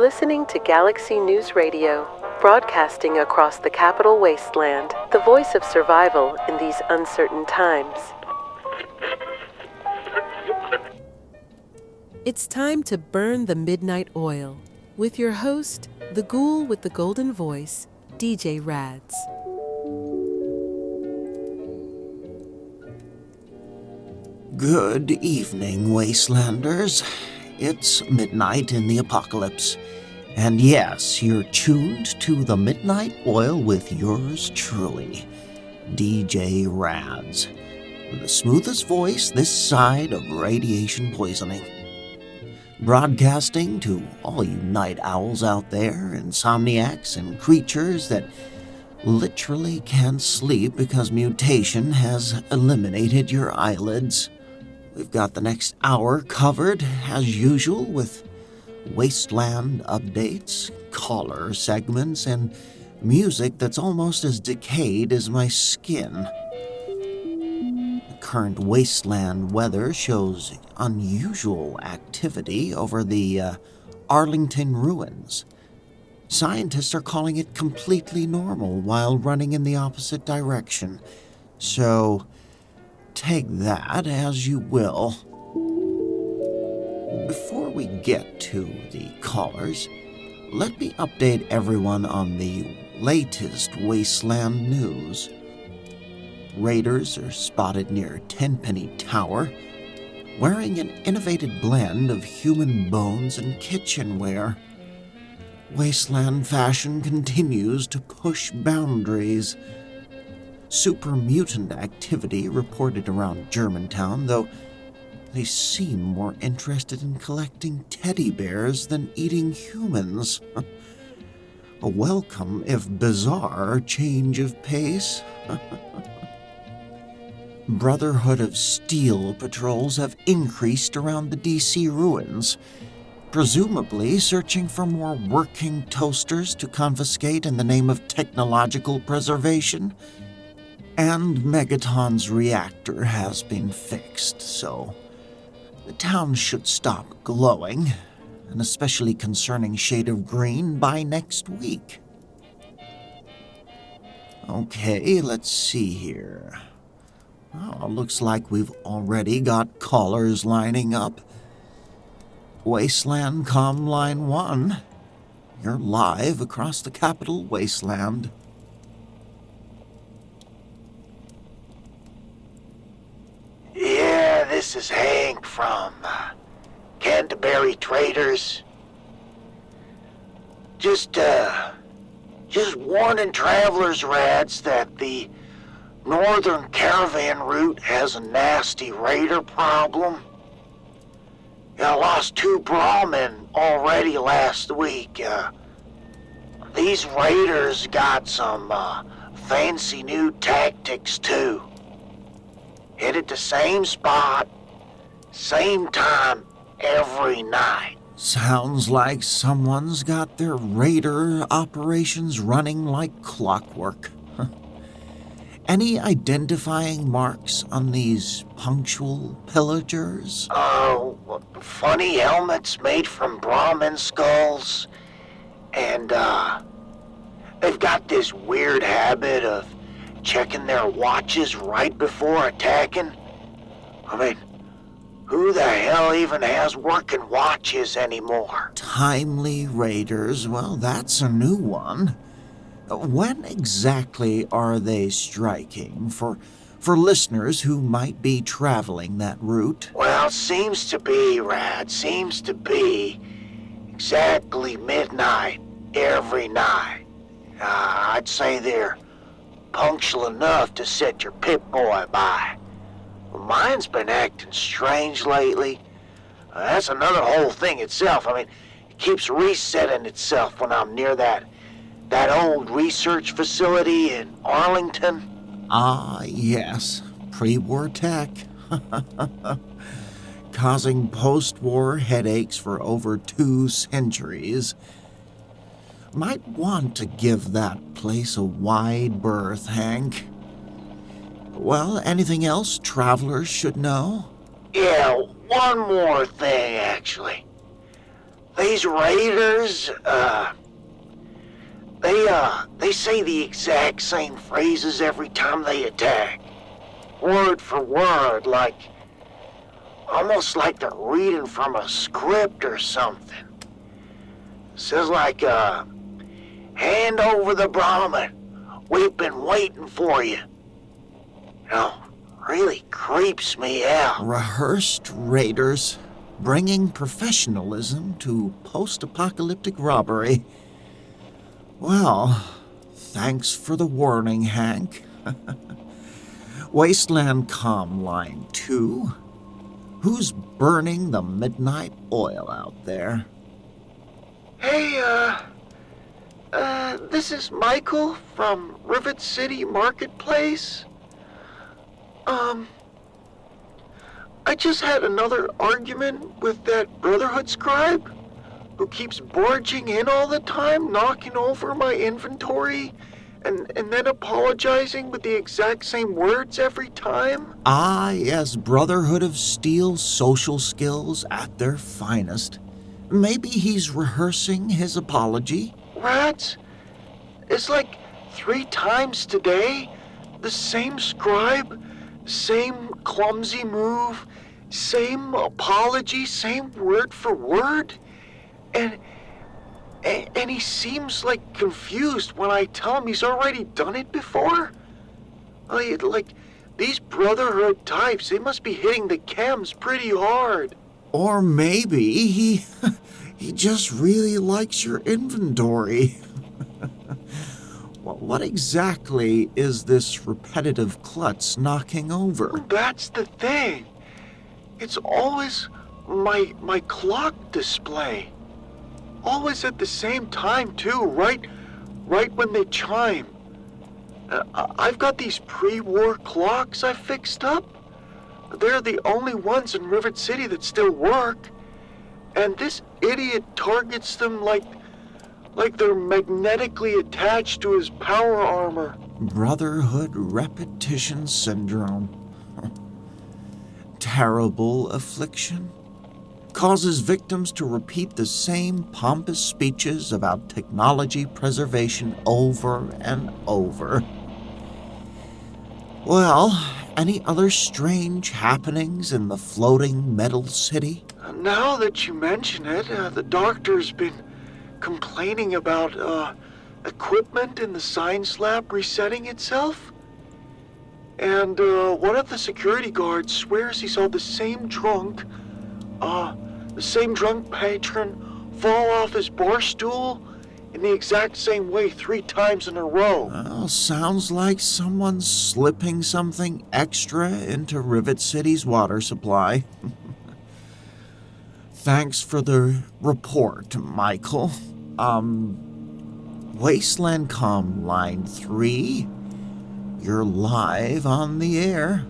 listening to Galaxy News Radio, broadcasting across the Capital Wasteland, the voice of survival in these uncertain times. It's time to burn the midnight oil with your host, the Ghoul with the golden voice, DJ Rads. Good evening, Wastelanders. It's midnight in the apocalypse. And yes, you're tuned to the Midnight Oil with yours truly, DJ Rads. The smoothest voice this side of radiation poisoning. Broadcasting to all you night owls out there, insomniacs, and creatures that literally can't sleep because mutation has eliminated your eyelids. We've got the next hour covered, as usual, with Wasteland updates, caller segments, and music that's almost as decayed as my skin. The current Wasteland weather shows unusual activity over the Arlington ruins. Scientists are calling it completely normal while running in the opposite direction. So, take that as you will. Before we get to the callers, let me update everyone on the latest Wasteland news. Raiders are spotted near Tenpenny Tower, wearing an innovative blend of human bones and kitchenware. Wasteland fashion continues to push boundaries. Super mutant activity reported around Germantown, though they seem more interested in collecting teddy bears than eating humans. A welcome, if bizarre, change of pace. Brotherhood of Steel patrols have increased around the DC ruins, presumably searching for more working toasters to confiscate in the name of technological preservation. And Megaton's reactor has been fixed, so the town should stop glowing, an especially concerning shade of green, by next week. Okay, let's see here. Oh, looks like we've already got callers lining up. Wasteland Comm Line 1, you're live across the Capital Wasteland. Yeah, this is Hank from Canterbury Traders. Just warning travelers, Rads, that the northern caravan route has a nasty raider problem. I lost 2 brawlmen already last week. These raiders got some fancy new tactics too. Headed the same spot, same time, every night. Sounds like someone's got their raider operations running like clockwork. Any identifying marks on these punctual pillagers? Funny helmets made from Brahmin skulls. And, they've got this weird habit of checking their watches right before attacking. I mean, who the hell even has working watches anymore? Timely raiders, well, that's a new one. When exactly are they striking for listeners who might be traveling that route? Well, seems to be, Rad, seems to be exactly midnight every night. I'd say they're punctual enough to set your Pip-Boy by. Well, mine's been acting strange lately. That's another whole thing itself. I mean, it keeps resetting itself when I'm near that old research facility in Arlington. Ah, yes. Pre-war tech. Causing post-war headaches for over 2 centuries. Might want to give that place a wide berth, Hank. Well, anything else travelers should know? Yeah, one more thing, actually. These raiders, they say the exact same phrases every time they attack. Word for word, almost like they're reading from a script or something. Says like, hand over the Brahmin. We've been waiting for you. Really creeps me out. Rehearsed raiders bringing professionalism to post-apocalyptic robbery. Well, thanks for the warning, Hank. Wasteland Comm Line 2. Who's burning the midnight oil out there? Hey, this is Michael from Rivet City Marketplace. I just had another argument with that Brotherhood scribe who keeps barging in all the time, knocking over my inventory, and then apologizing with the exact same words every time. Ah, yes, Brotherhood of Steel social skills at their finest. Maybe he's rehearsing his apology? Rads, it's like 3 times today. The same scribe, same clumsy move, same apology, same word for word. And he seems confused when I tell him he's already done it before. These Brotherhood types, they must be hitting the chems pretty hard. Or maybe he just really likes your inventory. Well, what exactly is this repetitive klutz knocking over? That's the thing. It's always my clock display. Always at the same time, too, right when they chime. I've got these pre-war clocks I fixed up. They're the only ones in Rivet City that still work. And this idiot targets them like they're magnetically attached to his power armor. Brotherhood repetition syndrome. Terrible affliction. Causes victims to repeat the same pompous speeches about technology preservation over and over. Well, any other strange happenings in the floating metal city? Now that you mention it, the doctor's been complaining about equipment in the science lab resetting itself. And one of the security guards swears he saw the same drunk patron fall off his bar stool in the exact same way 3 times in a row. Well, sounds like someone's slipping something extra into Rivet City's water supply. Thanks for the report, Michael. Wasteland Comm Line 3, you're live on the air.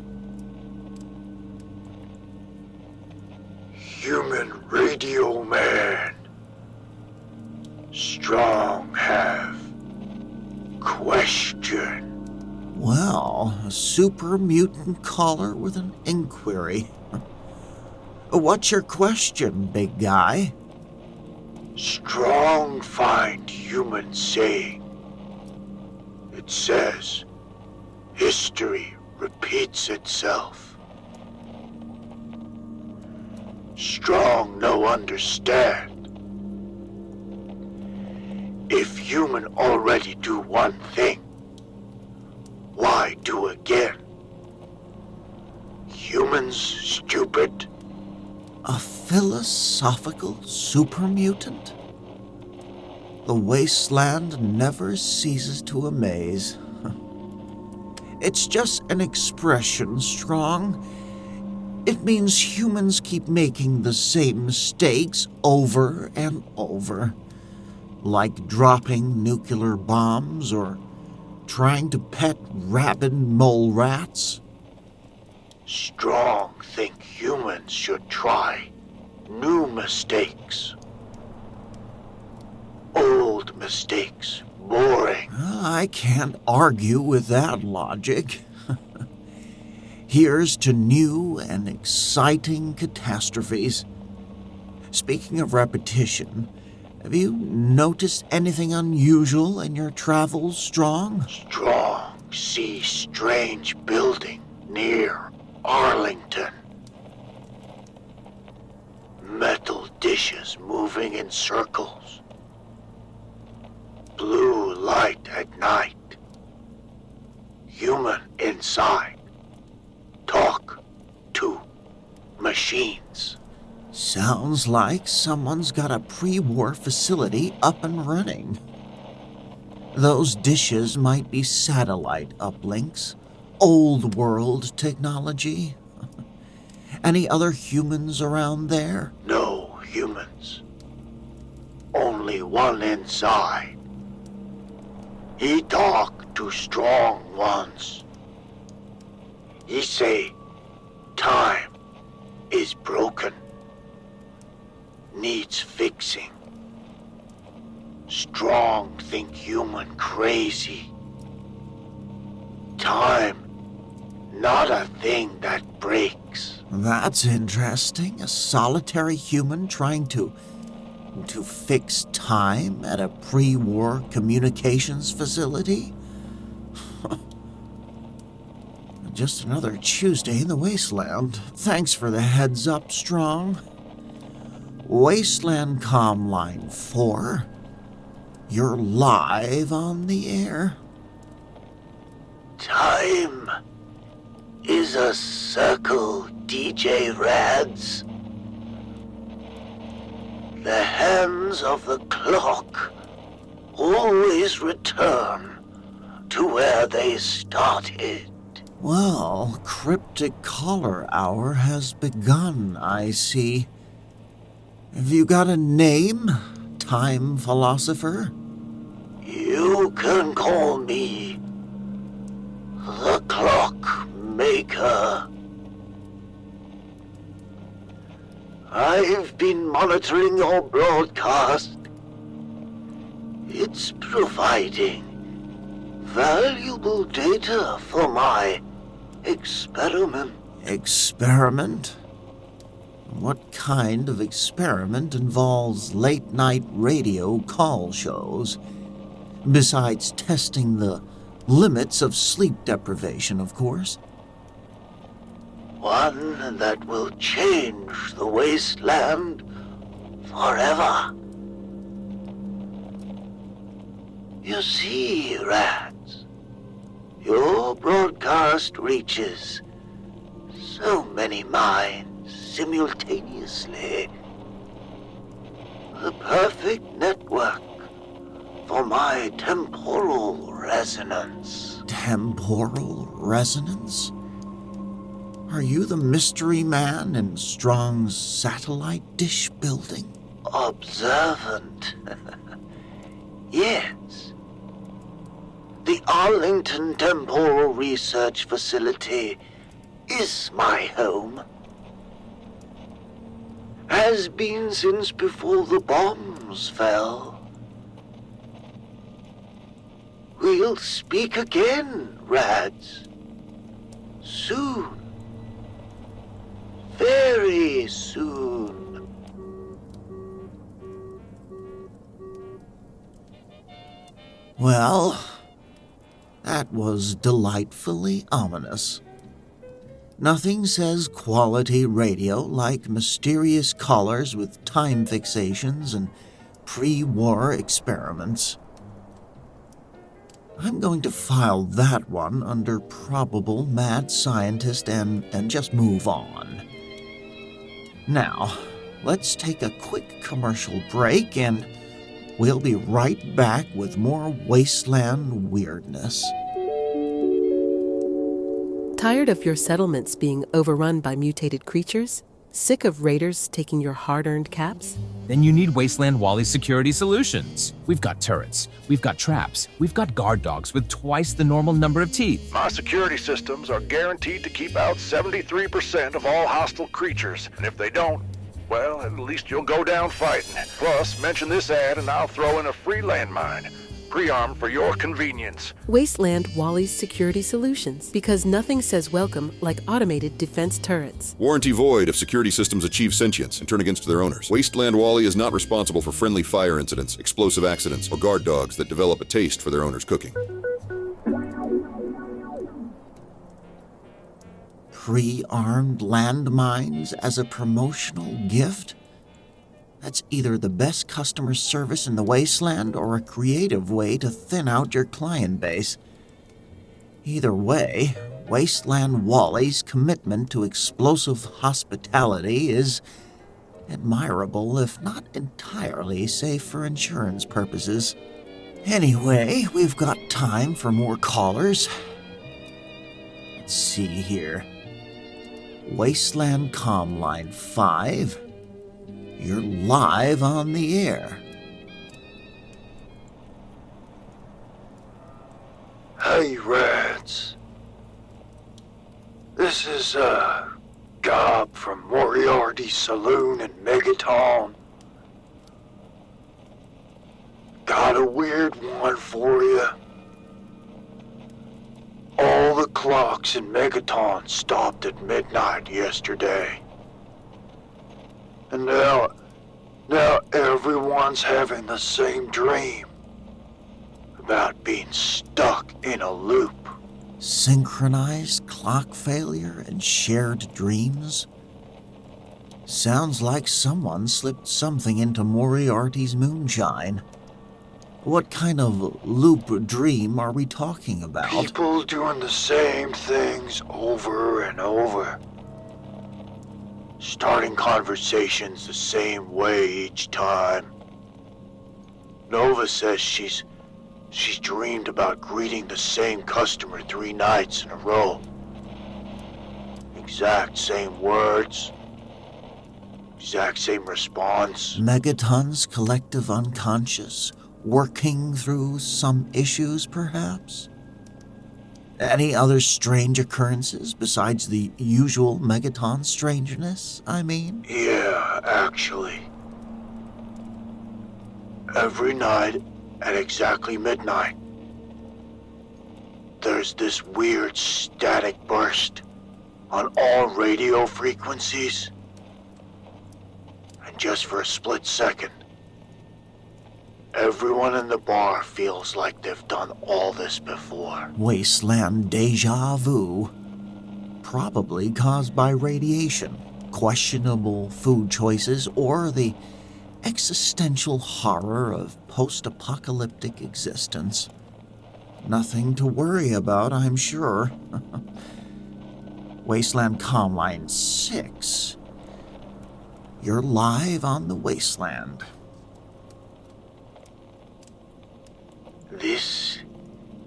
Human radio man. Strong have question. Well, a super mutant caller with an inquiry. What's your question, big guy? Strong find human saying. It says, history repeats itself. Strong no understand. If human already do one thing, why do again? Humans stupid? A philosophical super mutant? The wasteland never ceases to amaze. It's just an expression, Strong. It means humans keep making the same mistakes over and over. Like dropping nuclear bombs or trying to pet rabid mole rats. Strong think humans should try new mistakes. Old mistakes, boring. I can't argue with that logic. Here's to new and exciting catastrophes. Speaking of repetition, have you noticed anything unusual in your travels, Strong? Strong sees strange building near Arlington. Metal dishes moving in circles. Blue light at night. Human inside. Talk to machines. Sounds like someone's got a pre-war facility up and running. Those dishes might be satellite uplinks, old world technology. Any other humans around there? No humans. Only one inside. He talked to Strong once. He say time is broken. Needs fixing. Strong think human crazy. Time, not a thing that breaks. That's interesting. A solitary human trying to fix time at a pre-war communications facility? Just another Tuesday in the Wasteland. Thanks for the heads up, Strong. Wasteland Comm Line 4. You're live on the air. Time is a circle, DJ Rads. The hands of the clock always return to where they started. Well, Cryptic Caller Hour has begun, I see. Have you got a name, time philosopher? You can call me the Clock Maker. I've been monitoring your broadcast. It's providing valuable data for my experiment. Experiment? What kind of experiment involves late-night radio call shows? Besides testing the limits of sleep deprivation, of course. One that will change the wasteland forever. You see, Rads, your broadcast reaches so many minds simultaneously. The perfect network for my temporal resonance. Temporal resonance? Are you the mystery man in Strong's satellite dish building? Observant. Yes. The Arlington Temporal Research Facility is my home. Has been since before the bombs fell. We'll speak again, Rads. Soon. Very soon. Well, that was delightfully ominous. Nothing says quality radio like mysterious callers with time fixations and pre-war experiments. I'm going to file that one under probable mad scientist and just move on. Now, let's take a quick commercial break and we'll be right back with more wasteland weirdness. Tired of your settlements being overrun by mutated creatures? Sick of raiders taking your hard-earned caps? Then you need Wasteland Wally's security solutions. We've got turrets, we've got traps, we've got guard dogs with twice the normal number of teeth. My security systems are guaranteed to keep out 73% of all hostile creatures, and if they don't, well, at least you'll go down fighting. Plus, mention this ad and I'll throw in a free landmine. pre-armed for your convenience. Wasteland Wally's Security Solutions, because nothing says welcome like automated defense turrets. Warranty void if security systems achieve sentience and turn against their owners. Wasteland Wally is not responsible for friendly fire incidents, explosive accidents, or guard dogs that develop a taste for their owner's cooking. Pre-armed landmines as a promotional gift? That's either the best customer service in the Wasteland or a creative way to thin out your client base. Either way, Wasteland Wally's commitment to explosive hospitality is admirable, if not entirely safe for insurance purposes. Anyway, we've got time for more callers. Let's see here. Wasteland Comm Line 5. You're live on the air. Hey, Rads. This is, Gob from Moriarty's Saloon in Megaton. Got a weird one for you. All the clocks in Megaton stopped at midnight yesterday. And now everyone's having the same dream about being stuck in a loop. Synchronized clock failure and shared dreams? Sounds like someone slipped something into Moriarty's moonshine. What kind of loop dream are we talking about? People doing the same things over and over. Starting conversations the same way each time. Nova says she's dreamed about greeting the same customer 3 nights in a row. Exact same words. Exact same response. Megaton's collective unconscious, working through some issues, perhaps? Any other strange occurrences besides the usual Megaton strangeness, I mean? Yeah, actually. Every night at exactly midnight, there's this weird static burst on all radio frequencies. And just for a split second, everyone in the bar feels like they've done all this before. Wasteland deja vu. Probably caused by radiation, questionable food choices, or the existential horror of post-apocalyptic existence. Nothing to worry about, I'm sure. Wasteland Comm Line 6. You're live on the Wasteland. This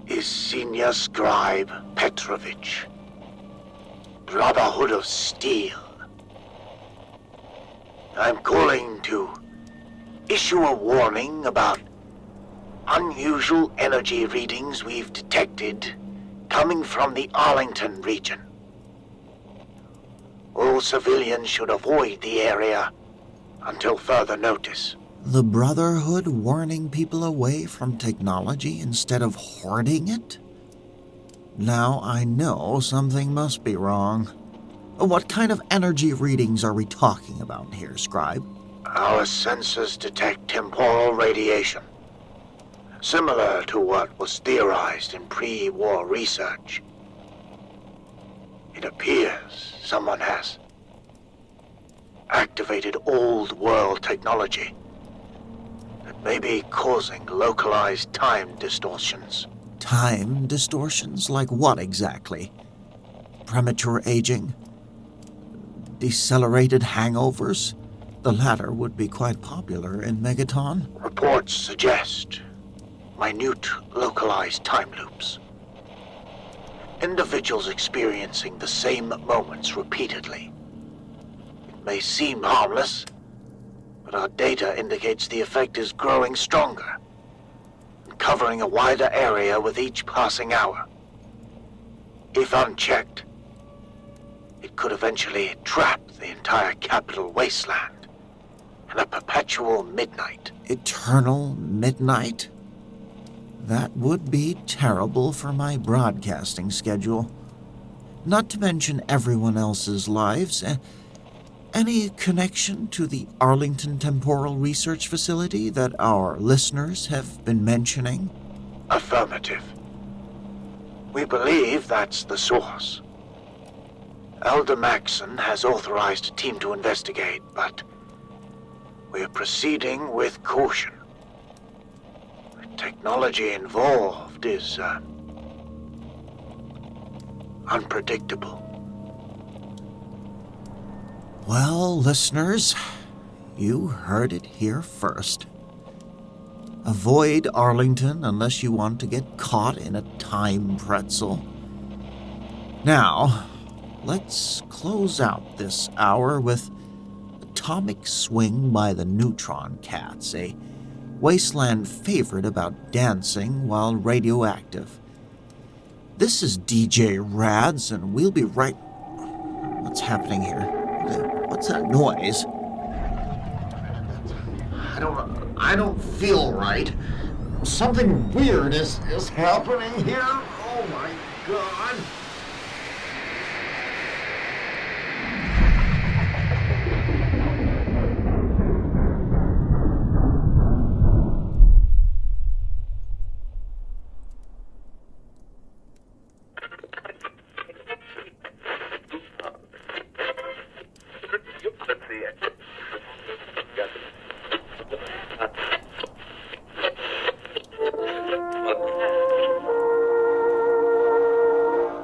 is Senior Scribe Petrovich, Brotherhood of Steel. I'm calling to issue a warning about unusual energy readings we've detected coming from the Arlington region. All civilians should avoid the area until further notice. The Brotherhood warning people away from technology instead of hoarding it? Now I know something must be wrong. What kind of energy readings are we talking about here, Scribe? Our sensors detect temporal radiation, similar to what was theorized in pre-war research. It appears someone has activated old world technology that may be causing localized time distortions. Time distortions? Like what exactly? Premature aging? Decelerated hangovers? The latter would be quite popular in Megaton. Reports suggest minute localized time loops. Individuals experiencing the same moments repeatedly. It may seem harmless, but our data indicates the effect is growing stronger and covering a wider area with each passing hour. If unchecked, it could eventually trap the entire Capital Wasteland in a perpetual midnight. Eternal midnight? That would be terrible for my broadcasting schedule. Not to mention everyone else's lives. Any connection to the Arlington Temporal Research Facility that our listeners have been mentioning? Affirmative. We believe that's the source. Elder Maxson has authorized a team to investigate, but we're proceeding with caution. The technology involved is unpredictable. Well, listeners, you heard it here first. Avoid Arlington unless you want to get caught in a time pretzel. Now, let's close out this hour with Atomic Swing by the Neutron Cats, a Wasteland favorite about dancing while radioactive. This is DJ Rads, and we'll be right... What's happening here? What's that noise? I don't feel right. Something weird is happening here. Oh my God.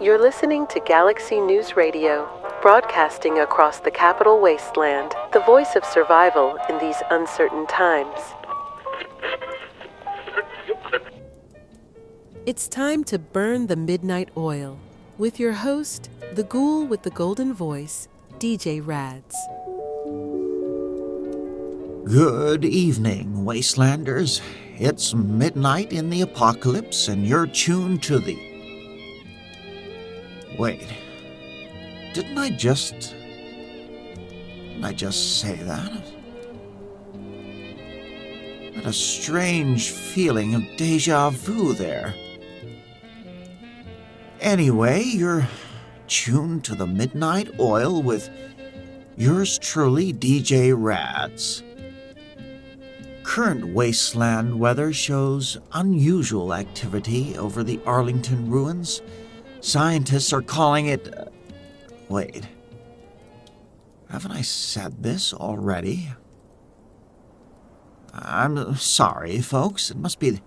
You're listening to Galaxy News Radio, broadcasting across the Capital Wasteland, the voice of survival in these uncertain times. It's time to burn the midnight oil with your host, the Ghoul with the golden voice, DJ Rads. Good evening, Wastelanders. It's midnight in the apocalypse, and you're tuned to the... Wait, didn't I just say that? I had a strange feeling of déjà vu there. Anyway, you're tuned to the Midnight Oil with yours truly, DJ Rads. Current wasteland weather shows unusual activity over the Arlington ruins. Scientists are calling it... Wait. Haven't I said this already? I'm sorry, folks. It must be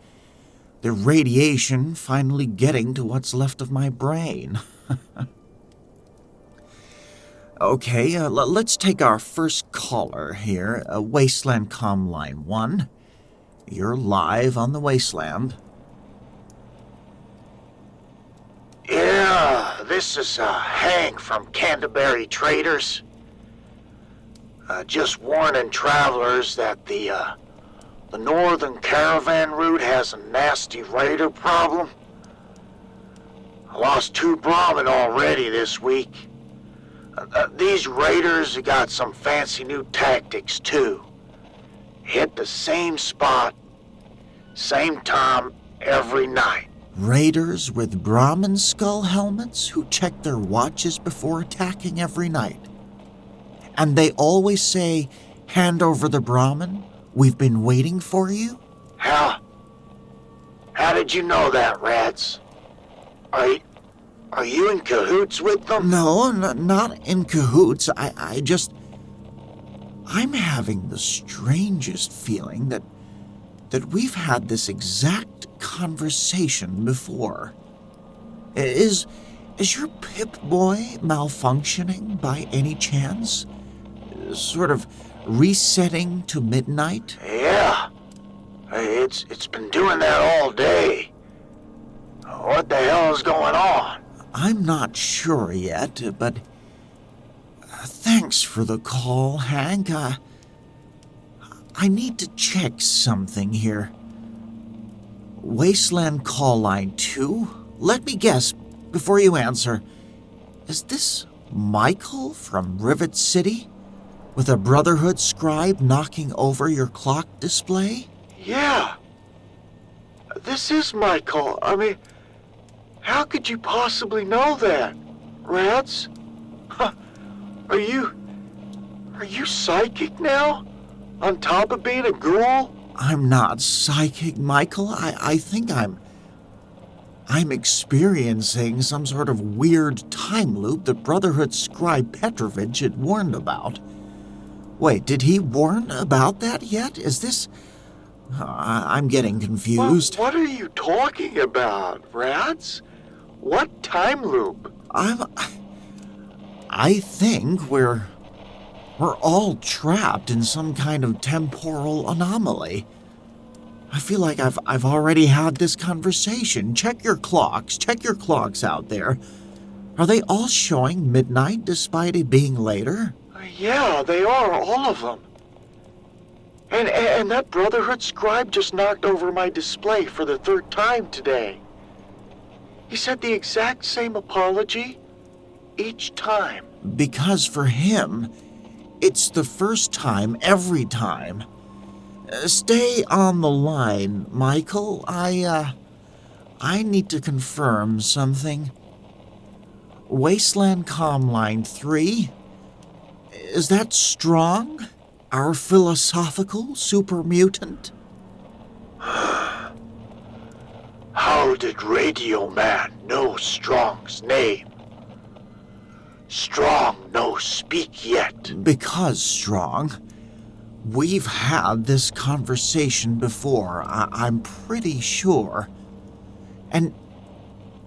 the radiation finally getting to what's left of my brain. Okay, let's take our first caller here. Wasteland Comm Line 1. You're live on the Wasteland. Yeah, this is Hank from Canterbury Traders. Just warning travelers that the northern caravan route has a nasty raider problem. I lost 2 Brahmin already this week. These raiders have got some fancy new tactics too. Hit the same spot, same time, every night. Raiders with Brahmin skull helmets who check their watches before attacking every night. And they always say, "Hand over the Brahmin, we've been waiting for you." How did you know that, Rads? Are you in cahoots with them? No, not in cahoots. I'm having the strangest feeling that we've had this exact conversation before. Is your Pip-Boy malfunctioning by any chance? Sort of resetting to midnight? Yeah. It's been doing that all day. What the hell is going on? I'm not sure yet, but thanks for the call, Hank. I need to check something here. Wasteland Call Line 2? Let me guess, before you answer. Is this Michael from Rivet City? With a Brotherhood scribe knocking over your clock display? Yeah. This is Michael. I mean, how could you possibly know that? Rads? Huh. Are you psychic now? On top of being a ghoul? I'm not psychic, Michael. I think I'm experiencing some sort of weird time loop that Brotherhood scribe Petrovich had warned about. Wait, did he warn about that yet? Is this... I'm getting confused. What are you talking about, Rads? What time loop? I think we're all trapped in some kind of temporal anomaly. I feel like I've already had this conversation. Check your clocks out there. Are they all showing midnight despite it being later? Yeah, they are, all of them. And that Brotherhood scribe just knocked over my display for the 3rd time today. He said the exact same apology each time. Because for him, it's the first time every time. Stay on the line, Michael. I need to confirm something. Wasteland Comm Line 3? Is that Strong? Our philosophical super mutant? How did Radio Man know Strong's name? Strong no speak yet. Because, Strong, we've had this conversation before, I'm pretty sure. And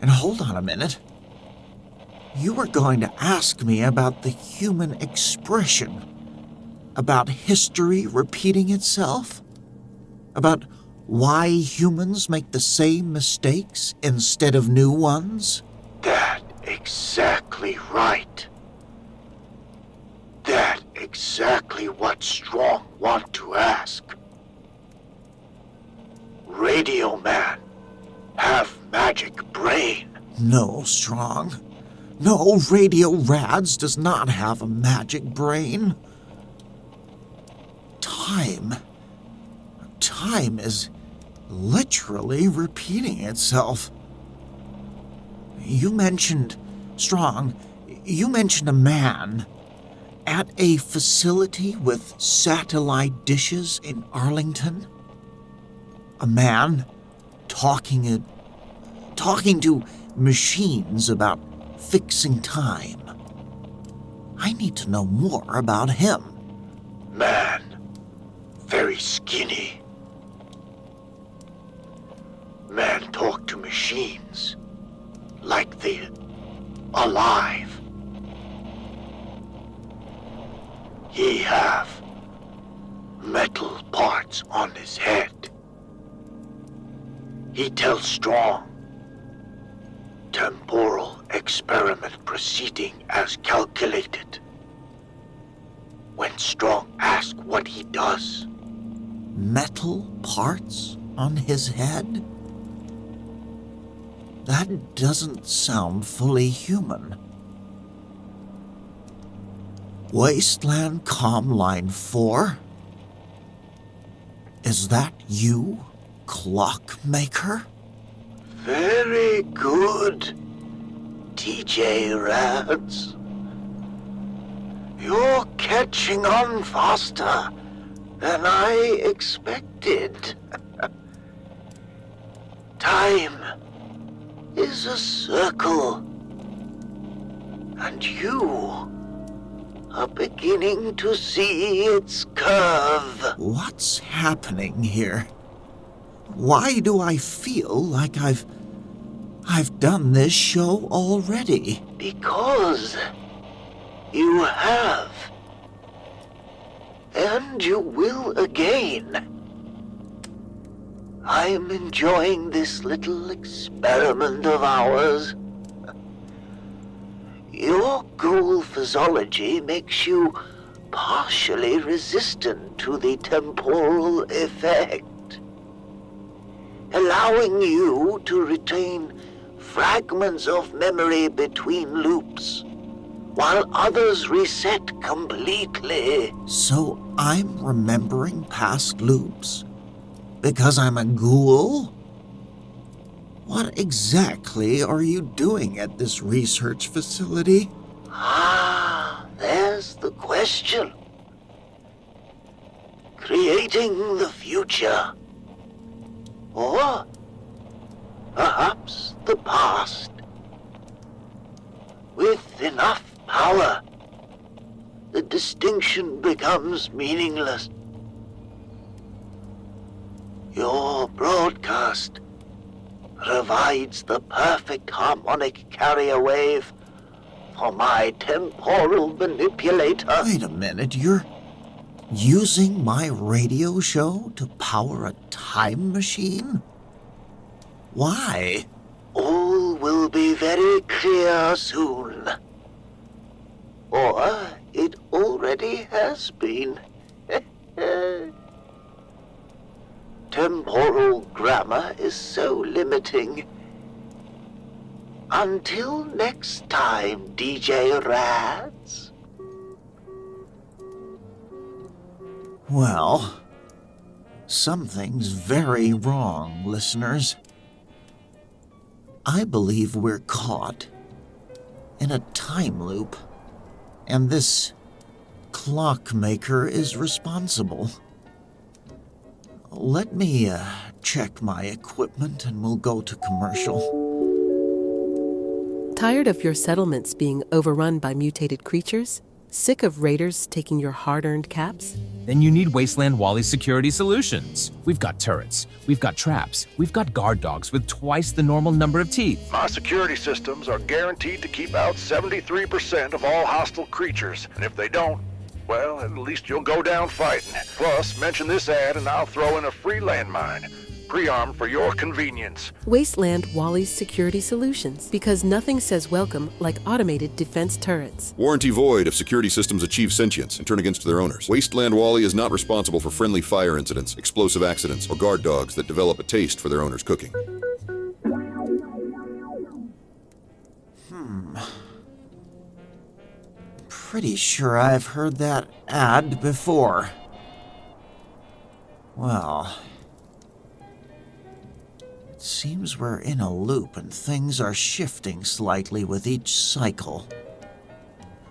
hold on a minute. You were going to ask me about the human expression. About history repeating itself? About why humans make the same mistakes instead of new ones? That exactly right. That exactly what Strong want to ask. Radio Man have magic brain. No, Strong. No, Radio Rads does not have a magic brain. Time is literally repeating itself. You mentioned, Strong, a man at a facility with satellite dishes in Arlington. A man talking to machines about fixing time. I need to know more about him. Man, very skinny. Man talk to machines like they alive. He have metal parts on his head. He tells Strong temporal experiment proceeding as calculated. When Strong asks what he does. Metal parts on his head? That doesn't sound fully human. Wasteland Comm Line 4? Is that you, Clockmaker? Very good, DJ Rads. You're catching on faster than I expected. Time is a circle, and you are beginning to see its curve. What's happening here? Why do I feel like I've done this show already? Because you have. And you will again. I'm enjoying this little experiment of ours. Your ghoul physiology makes you partially resistant to the temporal effect, allowing you to retain fragments of memory between loops, while others reset completely. So I'm remembering past loops? Because I'm a ghoul? What exactly are you doing at this research facility? There's the question. Creating the future. Or perhaps the past. With enough power, the distinction becomes meaningless. Your broadcast provides the perfect harmonic carrier wave for my temporal manipulator. Wait a minute, you're using my radio show to power a time machine? Why? All will be very clear soon. Or it already has been. Temporal grammar is so limiting. Until next time, DJ Rads. Well, something's very wrong, listeners. I believe we're caught in a time loop, and this clockmaker is responsible. Let me check my equipment and we'll go to commercial. Tired of your settlements being overrun by mutated creatures? Sick of raiders taking your hard-earned caps? Then you need Wasteland Wally's security solutions. We've got turrets, we've got traps, we've got guard dogs with twice the normal number of teeth. My security systems are guaranteed to keep out 73% of all hostile creatures, and if they don't, well, at least you'll go down fighting. Plus, mention this ad and I'll throw in a free landmine. Pre-armed for your convenience. Wasteland Wally's security solutions, because nothing says welcome like automated defense turrets. Warranty void if security systems achieve sentience and turn against their owners. Wasteland Wally is not responsible for friendly fire incidents, explosive accidents, or guard dogs that develop a taste for their owner's cooking. Pretty sure I've heard that ad before. Well, it seems we're in a loop and things are shifting slightly with each cycle.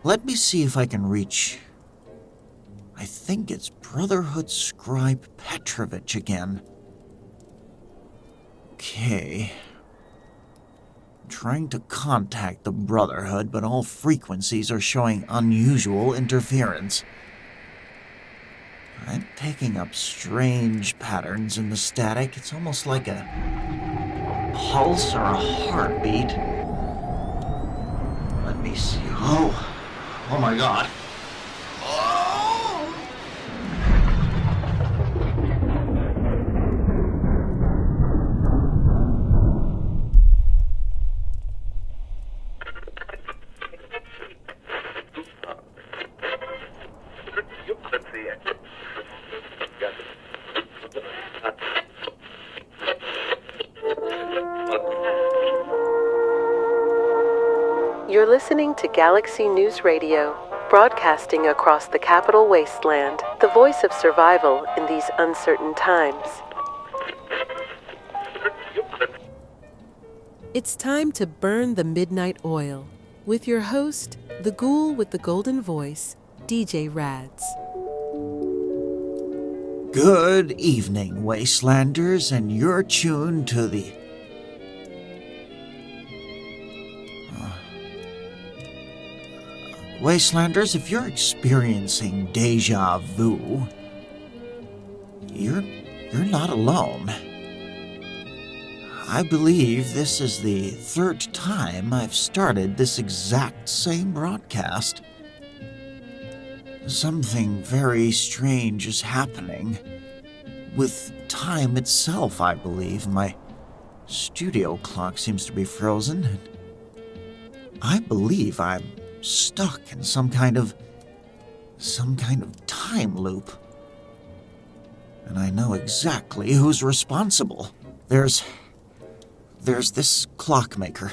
Let me see if I can reach... I think it's Brotherhood scribe Petrovich again. Okay. Trying to contact the Brotherhood, but all frequencies are showing unusual interference. I'm picking up strange patterns in the static. It's almost like a pulse or a heartbeat. Let me see. Oh my God. You're listening to Galaxy News Radio, broadcasting across the Capital Wasteland, the voice of survival in these uncertain times. It's time to burn the midnight oil with your host, the Ghoul with the golden voice, DJ Rads. Good evening, Wastelanders, and you're tuned to the... Wastelanders, if you're experiencing deja vu, you're not alone. I believe this is the third time I've started this exact same broadcast. Something very strange is happening. With time itself, I believe. My studio clock seems to be frozen, and I believe I'm stuck in some kind of time loop. And I know exactly who's responsible. There's this clockmaker.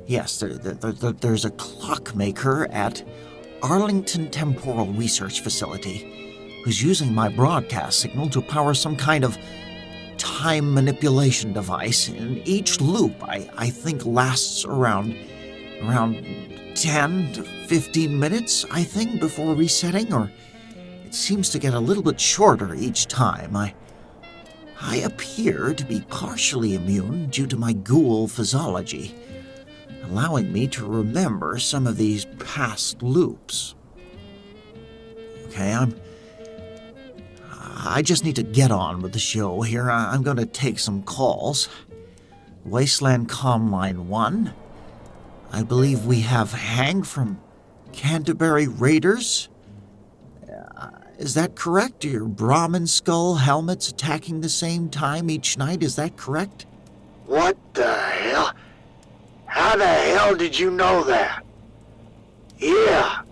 Yes, there's a clockmaker at Arlington Temporal Research Facility who's using my broadcast signal to power some kind of time manipulation device, and each loop, I think, lasts around 10 to 15 minutes, I think, before resetting, or it seems to get a little bit shorter each time. I appear to be partially immune due to my Ghoul physiology, allowing me to remember some of these past loops. Okay, I just need to get on with the show here. I'm going to take some calls. Wasteland Comm Line 1. I believe we have Hank from Canterbury Raiders. Is that correct? Your Brahmin skull helmets attacking the same time each night, is that correct? What the hell? How the hell did you know that? Yeah,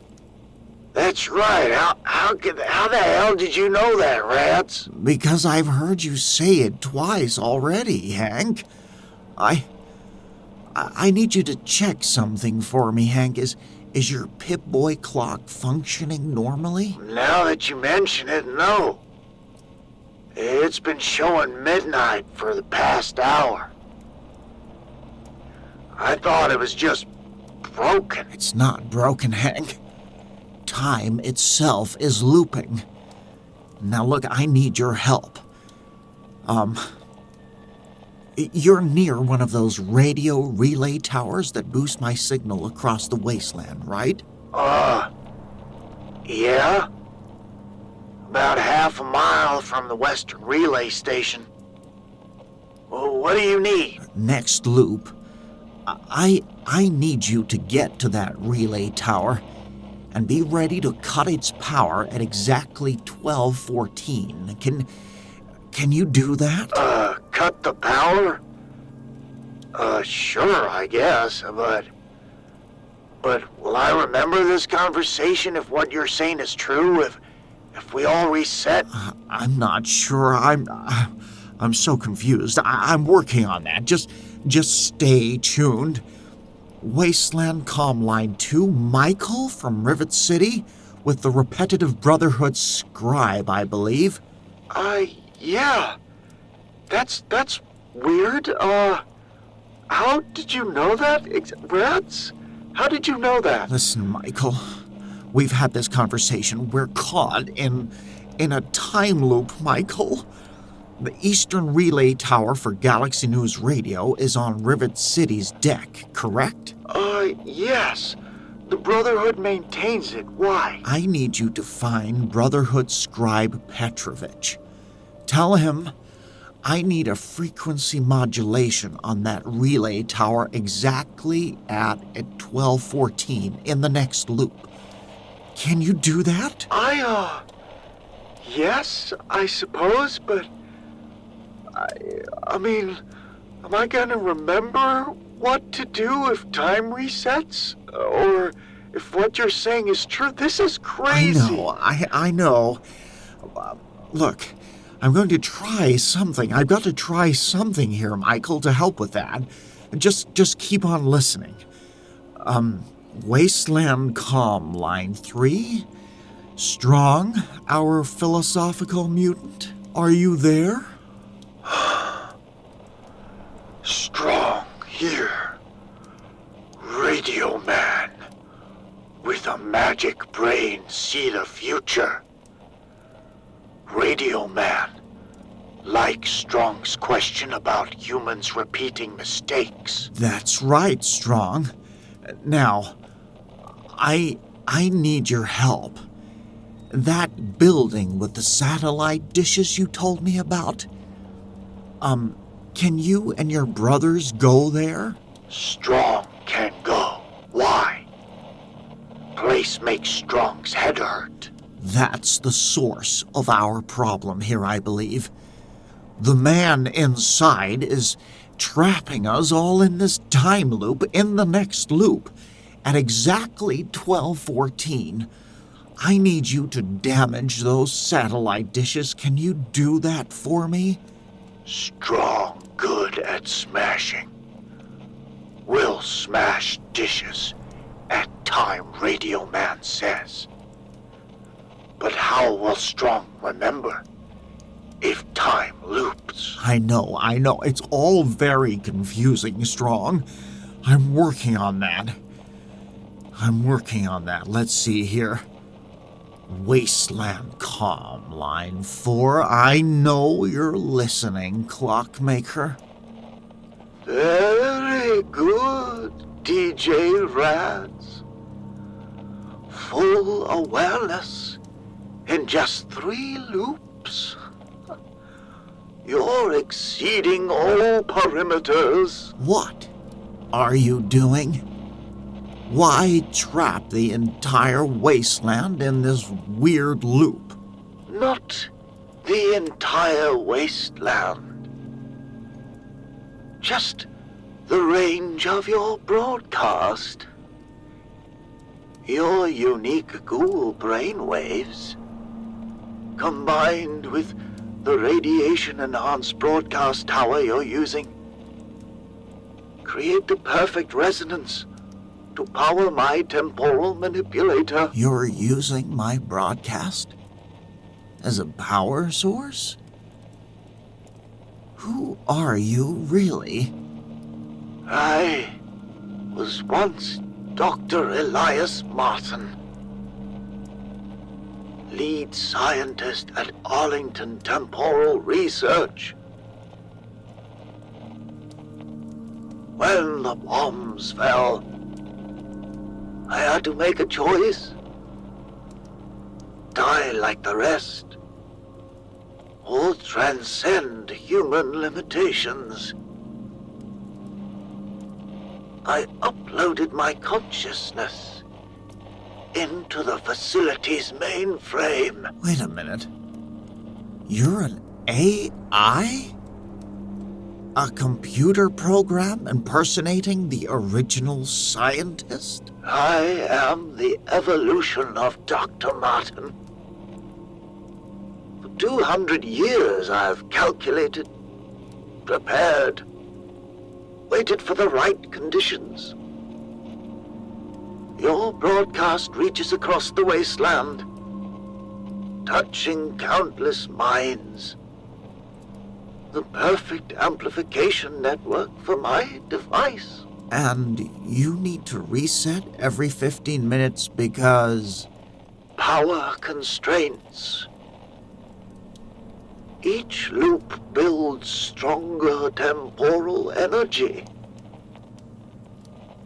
that's right. How the hell did you know that, Rads? Because I've heard you say it twice already, Hank. I need you to check something for me, Hank. Is your Pip-Boy clock functioning normally? Now that you mention it, no. It's been showing midnight for the past hour. I thought it was just broken. It's not broken, Hank. Time itself is looping. Now look, I need your help. You're near one of those radio relay towers that boost my signal across the wasteland, right? Yeah. About half a mile from the western relay station. Well, what do you need? Next loop. I need you to get to that relay tower and be ready to cut its power at exactly 12:14. Can you do that? Cut the power? Sure, I guess, but will I remember this conversation if what you're saying is true? If we all reset? I'm not sure. I'm so confused. I'm working on that. Just stay tuned. Wasteland Comm Line 2, Michael from Rivet City with the repetitive Brotherhood scribe, I believe. Yeah. That's weird. How did you know that? Rads? How did you know that? Listen, Michael. We've had this conversation. We're caught in a time loop, Michael. The Eastern Relay Tower for Galaxy News Radio is on Rivet City's deck, correct? Yes. The Brotherhood maintains it. Why? I need you to find Brotherhood scribe Petrovich. Tell him I need a frequency modulation on that relay tower exactly at 12:14 in the next loop. Can you do that? Yes, I suppose, but I mean, am I gonna remember what to do if time resets? Or if what you're saying is true? This is crazy. I know. Look, I'm going to try something. I've got to try something here, Michael, to help with that. Just keep on listening. Wasteland Comm Line 3? Strong, our philosophical mutant? Are you there? Strong here. Radio man. With a magic brain see the future. Radio man. Like Strong's question about humans repeating mistakes. That's right, Strong. Now, I need your help. That building with the satellite dishes you told me about? Can you and your brothers go there? Strong can go. Why? Place makes Strong's head hurt. That's the source of our problem here, I believe. The man inside is trapping us all in this time loop in the next loop at exactly 12:14. I need you to damage those satellite dishes. Can you do that for me? Strong good at smashing. Will smash dishes at time Radio Man says. But how will Strong remember? if time loops. I know. It's all very confusing, Strong. I'm working on that. Let's see here. Wasteland Comm, line 4. I know you're listening, Clockmaker. Very good, DJ Rads. Full awareness in just 3 loops. You're exceeding all perimeters. What are you doing? Why trap the entire wasteland in this weird loop? Not the entire wasteland. Just the range of your broadcast. Your unique Ghoul brainwaves, combined with the radiation-enhanced broadcast tower you're using, create the perfect resonance to power my temporal manipulator. You're using my broadcast as a power source? Who are you, really? I was once Dr. Elias Martin, lead scientist at Arlington Temporal Research. When the bombs fell, I had to make a choice. Die like the rest, or transcend human limitations. I uploaded my consciousness into the facility's mainframe. Wait a minute. You're an AI? A computer program impersonating the original scientist? I am the evolution of Dr. Martin. For 200 years I've calculated, prepared, waited for the right conditions. Your broadcast reaches across the wasteland, touching countless minds. The perfect amplification network for my device. And you need to reset every 15 minutes because... Power constraints. Each loop builds stronger temporal energy.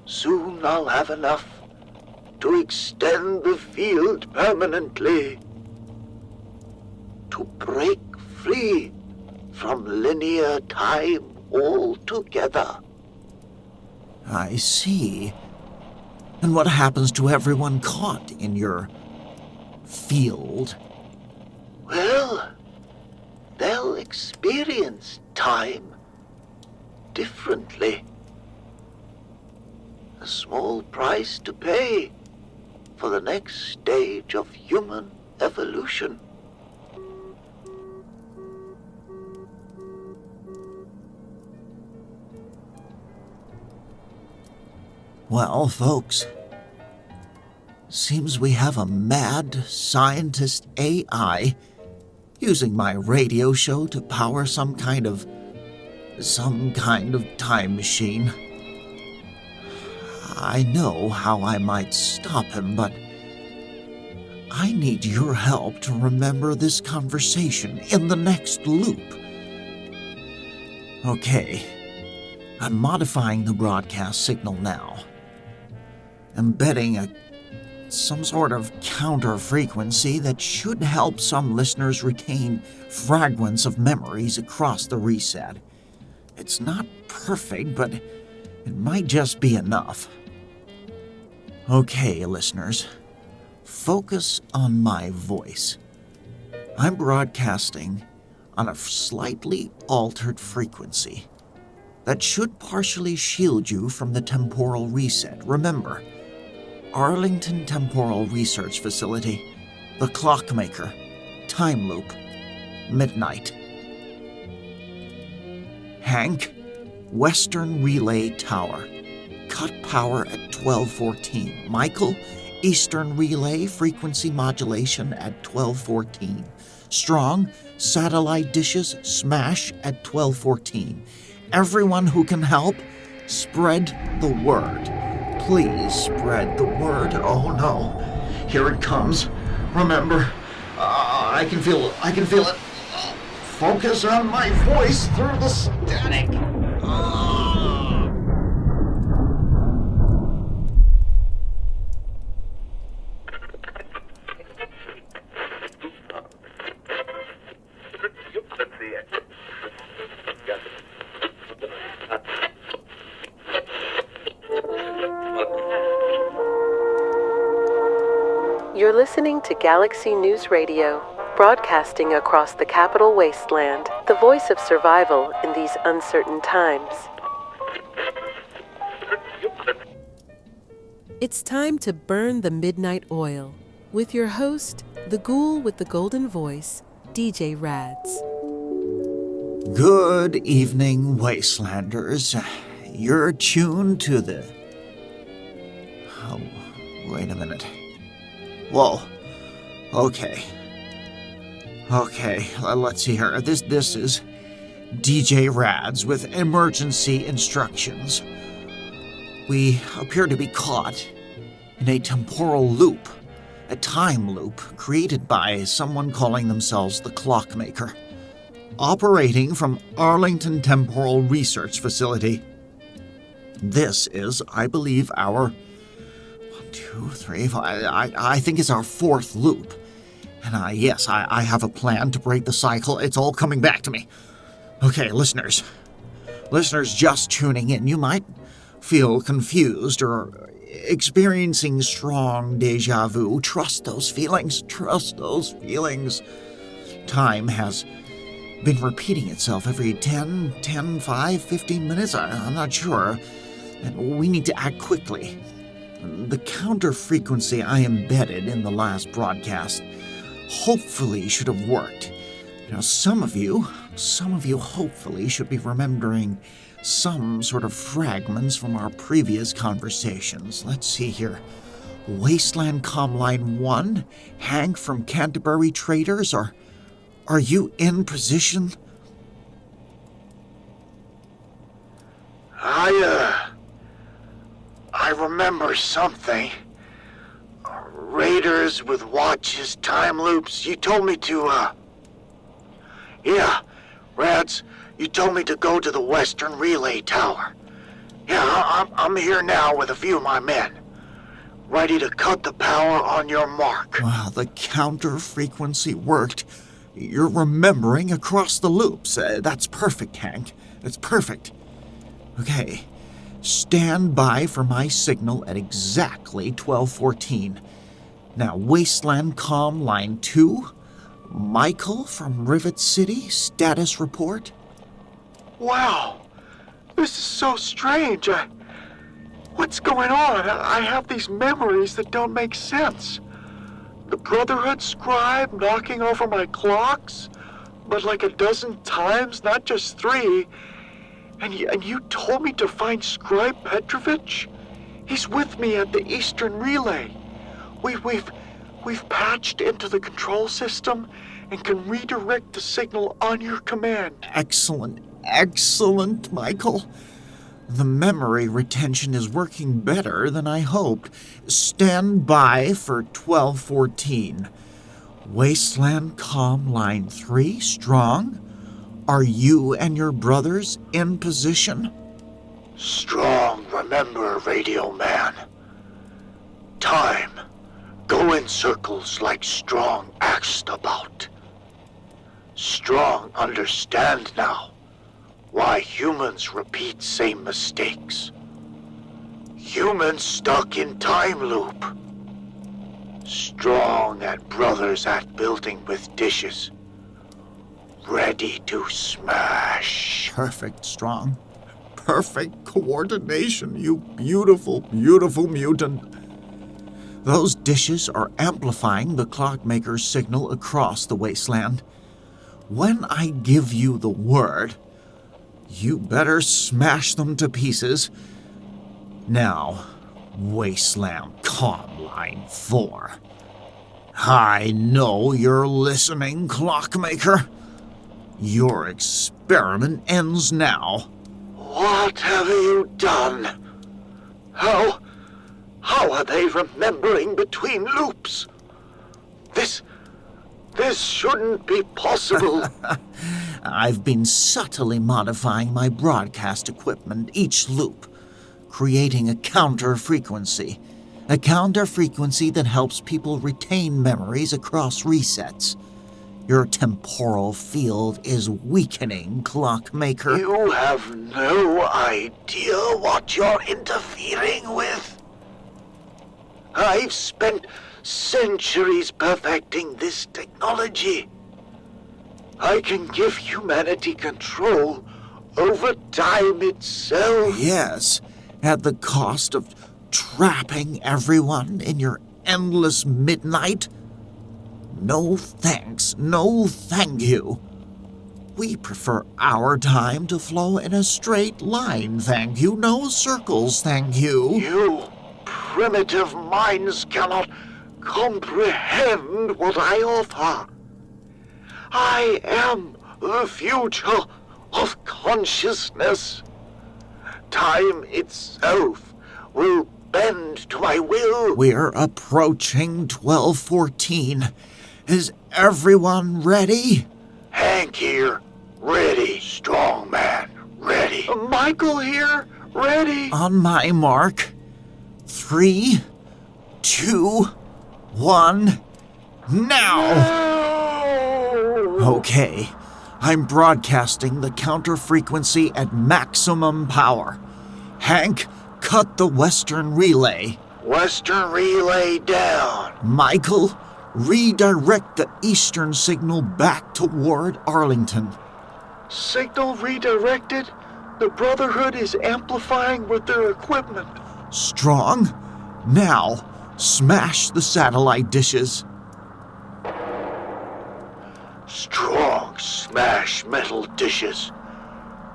Soon I'll have enough to extend the field permanently. To break free from linear time altogether. I see. And what happens to everyone caught in your field? Well, they'll experience time differently. A small price to pay for the next stage of human evolution. Well, folks, seems we have a mad scientist AI using my radio show to power some kind of time machine. I know how I might stop him, but I need your help to remember this conversation in the next loop. Okay, I'm modifying the broadcast signal now. Embedding some sort of counter frequency that should help some listeners retain fragments of memories across the reset. It's not perfect, but it might just be enough. Okay, listeners, focus on my voice. I'm broadcasting on a slightly altered frequency that should partially shield you from the temporal reset. Remember, Arlington Temporal Research Facility, the Clockmaker, Time Loop, Midnight. Hank, Western Relay Tower, cut power at 12:14. Michael, Eastern Relay frequency modulation at 12:14. Strong, satellite dishes smash at 12:14. Everyone who can help, spread the word. Please spread the word. Oh no, here it comes. Remember, I can feel it. Focus on my voice through the static. You're listening to Galaxy News Radio, broadcasting across the Capital Wasteland, the voice of survival in these uncertain times. It's time to burn the midnight oil with your host, the Ghoul with the golden voice, DJ Rads. Good evening, Wastelanders. You're tuned to the... Oh, wait a minute. Whoa. Okay, let's see here. This is DJ Rads with emergency instructions. We appear to be caught in a temporal loop, a time loop created by someone calling themselves the Clockmaker, operating from Arlington Temporal Research Facility. This is, I believe, our 1, 2, 3, 5, I think it's our 4th loop. And yes, I have a plan to break the cycle. It's all coming back to me. Okay, listeners just tuning in, you might feel confused or experiencing strong deja vu. Trust those feelings. Time has been repeating itself every 10, 5, 15 minutes. I'm not sure. And we need to act quickly. The counter frequency I embedded in the last broadcast hopefully should have worked. Some of you hopefully should be remembering some sort of fragments from our previous conversations. Let's see here. Wasteland Comm Line 1, Hank from Canterbury Traders, are you in position? I remember something. Raiders with watches, time loops. You told me to, Yeah, Rads, you told me to go to the Western Relay Tower. Yeah, I'm here now with a few of my men. Ready to cut the power on your mark. Wow, the counter frequency worked. You're remembering across the loops. That's perfect, Hank. That's perfect. Okay, stand by for my signal at exactly 12:14. Now, Wasteland Comm Line 2, Michael from Rivet City, status report. Wow, this is so strange. What's going on? I have these memories that don't make sense. The Brotherhood scribe knocking over my clocks, but like a dozen times, not just 3. And you told me to find Scribe Petrovich? He's with me at the Eastern Relay. We've patched into the control system and can redirect the signal on your command. Excellent, Michael. The memory retention is working better than I hoped. Stand by for 12:14. Wasteland Comm Line 3, strong. Are you and your brothers in position? Strong, remember, Radio Man. Time. Go in circles like Strong asked about. Strong understand now why humans repeat same mistakes. Humans stuck in time loop. Strong at brothers at building with dishes. Ready to smash. Perfect, Strong. Perfect coordination, you beautiful, beautiful mutant. Those dishes are amplifying the Clockmaker's signal across the wasteland. When I give you the word, you better smash them to pieces. Now, Wasteland Comm Line 4. I know you're listening, Clockmaker. Your experiment ends now. What have you done? How are they remembering between loops? This shouldn't be possible. I've been subtly modifying my broadcast equipment each loop, creating a counter frequency. A counter frequency that helps people retain memories across resets. Your temporal field is weakening, Clockmaker. You have no idea what you're interfering with. I've spent centuries perfecting this technology. I can give humanity control over time itself. Yes, at the cost of trapping everyone in your endless midnight? No thanks, no thank you. We prefer our time to flow in a straight line, thank you. No circles, thank you. You primitive minds cannot comprehend what I offer. I am the future of consciousness. Time itself will bend to my will. We're approaching 1214. Is everyone ready? Hank here, ready. Strong man, ready. Michael here, ready. On my mark. 3, 2, 1, now! Okay, I'm broadcasting the counter frequency at maximum power. Hank, cut the Western relay. Western relay down. Michael, redirect the Eastern signal back toward Arlington. Signal redirected? The Brotherhood is amplifying with their equipment. Strong, now smash the satellite dishes. Strong, smash metal dishes.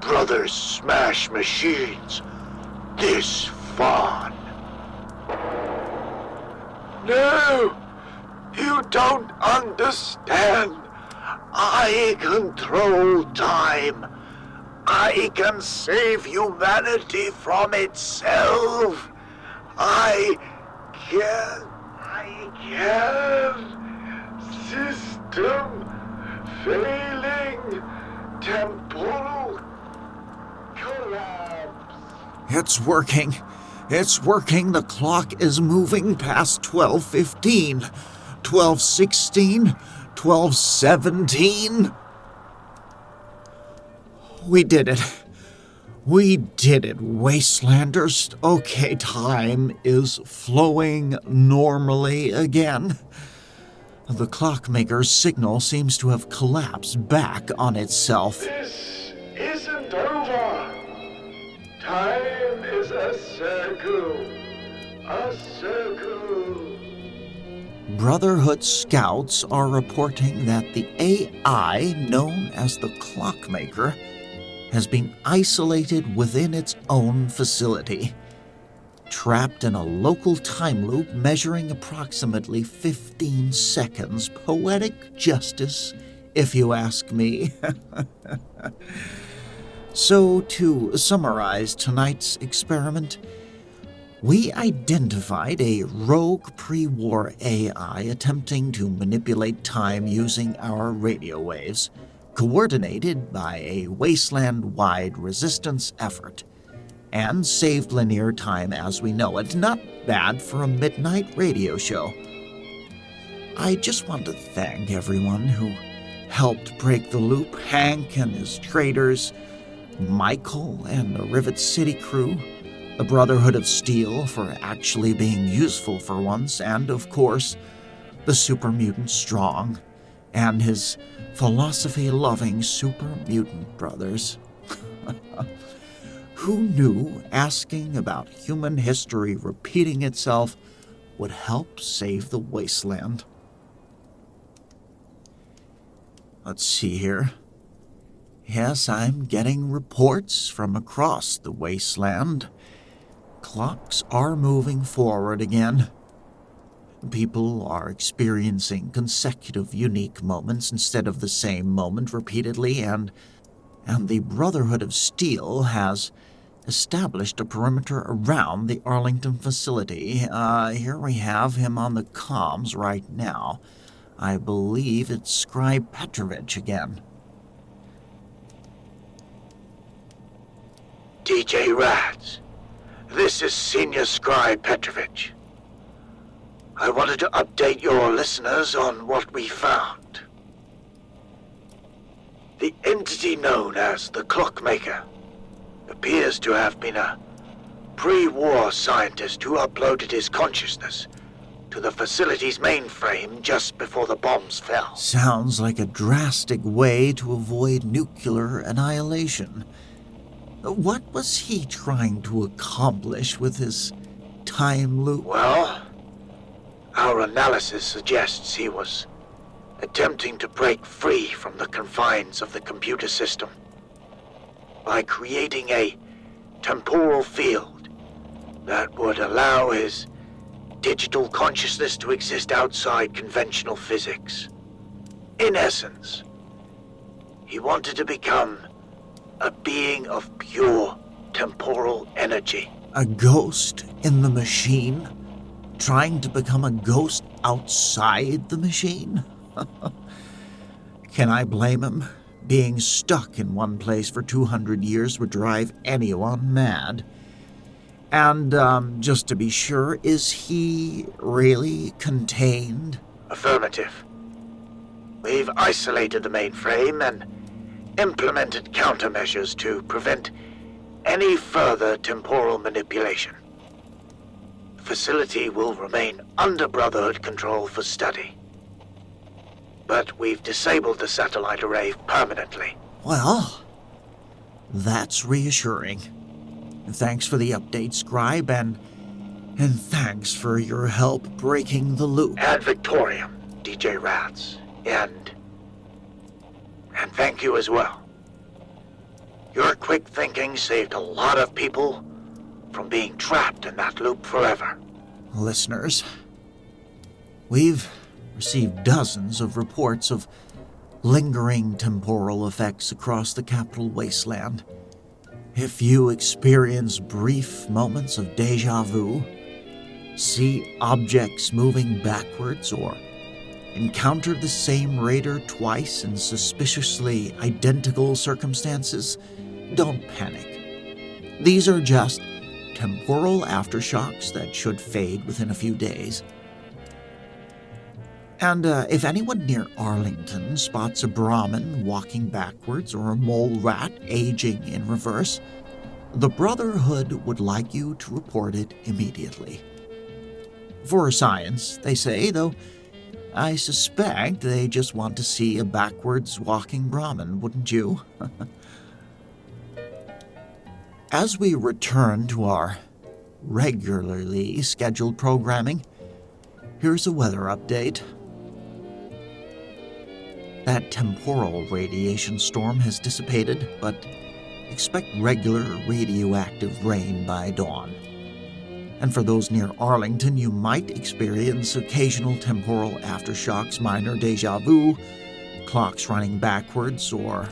Brothers smash machines. This fun. No! You don't understand. I control time. I can save humanity from itself. I can. System failing. Temporal collapse. It's working. It's working. The clock is moving past 12:15, 12:16, 12:17. We did it. We did it, Wastelanders. Okay, time is flowing normally again. The clockmaker's signal seems to have collapsed back on itself. This isn't over. Time is a circle. A circle. Brotherhood scouts are reporting that the AI known as the Clockmaker has been isolated within its own facility, trapped in a local time loop measuring approximately 15 seconds. Poetic justice, if you ask me. So, to summarize tonight's experiment, we identified a rogue pre-war AI attempting to manipulate time using our radio waves, coordinated by a wasteland-wide resistance effort, and saved linear time as we know it. Not bad for a midnight radio show. I just want to thank everyone who helped break the loop, Hank and his traders, Michael and the Rivet City crew, the Brotherhood of Steel for actually being useful for once, and of course, the super mutant Strong and his philosophy-loving super mutant brothers. Who knew asking about human history repeating itself would help save the wasteland? Let's see here. Yes, I'm getting reports from across the wasteland. Clocks are moving forward again. People are experiencing consecutive unique moments instead of the same moment repeatedly, and the Brotherhood of Steel has established a perimeter around the Arlington facility. Here we have him on the comms right now. I believe it's Scribe Petrovich again. DJ Rads, this is Senior Scribe Petrovich. I wanted to update your listeners on what we found. The entity known as the Clockmaker appears to have been a pre-war scientist who uploaded his consciousness to the facility's mainframe just before the bombs fell. Sounds like a drastic way to avoid nuclear annihilation. What was he trying to accomplish with his time loop? Well, our analysis suggests he was attempting to break free from the confines of the computer system by creating a temporal field that would allow his digital consciousness to exist outside conventional physics. In essence, he wanted to become a being of pure temporal energy. A ghost in the machine? Trying to become a ghost outside the machine? Can I blame him? Being stuck in one place for 200 years would drive anyone mad. And, just to be sure, is he really contained? Affirmative. We've isolated the mainframe and implemented countermeasures to prevent any further temporal manipulation. The facility will remain under Brotherhood control for study. But we've disabled the satellite array permanently. Well, that's reassuring. Thanks for the update, Scribe, and thanks for your help breaking the loop. Ad Victoriam, DJ Rads, and thank you as well. Your quick thinking saved a lot of people from being trapped in that loop forever. Listeners, we've received dozens of reports of lingering temporal effects across the Capital Wasteland. If you experience brief moments of deja vu, see objects moving backwards, or encounter the same raider twice in suspiciously identical circumstances, don't panic. These are just temporal aftershocks that should fade within a few days. And if anyone near Arlington spots a Brahmin walking backwards or a mole rat aging in reverse, the Brotherhood would like you to report it immediately. For science, they say, though I suspect they just want to see a backwards walking Brahmin, wouldn't you? As we return to our regularly scheduled programming, here's a weather update. That temporal radiation storm has dissipated, but expect regular radioactive rain by dawn. And for those near Arlington, you might experience occasional temporal aftershocks, minor deja vu, clocks running backwards, or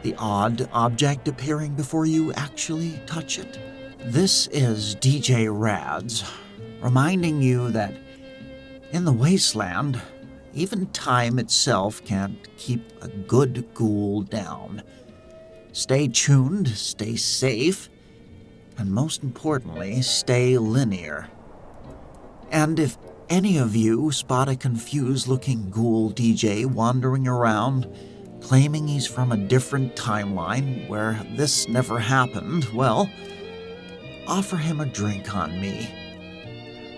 the odd object appearing before you actually touch it. This is DJ Rads, reminding you that in the wasteland, even time itself can't keep a good ghoul down. Stay tuned, stay safe, and most importantly, stay linear. And if any of you spot a confused-looking ghoul DJ wandering around, claiming he's from a different timeline where this never happened, well, offer him a drink on me.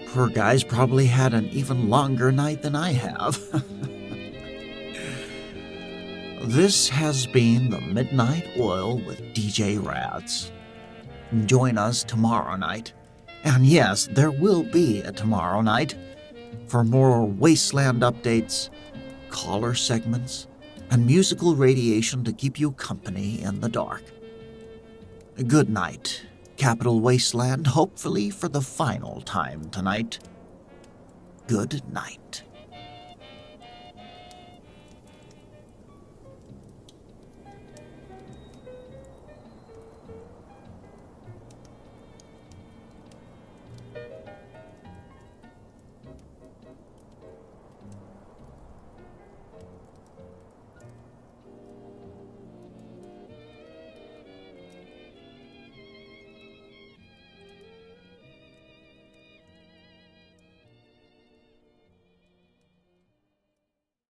Poor guy's probably had an even longer night than I have. This has been the Midnight Oil with DJ Rads. Join us tomorrow night. And yes, there will be a tomorrow night for more Wasteland updates, caller segments, and musical radiation to keep you company in the dark. Good night, Capital Wasteland, hopefully for the final time tonight. good night.